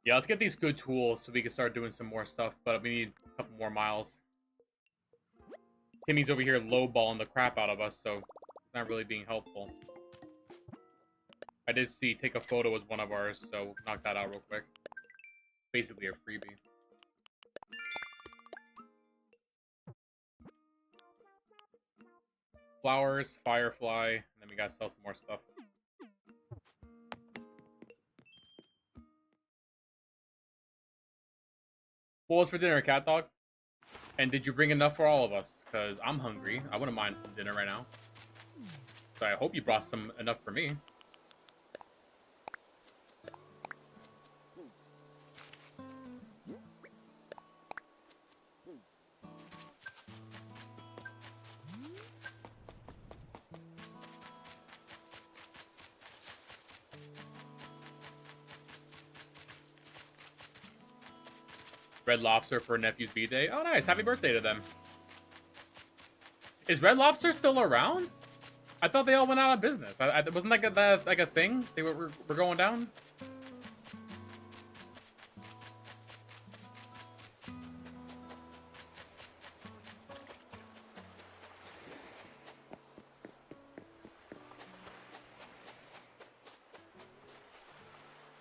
Yeah, let's get these good tools so we can start doing some more stuff, but we need a couple more miles. Timmy's over here lowballing the crap out of us, so it's not really being helpful. I did see take a photo was one of ours, so knock that out real quick. Basically a freebie. Flowers, firefly, and then we gotta sell some more stuff. What was for dinner, cat dog? And did you bring enough for all of us? Because I'm hungry. I wouldn't mind some dinner right now. So I hope you brought some enough for me. Red Lobster for nephew's B-Day. Oh, nice. Happy birthday to them. Is Red Lobster still around? I thought they all went out of business. Wasn't that like a thing? They were going down?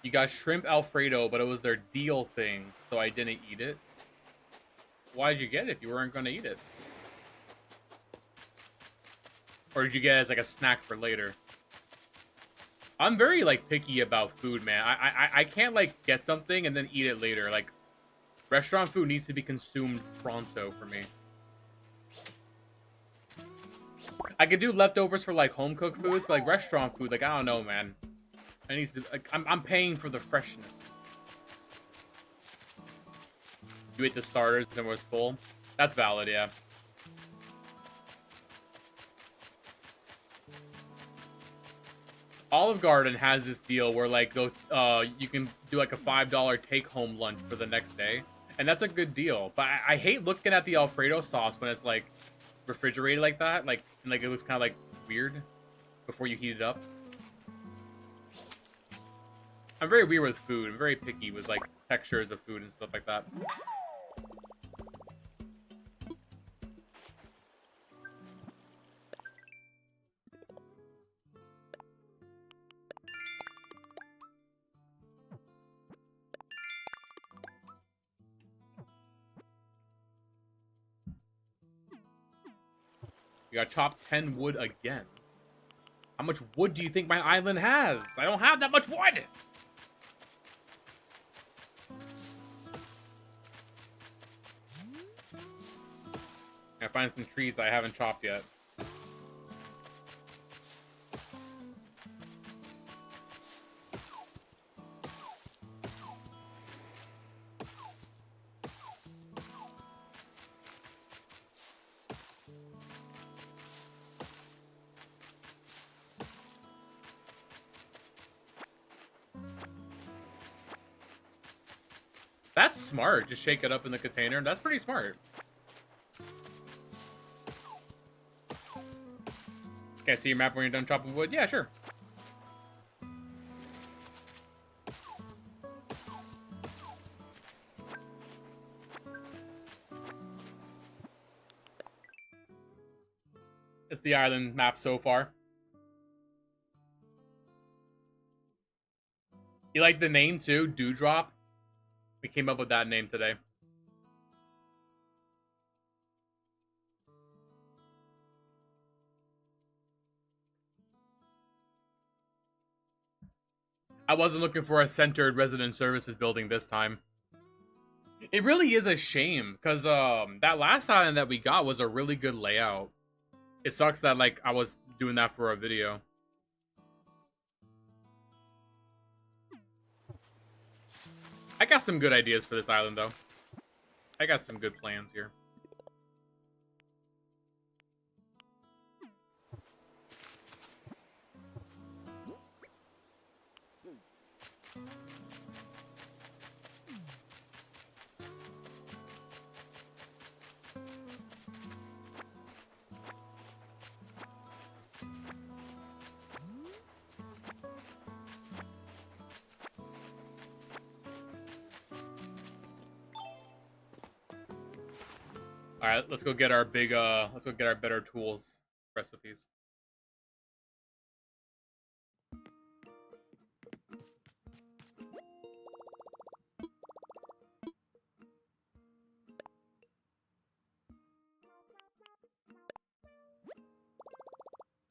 You got shrimp Alfredo, but it was their deal thing, so I didn't eat it. Why'd you get it if you weren't going to eat it? Or did you get it as like a snack for later? I'm very like picky about food, man. I can't like get something and then eat it later. Like restaurant food needs to be consumed pronto for me. I could do leftovers for like home cooked foods, but like restaurant food, like I don't know, man. I need to. Like, I'm paying for the freshness. You ate the starters and was full. That's valid, yeah. Olive Garden has this deal where like those you can do like a $5 take-home lunch for the next day, and that's a good deal. But I hate looking at the Alfredo sauce when it's like refrigerated like that, like and, like it looks kind of like weird before you heat it up. I'm very weird with food. I'm very picky with like textures of food and stuff like that. We got chop 10 wood again. How much wood do you think my island has? I don't have that much wood! I find some trees that I haven't chopped yet. That's smart. Just shake it up in the container. That's pretty smart. Can I see your map when you're done chopping wood? Yeah, sure. It's the island map so far. You like the name too? Dewdrop? We came up with that name today. I wasn't looking for a centered resident services building this time. It really is a shame, because that last island that we got was a really good layout. It sucks that, like, I was doing that for a video. I got some good ideas for this island, though. I got some good plans here. All right, let's go get our big let's go get our better tools recipes.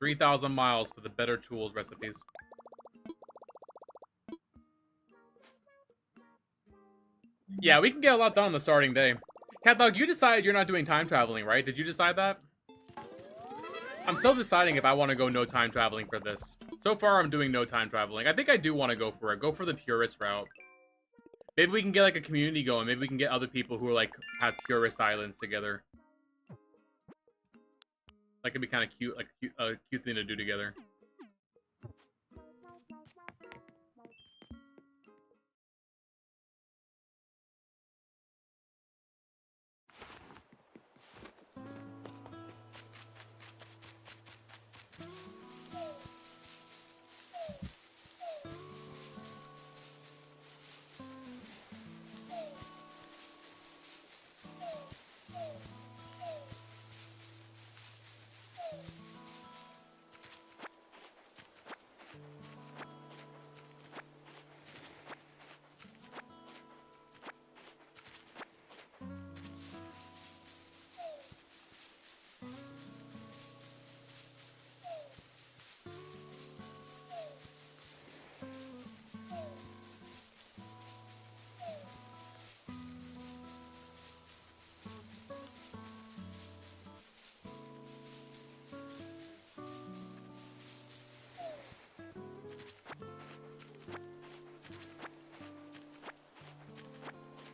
$3,000 miles for the better tools recipes. Yeah, we can get a lot done on the starting day. Catdog, you decided you're not doing time traveling, right? Did you decide that? I'm still deciding if I want to go no time traveling for this. So far, I'm doing no time traveling. I think I do want to go for it. Go for the purist route. Maybe we can get, like, a community going. Maybe we can get other people who are, like, have purist islands together. That could be kind of cute, like, a cute thing to do together.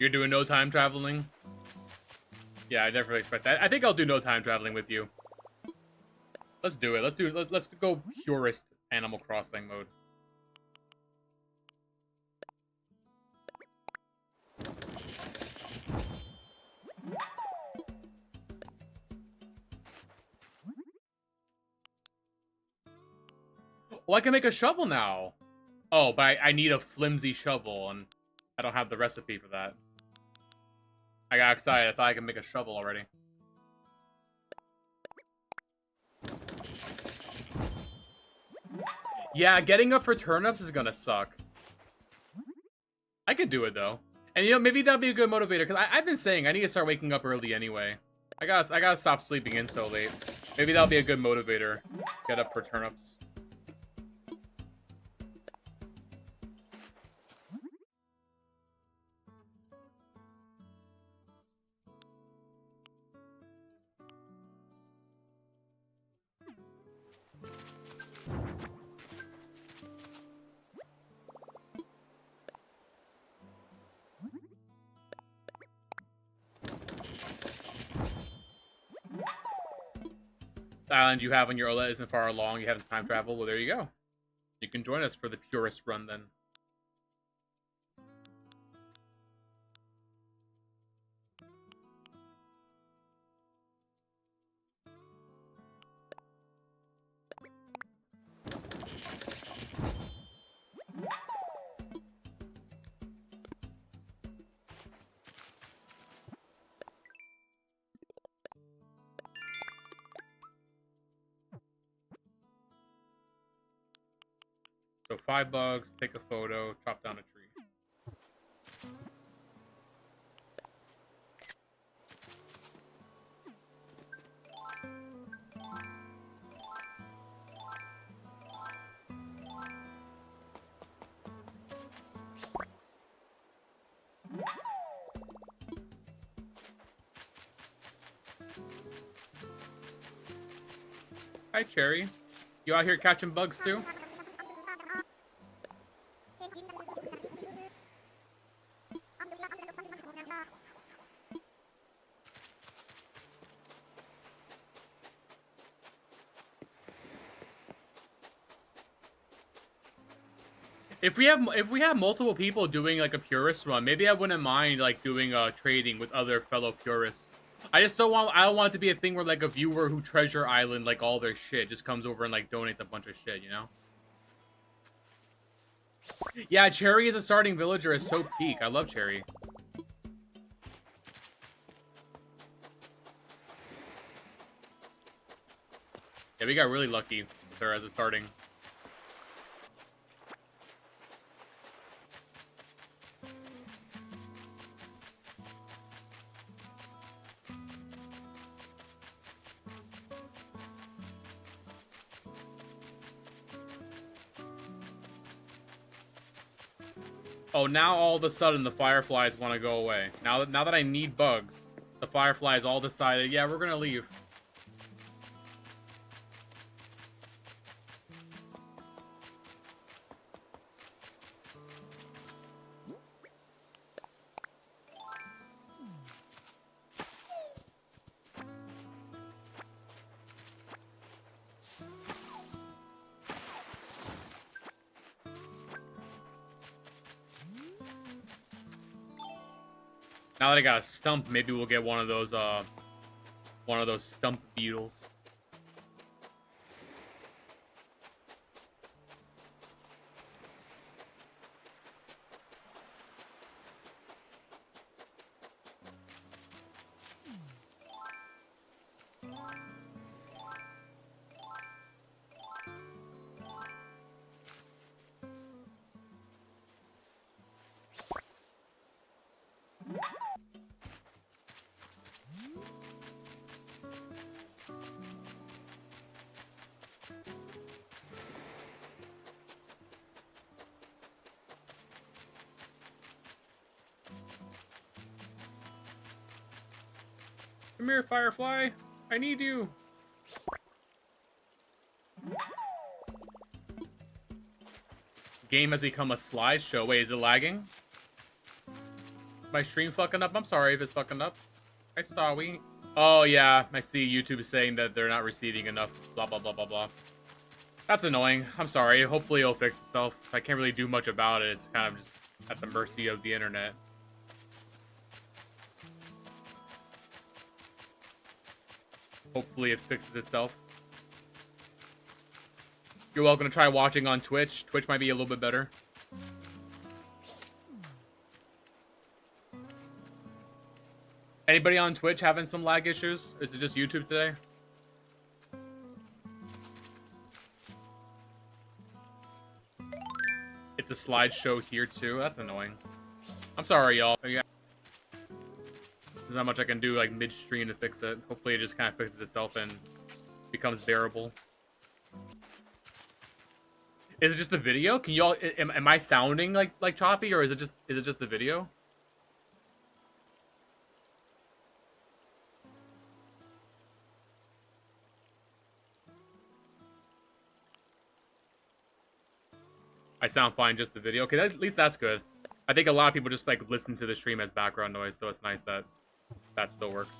You're doing no time traveling? Yeah, I definitely expect that. I think I'll do no time traveling with you. Let's do it. Let's go purist Animal Crossing mode. Oh, I can make a shovel now. Oh, but I need a flimsy shovel, and I don't have the recipe for that. I got excited. I thought I could make a shovel already. Yeah, getting up for turnips is gonna suck. I could do it, though. And, you know, maybe that'd be a good motivator, because I've been saying I need to start waking up early anyway. I gotta stop sleeping in so late. Maybe that'll be a good motivator. Get up for turnips. The island you have on your OLED isn't far along. You haven't time travel. Well, there you go. You can join us for the purist run then. So $5, take a photo, chop down a tree. Hi, Cherry. You out here catching bugs too? If we have multiple people doing like a purist run, maybe I wouldn't mind like doing trading with other fellow purists. I don't want it to be a thing where like a viewer who Treasure Island like all their shit just comes over and like donates a bunch of shit, you know? Yeah, Cherry as a starting villager is so peak. I love Cherry. Yeah, we got really lucky with her as a starting. Oh, now all of a sudden the fireflies want to go away. Now that I need bugs, the fireflies all decided, yeah, we're gonna leave. Now that I got a stump, maybe we'll get one of those stump beetles. Come here, Firefly. I need you. Game has become a slideshow. Wait, is it lagging? My stream fucking up? I'm sorry if it's fucking up. I saw we. Oh, yeah. I see YouTube saying that they're not receiving enough. Blah, blah, blah, blah, blah. That's annoying. I'm sorry. Hopefully it'll fix itself. I can't really do much about it. It's kind of just at the mercy of the internet. Hopefully it fixes itself. You're welcome to try watching on Twitch. Twitch might be a little bit better. Anybody on Twitch having some lag issues? Is it just YouTube today? It's a slideshow here too. That's annoying. I'm sorry, y'all. There's not much I can do like midstream to fix it. Hopefully it just kind of fixes itself and becomes bearable. Is it just the video? Can y'all am I sounding like choppy, or is it just the video? I sound fine, just the video. Okay, at least that's good. I think a lot of people just like listen to the stream as background noise, so it's nice that that still works.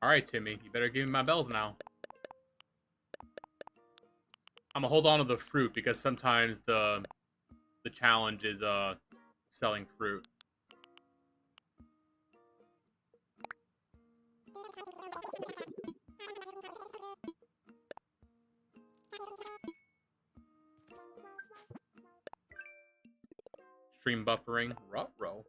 Alright, Timmy, you better give me my bells now. I'm gonna hold on to the fruit because sometimes the challenge is selling fruit. Stream buffering. Ruh-roh.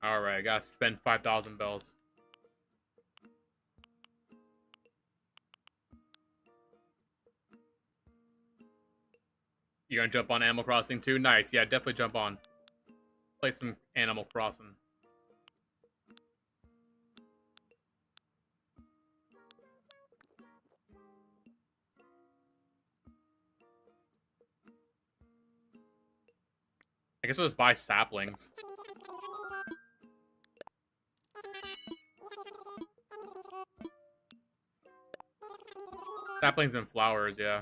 Alright, I gotta spend 5,000 bells. You gonna jump on Animal Crossing too? Nice, yeah, definitely jump on. Play some Animal Crossing. I guess I'll just buy saplings. Saplings and flowers, yeah.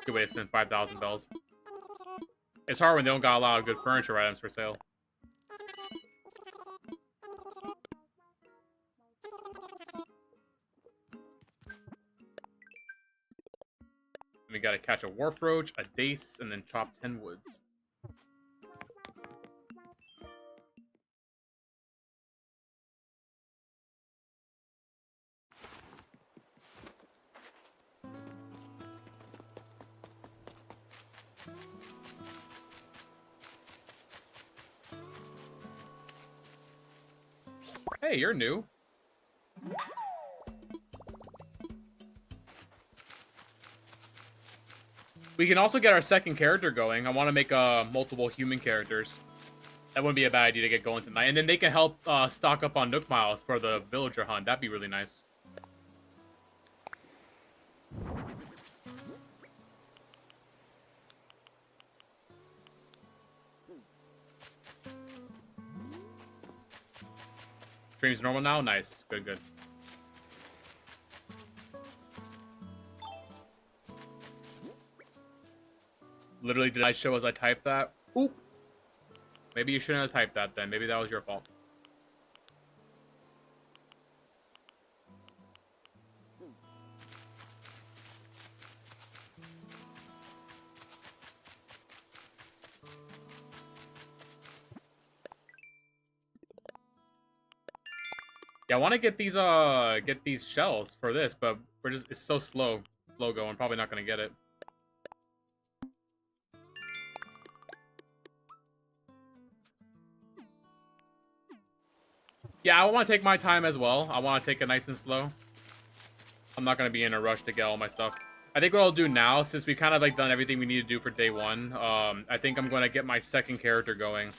Good way to spend 5,000 bells. It's hard when they don't got a lot of good furniture items for sale. We gotta catch a Warfroach, a Dace, and then chop 10 woods. Hey, you're new. We can also get our second character going. I want to make multiple human characters. That wouldn't be a bad idea to get going tonight. And then they can help stock up on Nook Miles for the villager hunt. That'd be really nice. Stream's normal now? Nice. Good, good. Literally, did I show as I typed that? Oop! Maybe you shouldn't have typed that then. Maybe that was your fault. Yeah, I want to get these shells for this, but it's so slow going. Probably not gonna get it. Yeah, I want to take my time as well. I want to take it nice and slow. I'm not gonna be in a rush to get all my stuff. I think what I'll do now, since we kind of like done everything we need to do for day one, I think I'm gonna get my second character going.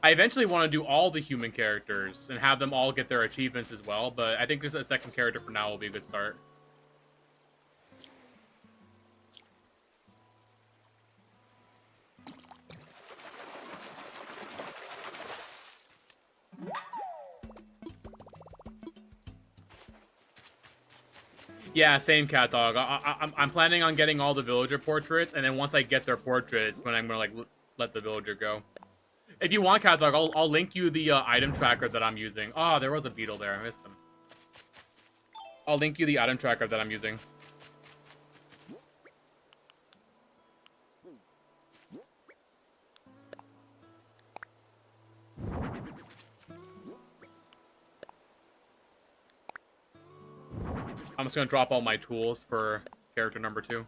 I eventually want to do all the human characters and have them all get their achievements as well, but I think just a second character for now will be a good start. Yeah, same cat dog. I'm planning on getting all the villager portraits, and then once I get their portraits, when I'm gonna like let the villager go. If you want cat dog, I'll link you the item tracker that I'm using. Oh, there was a beetle there. I missed them. I'll link you the item tracker that I'm using. I'm just gonna drop all my tools for character number 2.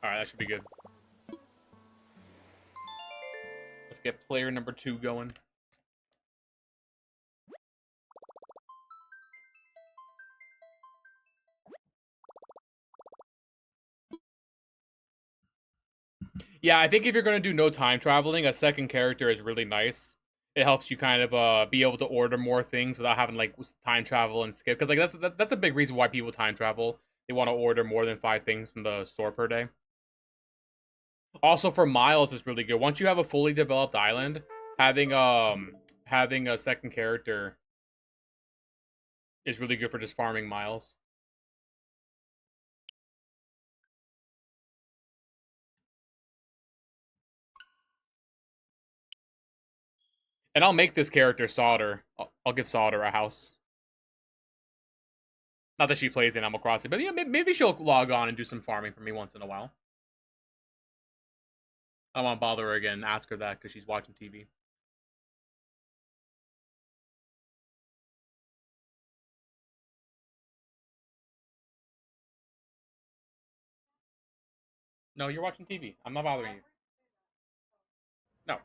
Alright, that should be good. Let's get player number 2 going. Yeah, I think if you're going to do no time traveling, a second character is really nice. It helps you kind of be able to order more things without having like time travel and skip. Because like that's a big reason why people time travel. They want to order more than 5 things from the store per day. Also, for miles, it's really good. Once you have a fully developed island, having a second character is really good for just farming miles. And I'll make this character Solder. I'll give Solder a house. Not that she plays in Animal Crossing, but maybe she'll log on and do some farming for me once in a while. I won't bother her again and ask her that because she's watching TV. No, you're watching TV. I'm not bothering you. No.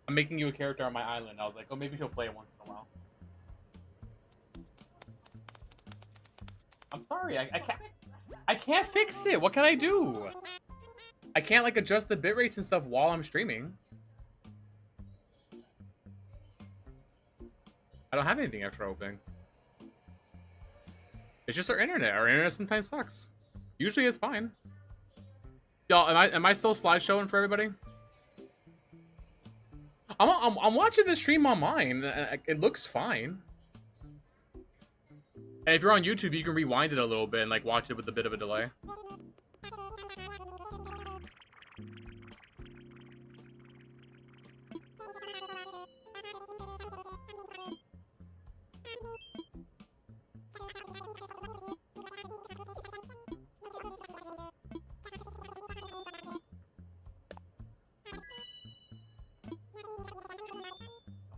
I'm making you a character on my island. I was like, oh, maybe she'll play it once in a while. I'm sorry, I can't fix it. What can I do? I can't like adjust the bit rates and stuff while I'm streaming. I don't have anything extra open. It's just our internet. Our internet sometimes sucks. Usually it's fine. Y'all, am I still slideshowing for everybody? I'm watching the stream on mine. It looks fine. And if you're on YouTube, you can rewind it a little bit and like watch it with a bit of a delay.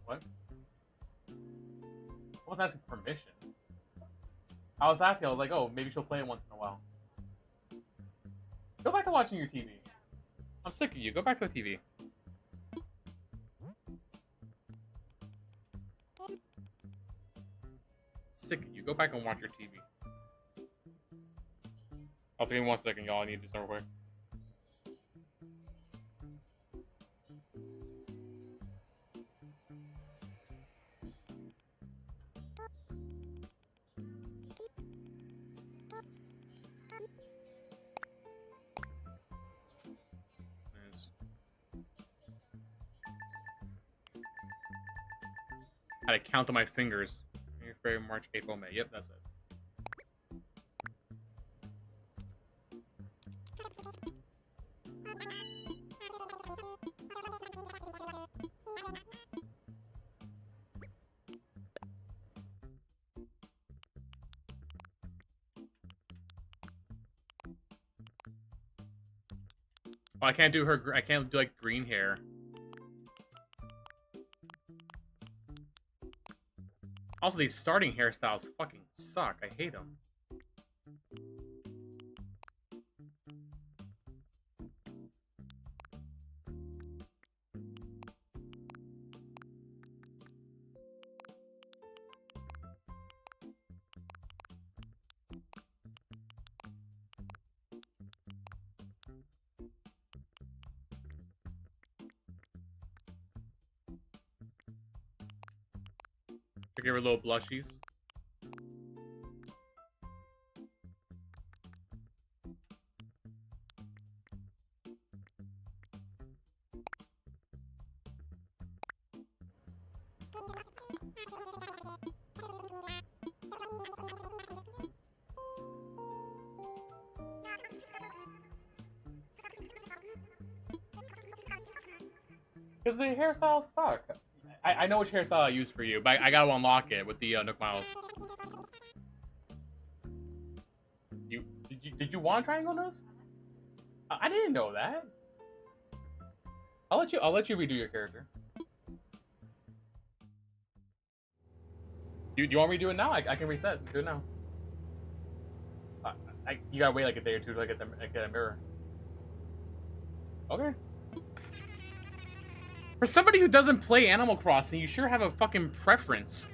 What? I wasn't asking permission. I was asking, I was like, oh, maybe she'll play it once in a while. Go back to watching your TV. I'm sick of you. Go back to the TV. Sick of you. Go back and watch your TV. Also, give me 1 second, y'all. I need to do something real quick. I had to count on my fingers. February, March, April, May. Yep, that's it. Oh, I can't do her. I can't do like green hair. Also, these starting hairstyles fucking suck. I hate them. To give her little blushies. Because the hairstyles suck. I know which hairstyle I use for you, but I gotta unlock it with the Nook Miles. Did you want a triangle nose? I didn't know that. I'll let you redo your character. Do you want me to do it now? I can reset. Do it now. You gotta wait like a day or two to get a mirror. Okay. For somebody who doesn't play Animal Crossing, you sure have a fucking preference.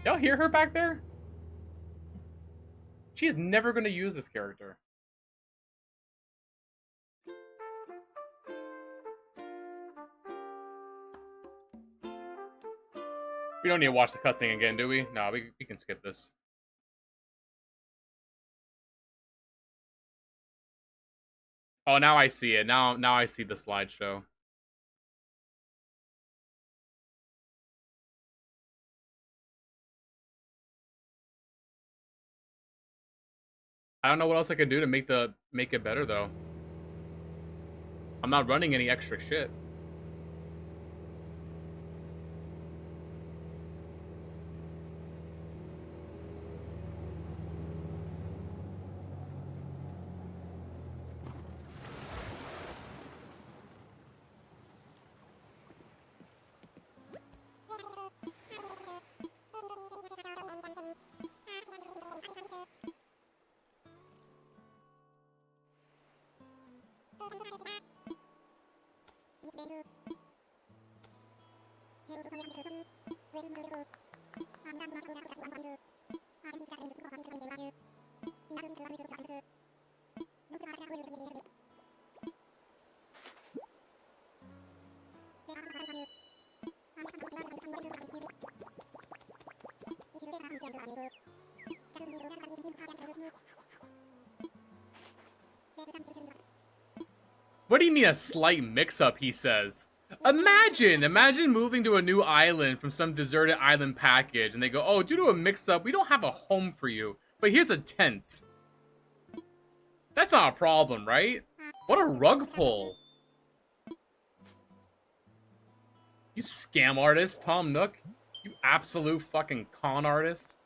Y'all hear her back there? She's never gonna use this character. We don't need to watch the cutscene again, do we? No, we can skip this. Oh, now I see it. Now I see the slideshow. I don't know what else I could do to make it better though. I'm not running any extra shit. What do you mean a slight mix-up, he says? Imagine moving to a new island from some deserted island package, and they go, oh, due to a mix-up, we don't have a home for you, but here's a tent. That's not a problem, right? What a rug pull. You scam artist, Tom Nook. You absolute fucking con artist.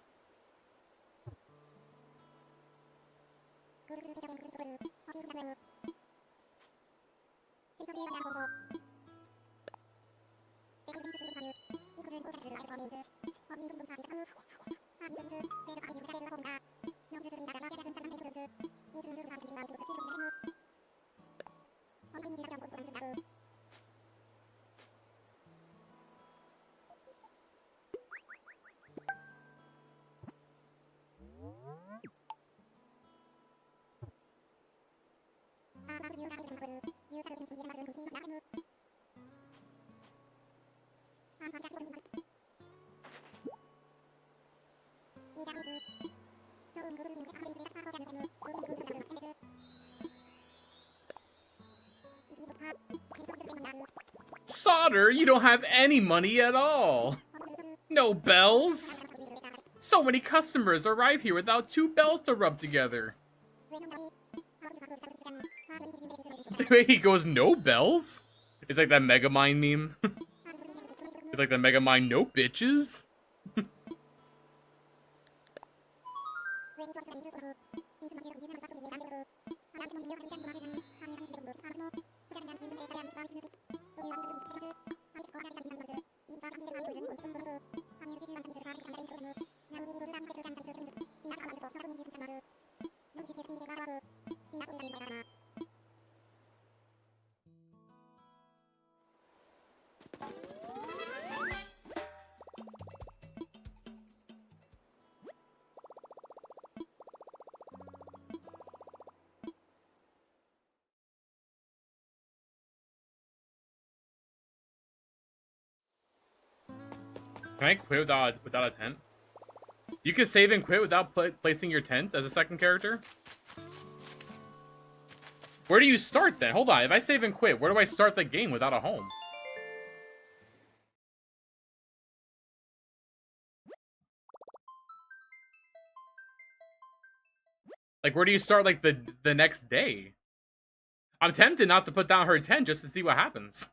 Solder, you don't have any money at all. No bells. So many customers arrive here without 2 bells to rub together. He goes, no bells? It's like that Megamind meme. It's like the Megamind, no bitches. Can I quit without a tent? You can save and quit without placing your tent as a second character? Where do you start then? Hold on, if I save and quit, where do I start the game without a home? Like, where do you start, like, the next day? I'm tempted not to put down her tent just to see what happens.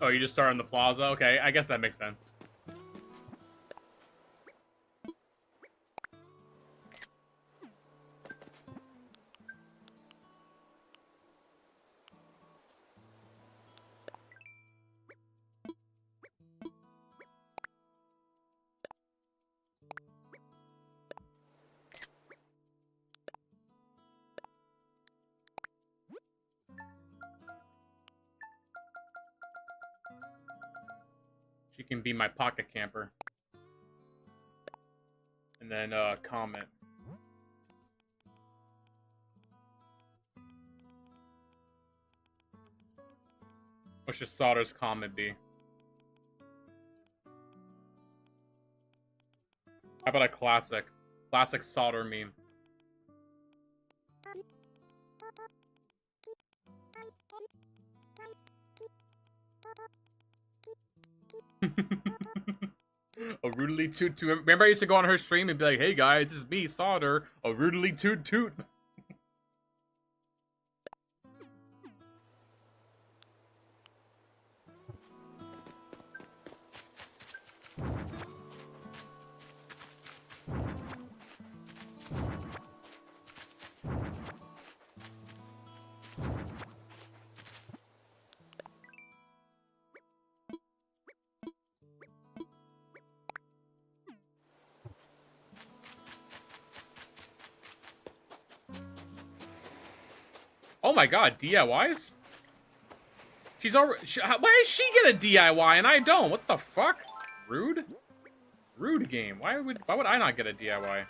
Oh, you just start on the plaza? Okay, I guess that makes sense. She can be my pocket camper. And then, comment. What should Solder's comment be? How about a classic? Classic Solder meme. A rudely toot toot. Remember I used to go on her stream and be like, hey guys, this is me, Solder. A rudely toot toot. Oh my god, DIYs? She's already. Why does she get a DIY and I don't? What the fuck? Rude? Rude game. Why would I not get a DIY?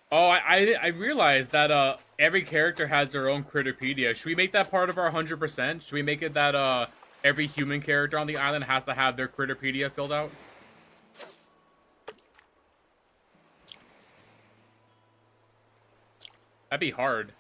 Oh, I realized that every character has their own Critterpedia. Should we make that part of our 100%? Should we make it that every human character on the island has to have their Critterpedia filled out? That'd be hard.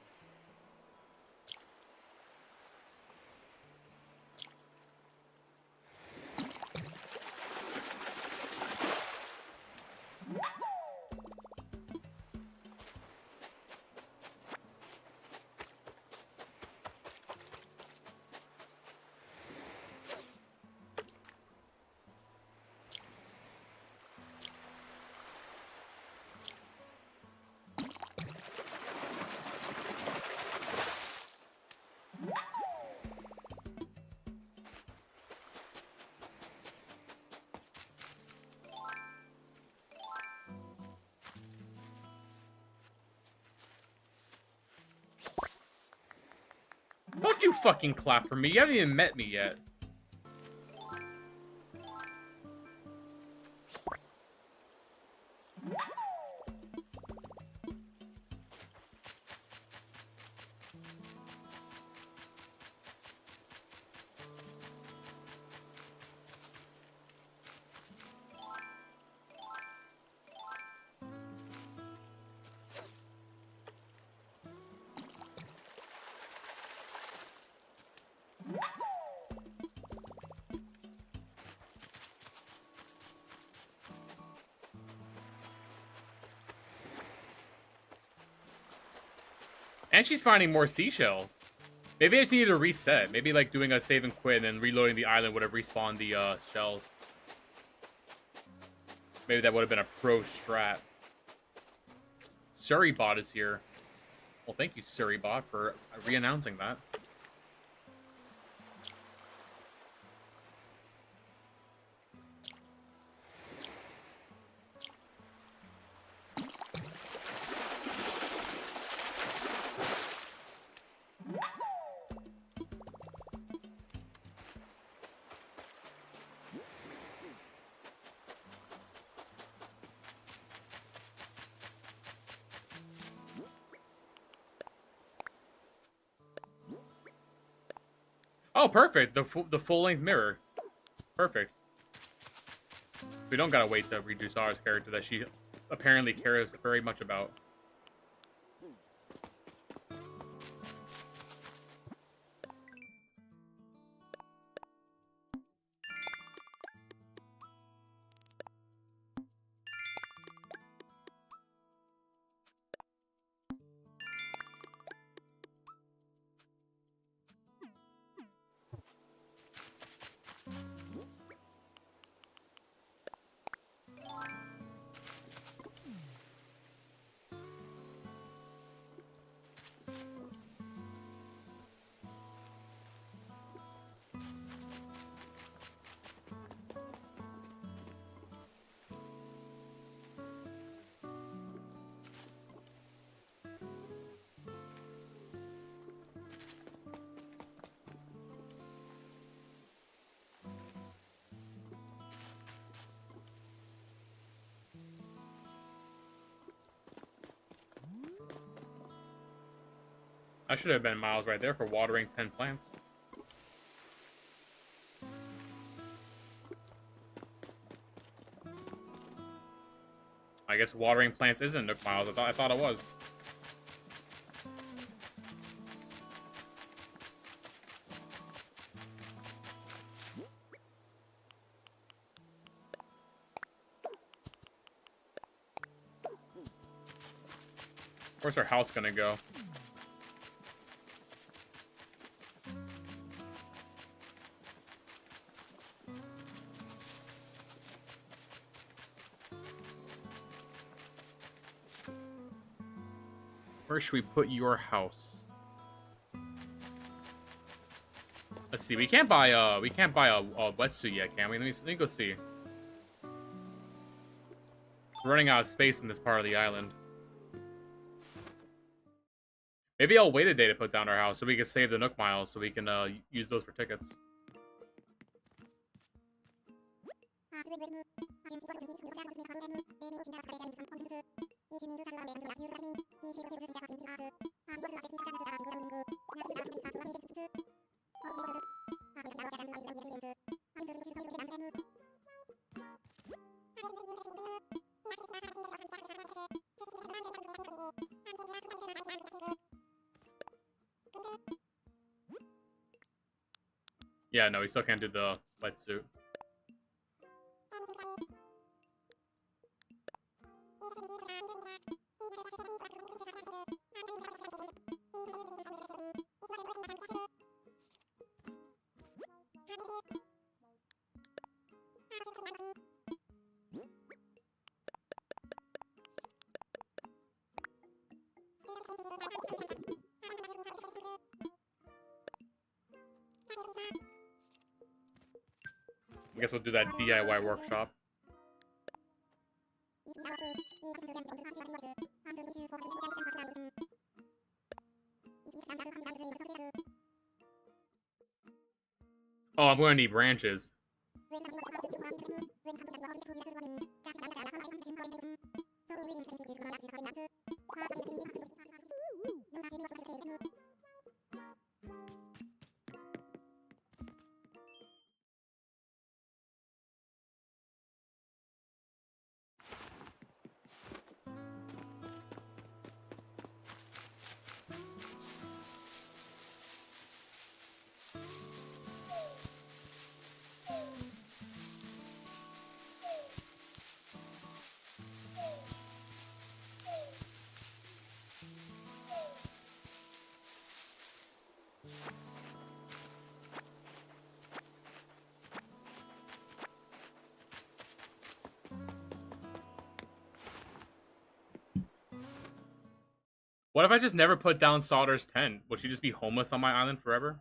Don't you fucking clap for me. You haven't even met me yet. And she's finding more seashells. Maybe I just need to reset. Maybe like doing a save and quit and then reloading the island would have respawned the shells. Maybe that would have been a pro strat. Surrey-bot is here. Well, thank you, Surrey-bot, for re-announcing that. Oh, perfect. The full-length mirror. Perfect. We don't gotta wait to redo Sara's character that she apparently cares very much about. I should have been miles right there for watering 10 plants. I guess watering plants isn't Nook Miles. I thought it was. Where's our house gonna go? Where should we put your house? Let's see. We can't buy a wetsuit yet, can we? Let me go see. We're running out of space in this part of the island. Maybe I'll wait a day to put down our house so we can save the Nook Miles so we can use those for tickets. Yeah, no, we still can't do the wetsuit. I guess we'll do that DIY workshop. Oh, I'm going to need branches. What if I just never put down Solder's tent? Would she just be homeless on my island forever?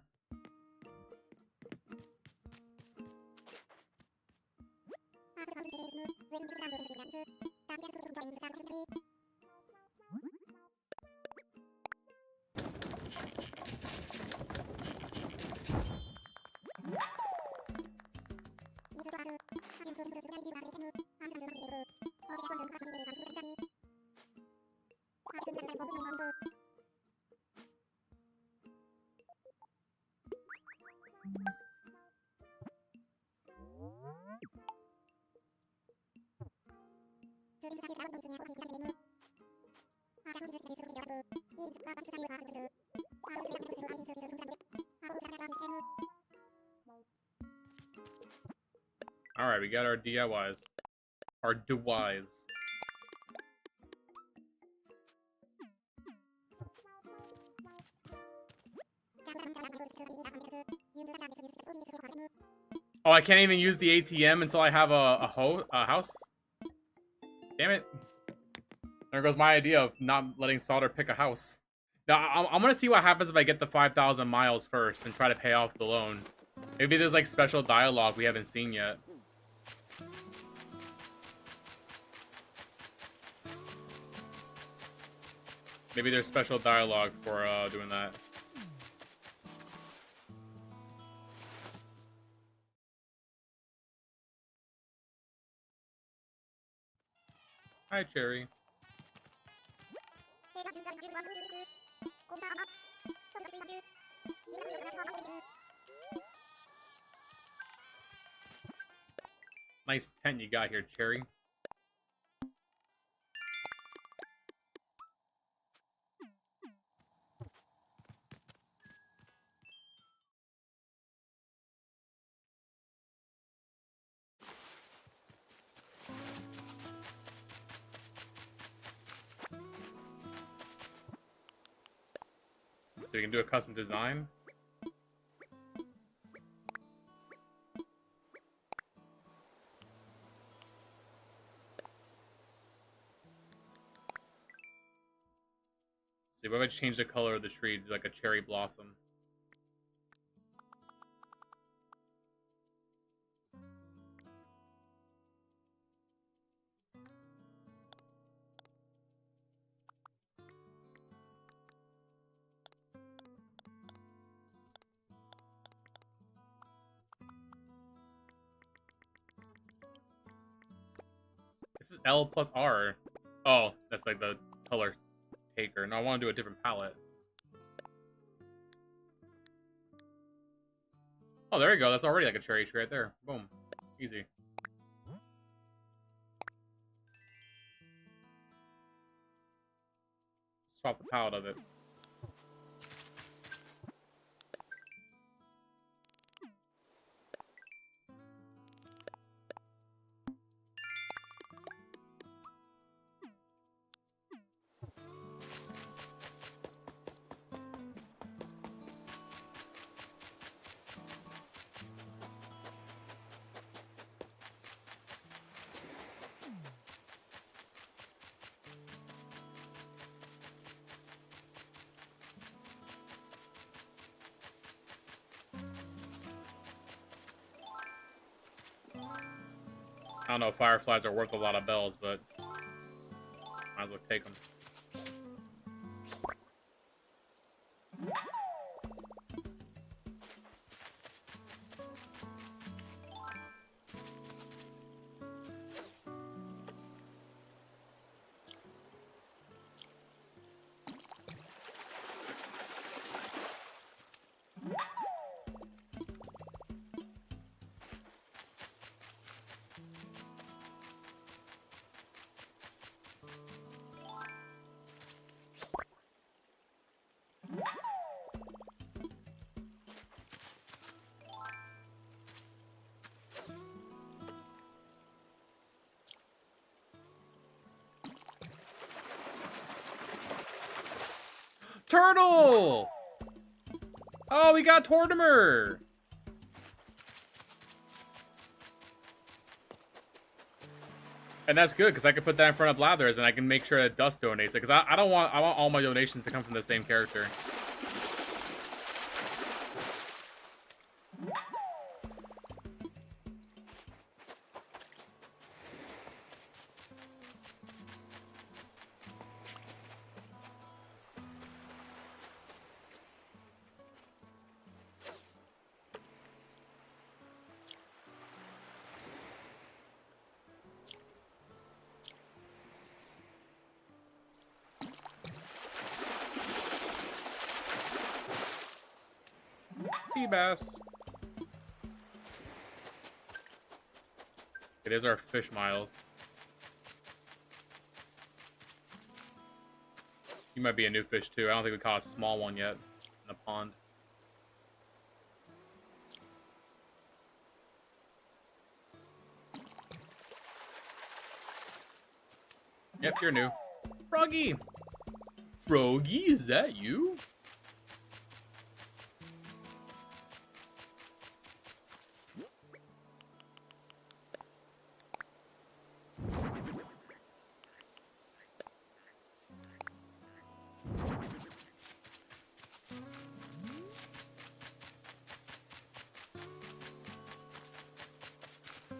Alright, we got our DIYs. Our DIYs. Oh, I can't even use the ATM until I have a house? Damn it. There goes my idea of not letting Solder pick a house. Now, I'm gonna see what happens if I get the 5,000 miles first and try to pay off the loan. Maybe there's like special dialogue we haven't seen yet. Maybe there's special dialogue for doing that. Hi, Cherry. Nice tent you got here, Cherry. So we can do a custom design. See, what if I change the color of the tree to like a cherry blossom? This is L plus R. Oh, that's like the color taker. No, I want to do a different palette. Oh, there you go. That's already like a cherry tree right there. Boom. Easy. Swap the palette of it. I don't know if fireflies are worth a lot of bells, but might as well take them. Turtle! Oh, we got Tortimer! And that's good, because I can put that in front of Blathers, and I can make sure that Dust donates it, because I want all my donations to come from the same character. Sea bass. It is our fish miles. You might be a new fish too. I don't think we caught a small one yet in the pond. Yep, you're new. Froggy! Froggy, is that you?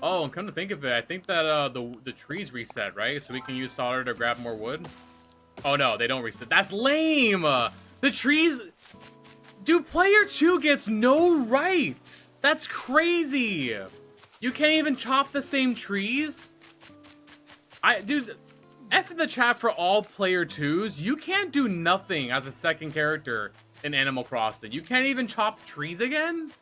Oh, and come to think of it, I think that the trees reset, right? So we can use solder to grab more wood. Oh no, they don't reset. That's lame! The trees... Dude, player 2 gets no rights! That's crazy! You can't even chop the same trees? Dude, F in the chat for all player 2s. You can't do nothing as a second character in Animal Crossing. You can't even chop trees again?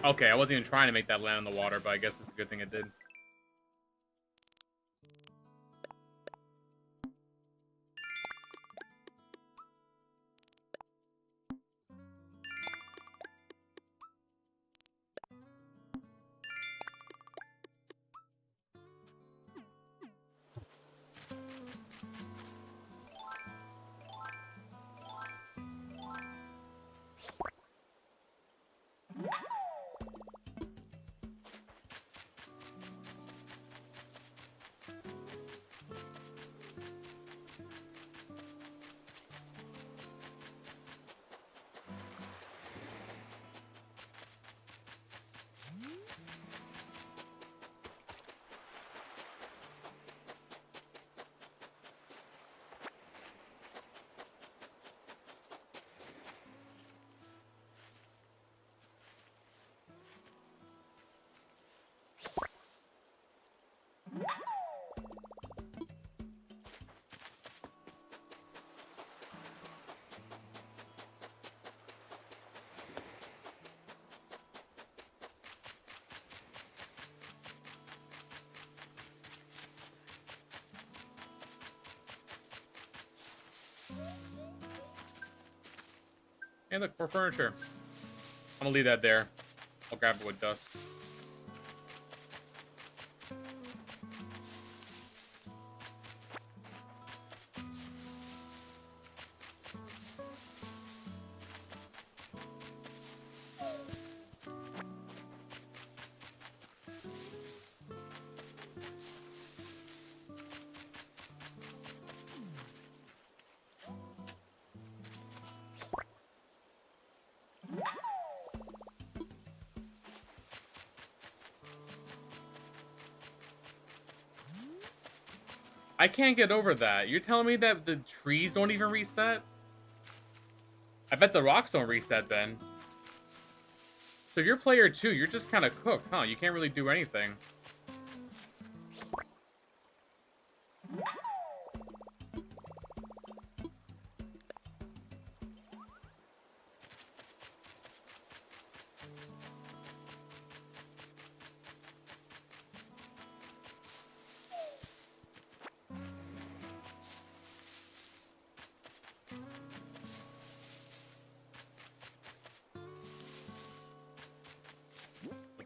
Okay, I wasn't even trying to make that land in the water, but I guess it's a good thing it did. And look, for furniture. I'm gonna leave that there. I'll grab it with dust. I can't get over that. You're telling me that the trees don't even reset? I bet the rocks don't reset then. So if you're player 2, you're just kind of cooked, huh? You can't really do anything.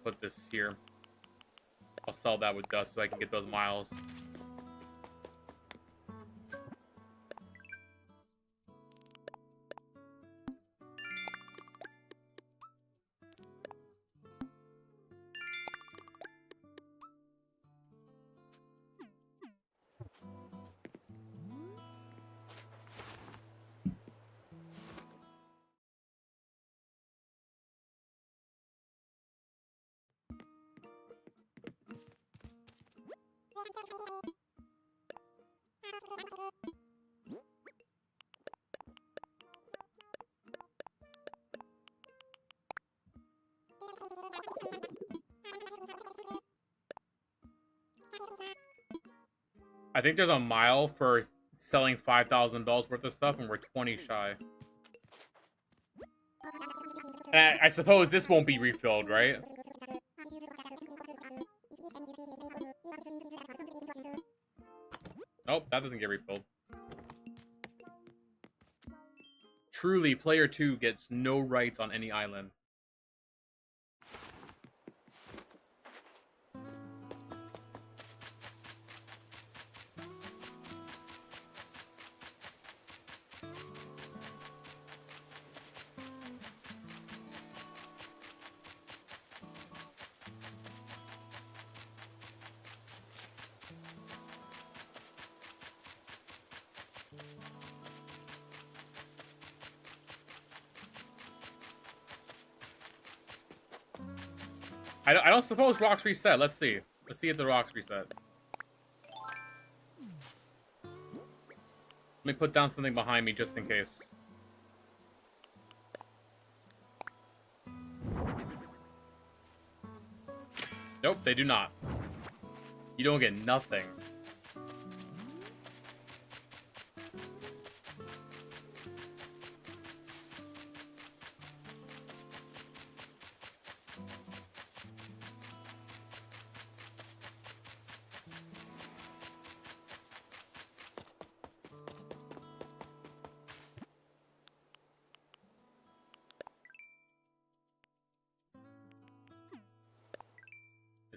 put this here. I'll sell that with dust so I can get those miles. I think there's a mile for selling 5,000 bells worth of stuff, and we're 20 shy. And I suppose this won't be refilled, right? Nope, that doesn't get refilled. Truly, player 2 gets no rights on any island. I don't suppose rocks reset. Let's see. Let's see if the rocks reset. Let me put down something behind me just in case. Nope, they do not. You don't get nothing.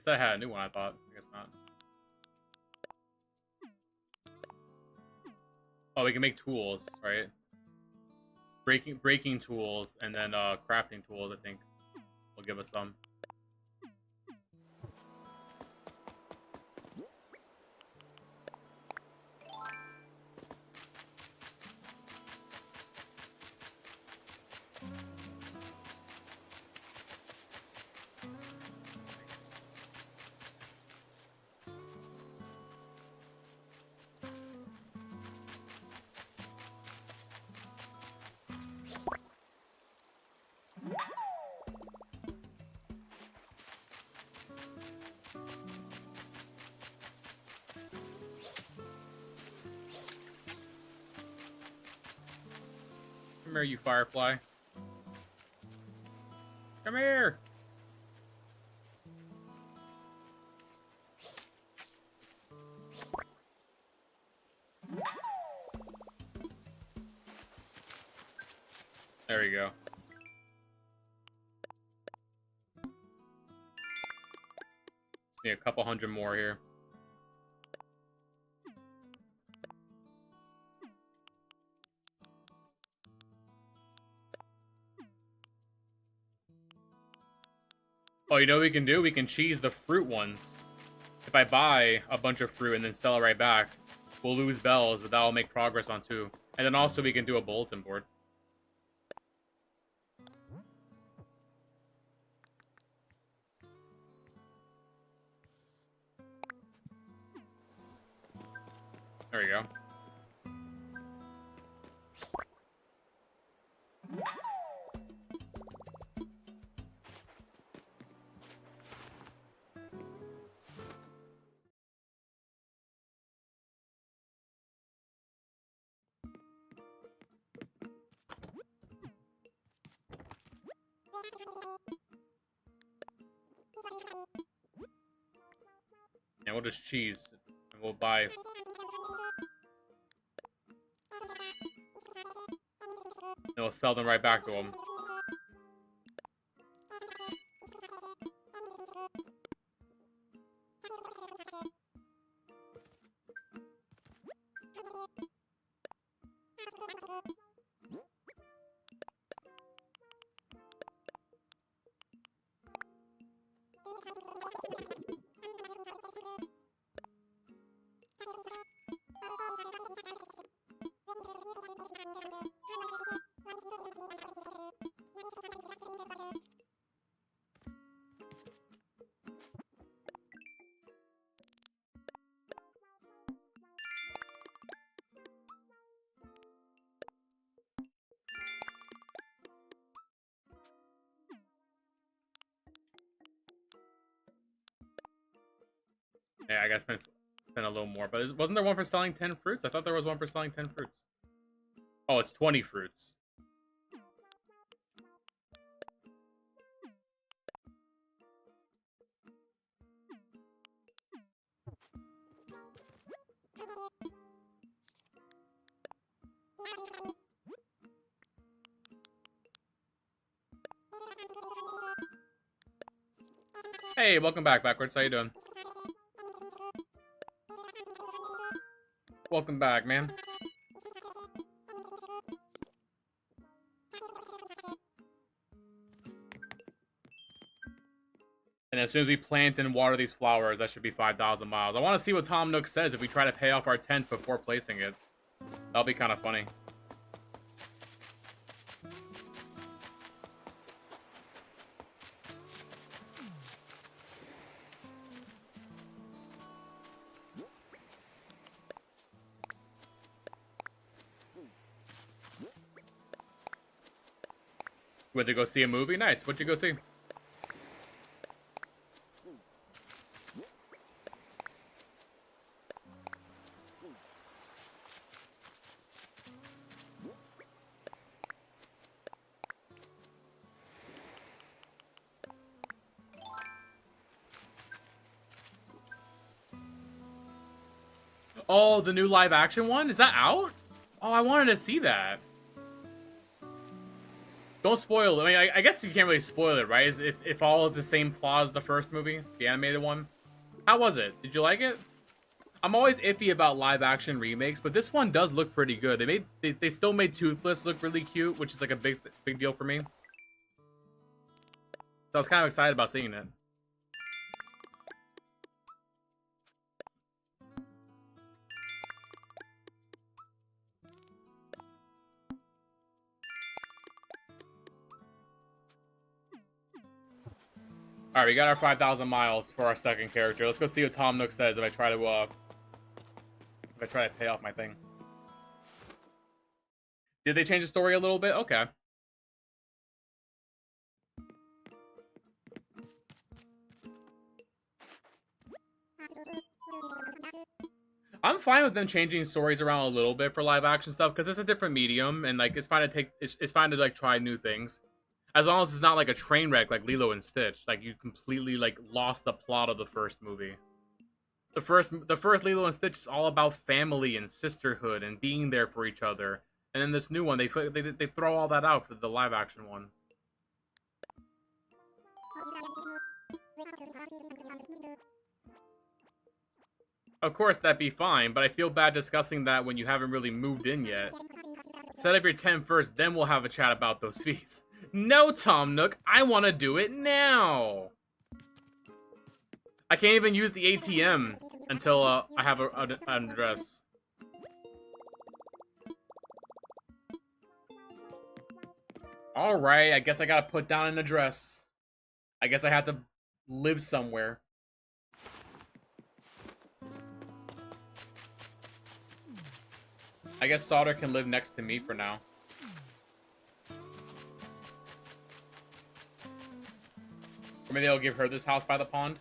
I had a new one, I thought. I guess not. Oh, we can make tools, right? Breaking tools, and then crafting tools, I think, will give us some. Come here, you firefly. Come here! There we go. Need a couple hundred more here. Oh, you know what we can do? We can cheese the fruit ones. If I buy a bunch of fruit and then sell it right back, we'll lose bells, but that'll make progress on 2. And then also we can do a bulletin board. There we go. And we'll just cheese. And we'll buy... And we'll sell them right back to them. Yeah, I gotta spend a little more. But wasn't there one for selling 10 fruits? I thought there was one for selling 10 fruits. Oh, it's 20 fruits. Hey, welcome back, Backwards. How you doing? Welcome back, man. And as soon as we plant and water these flowers, that should be 5,000 miles. I want to see what Tom Nook says if we try to pay off our tent before placing it. That'll be kind of funny. Went to go see a movie? Nice. What'd you go see? Oh, the new live action one? Is that out? Oh, I wanted to see that. Don't spoil it. I mean, I guess you can't really spoil it, right? If all is the same plot as the first movie, the animated one. How was it? Did you like it? I'm always iffy about live action remakes, but this one does look pretty good. They still made Toothless look really cute, which is like a big deal for me. So I was kind of excited about seeing it. All right, we got our 5,000 miles for our second character. Let's go see what Tom Nook says if I try to pay off my thing. Did they change the story a little bit? Okay. I'm fine with them changing stories around a little bit for live action stuff because it's a different medium and like it's fine to like try new things. As long as it's not like a train wreck like Lilo and Stitch. Like you completely like lost the plot of the first movie. The first Lilo and Stitch is all about family and sisterhood and being there for each other. And then this new one, they throw all that out for the live action one. Of course, that'd be fine, but I feel bad discussing that when you haven't really moved in yet. Set up your tent first, then we'll have a chat about those fees. No, Tom Nook, I want to do it now. I can't even use the ATM until I have an address. Alright, I guess I gotta put down an address. I guess I have to live somewhere. I guess Sauter can live next to me for now. Or maybe I'll give her this house by the pond.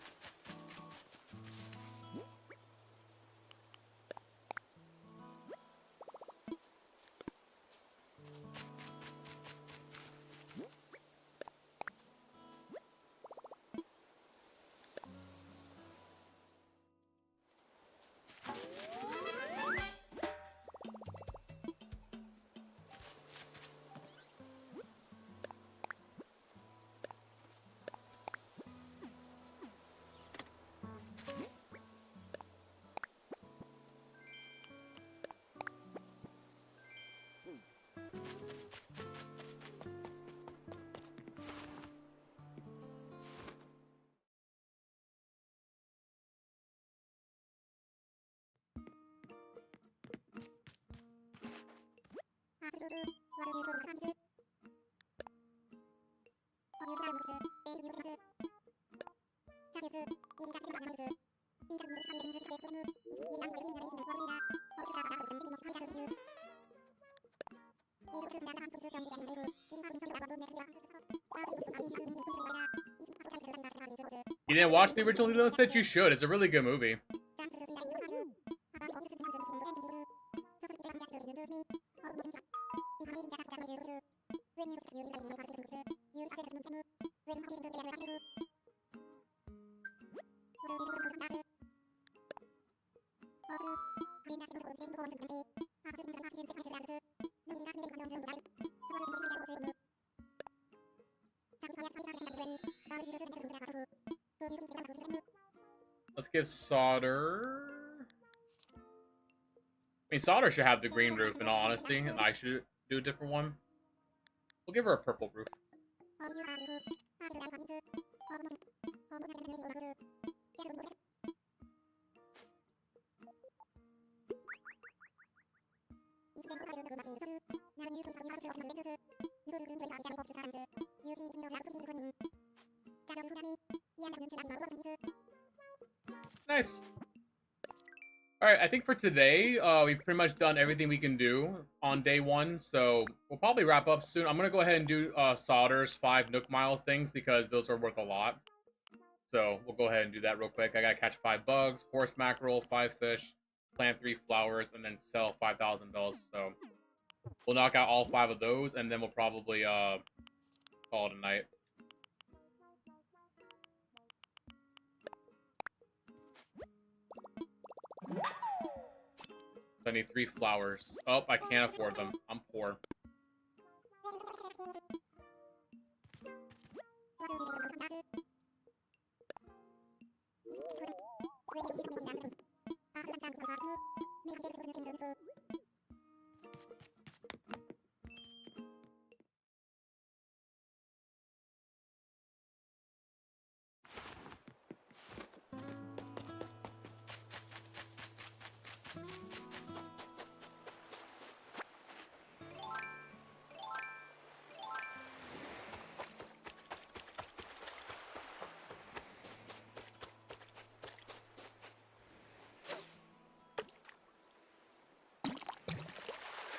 You didn't watch the original Lilo and Stitch? You should. It's a really good movie. Let's give Solder... I mean, Solder should have the green roof, in all honesty, and I should do a different one. We'll give her a purple roof. Nice. Alright, I think for today, we've pretty much done everything we can do on day one, so we'll probably wrap up soon. I'm going to go ahead and do Solder's 5 Nook Miles things, because those are worth a lot. So we'll go ahead and do that real quick. I got to catch 5 bugs, horse mackerel, 5 fish, plant 3 flowers, and then sell 5,000 bells. So we'll knock out all 5 of those, and then we'll probably call it a night. I need 3 flowers. Oh, I can't afford them. I'm poor.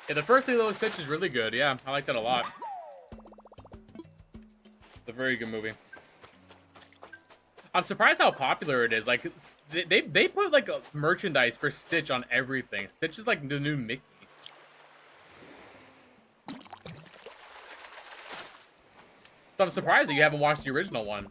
Yeah, the first Lilo and Stitch is really good. Yeah, I like that a lot. It's a very good movie. I'm surprised how popular it is. Like, they put like a merchandise for Stitch on everything. Stitch is like the new Mickey. So I'm surprised that you haven't watched the original one.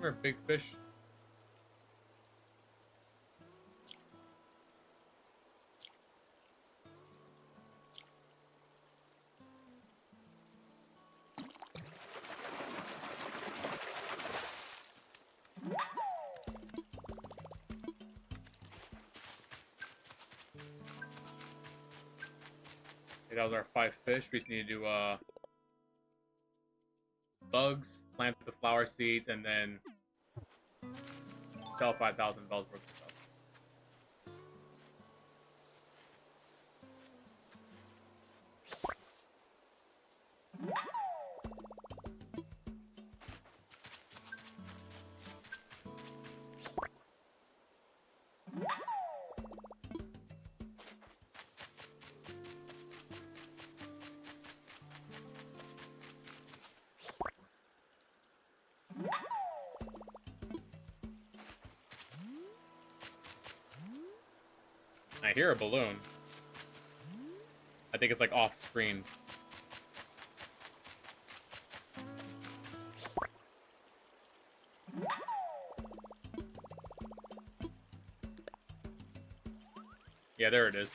We're a big fish. Okay, that was our 5 fish. We just need to do bugs, plant the flower seeds, and then sell 5,000 bells worth of stuff. I hear a balloon. I think it's like off screen. Yeah, there it is.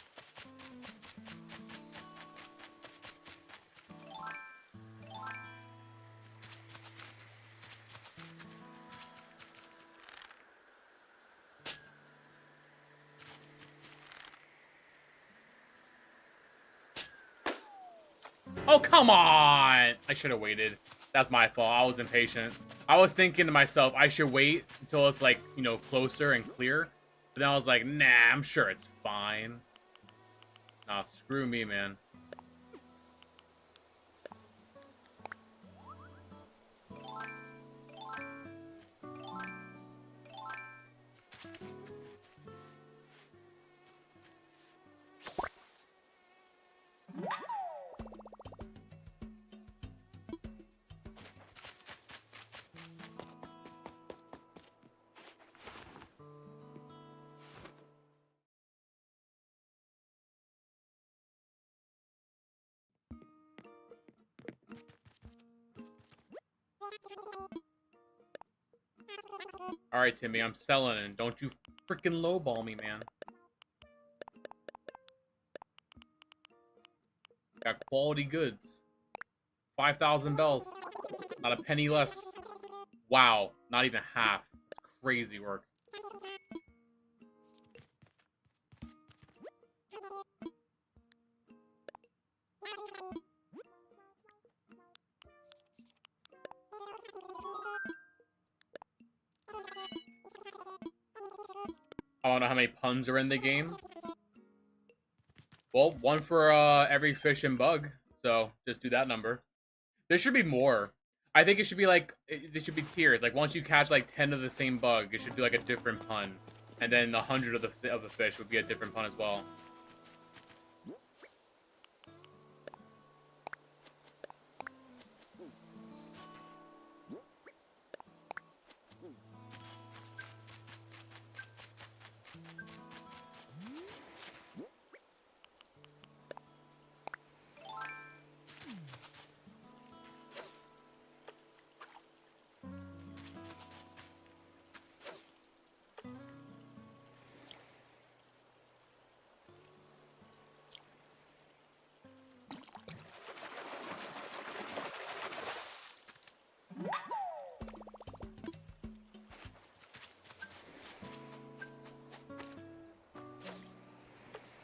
Oh, come on! I should have waited. That's my fault. I was impatient. I was thinking to myself, I should wait until it's like, you know, closer and clear. But then I was like, nah, I'm sure it's fine. Nah, screw me, man. Alright, Timmy, I'm selling it. Don't you freaking lowball me, man. Got quality goods. 5,000 bells. Not a penny less. Wow, not even half. Crazy work. I don't know how many puns are in the game. Well, one for every fish and bug. So just do that number. There should be more. I think it should be like, there should be tiers. Like once you catch like 10 of the same bug, it should be like a different pun. And then 100 of the fish would be a different pun as well.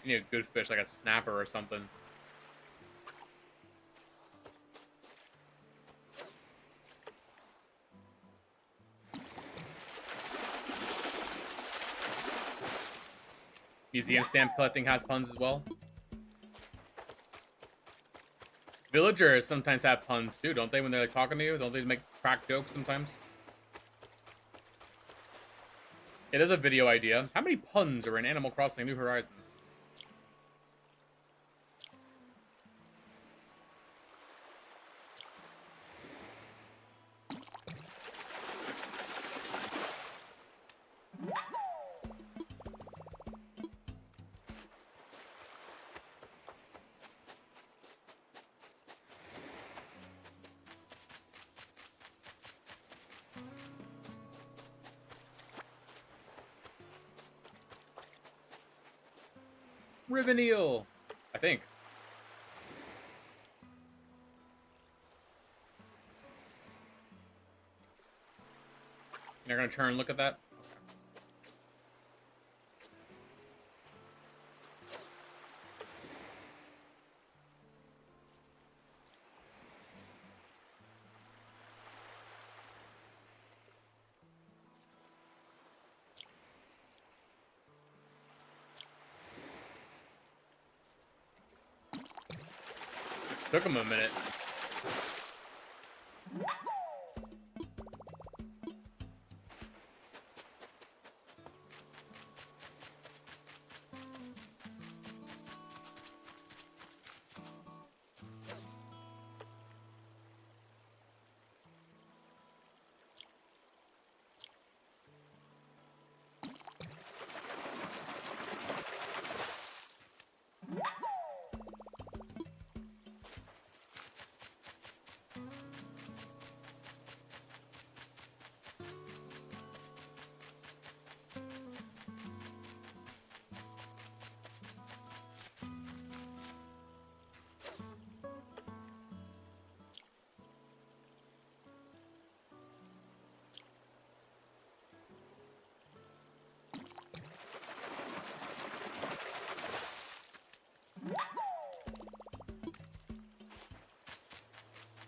You need a good fish, like a snapper or something. Museum stamp collecting has puns as well. Villagers sometimes have puns too, don't they? When they're like talking to you, don't they make crack jokes sometimes? It is a video idea. How many puns are in Animal Crossing New Horizons? Riven eel, I think. You're gonna turn and look at that? Took him a minute.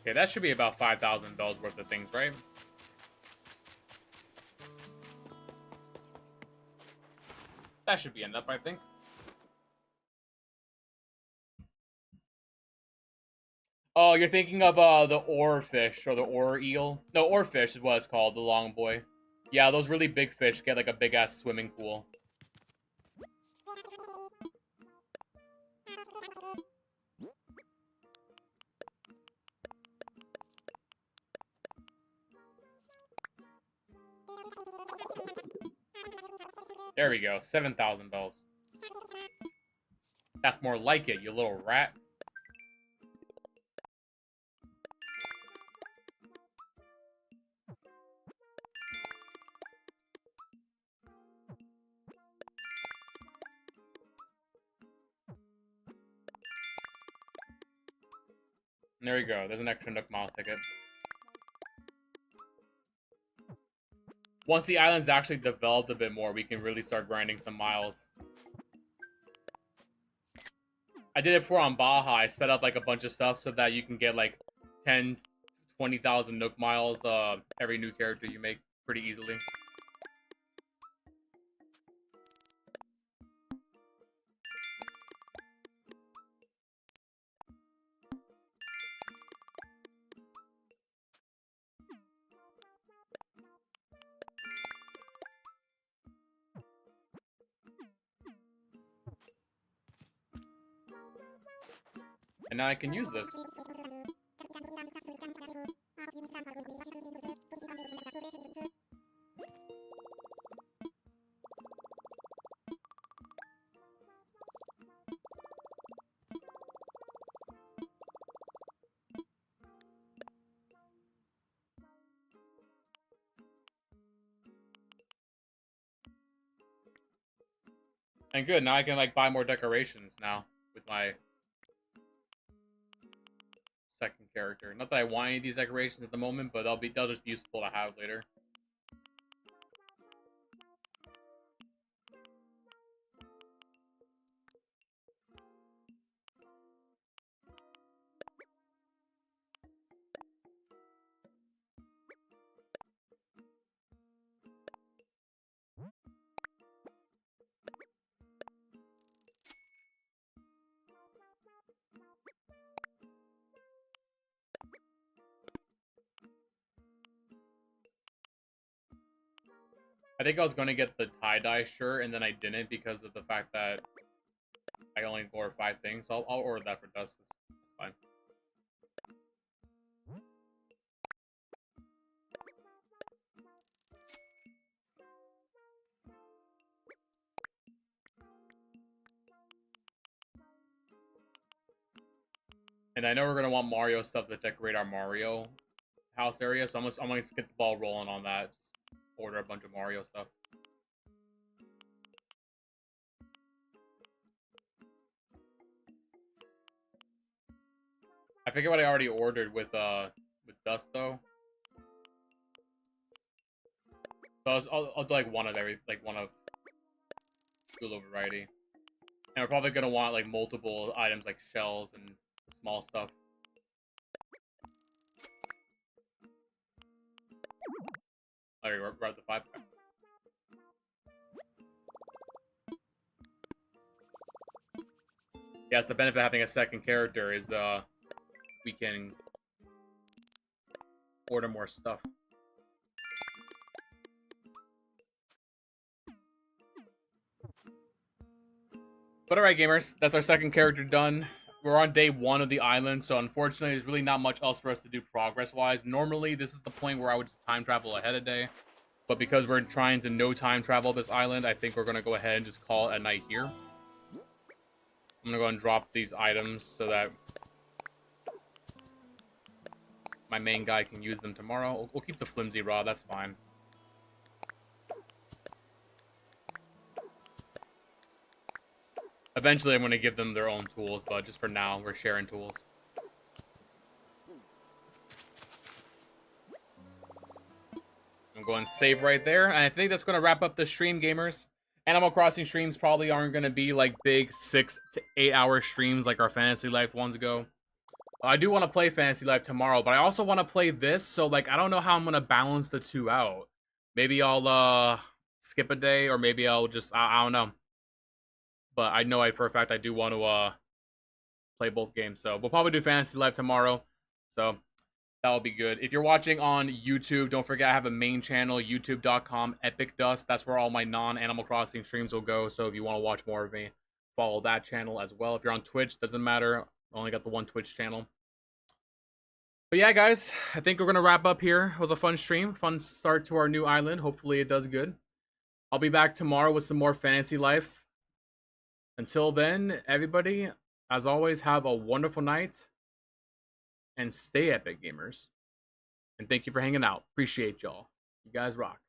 Okay, that should be about 5,000 bells worth of things, right? That should be enough, I think. Oh, you're thinking of the oar fish or the oar eel? No, oar fish is what it's called, the long boy. Yeah, those really big fish get like a big ass swimming pool. There we go, 7,000 bells. That's more like it, you little rat. And there we go, there's an extra Nook Miles ticket. Once the island's actually developed a bit more, we can really start grinding some miles. I did it before on Baja. I set up like a bunch of stuff so that you can get like 10, 20,000 Nook Miles every new character you make pretty easily. And now I can use this. And good, now I can like buy more decorations now with my second character. Not that I want any of these decorations at the moment, but they'll just be useful to have later. I think I was going to get the tie-dye shirt, and then I didn't because of the fact that I only ordered 5 things. So I'll order that for Dusk. That's fine. And I know we're going to want Mario stuff to decorate our Mario house area, so I'm gonna get the ball rolling on that. Just order a bunch of Mario stuff. I forget what I already ordered with Dust though. So I'll do like one of every one of Hulu variety. And we're probably gonna want like multiple items like shells and small stuff. Alright, we're at the 5. Yes, the benefit of having a second character is we can order more stuff. But alright, gamers, that's our second character done. We're on day 1 of the island, so unfortunately there's really not much else for us to do progress-wise. Normally, this is the point where I would just time travel ahead of day. But because we're trying to no time travel this island, I think we're going to go ahead and just call it a night here. I'm going to go and drop these items so that my main guy can use them tomorrow. We'll keep the flimsy rod, that's fine. Eventually, I'm going to give them their own tools, but just for now, we're sharing tools. I'm going to save right there, and I think that's going to wrap up the stream, gamers. Animal Crossing streams probably aren't going to be like big 6 to 8 hour streams like our Fantasy Life ones ago. I do want to play Fantasy Life tomorrow, but I also want to play this, so like I don't know how I'm going to balance the two out. Maybe I'll skip a day, or maybe I'll just, I don't know. But I know for a fact I do want to play both games. So we'll probably do Fantasy Life tomorrow. So that'll be good. If you're watching on YouTube, don't forget I have a main channel, youtube.com Epic Dust. That's where all my non-Animal Crossing streams will go. So if you want to watch more of me, follow that channel as well. If you're on Twitch, doesn't matter. I only got the one Twitch channel. But yeah, guys, I think we're going to wrap up here. It was a fun stream. Fun start to our new island. Hopefully it does good. I'll be back tomorrow with some more Fantasy Life. Until then, everybody, as always, have a wonderful night. And stay epic, gamers. And thank you for hanging out. Appreciate y'all. You guys rock.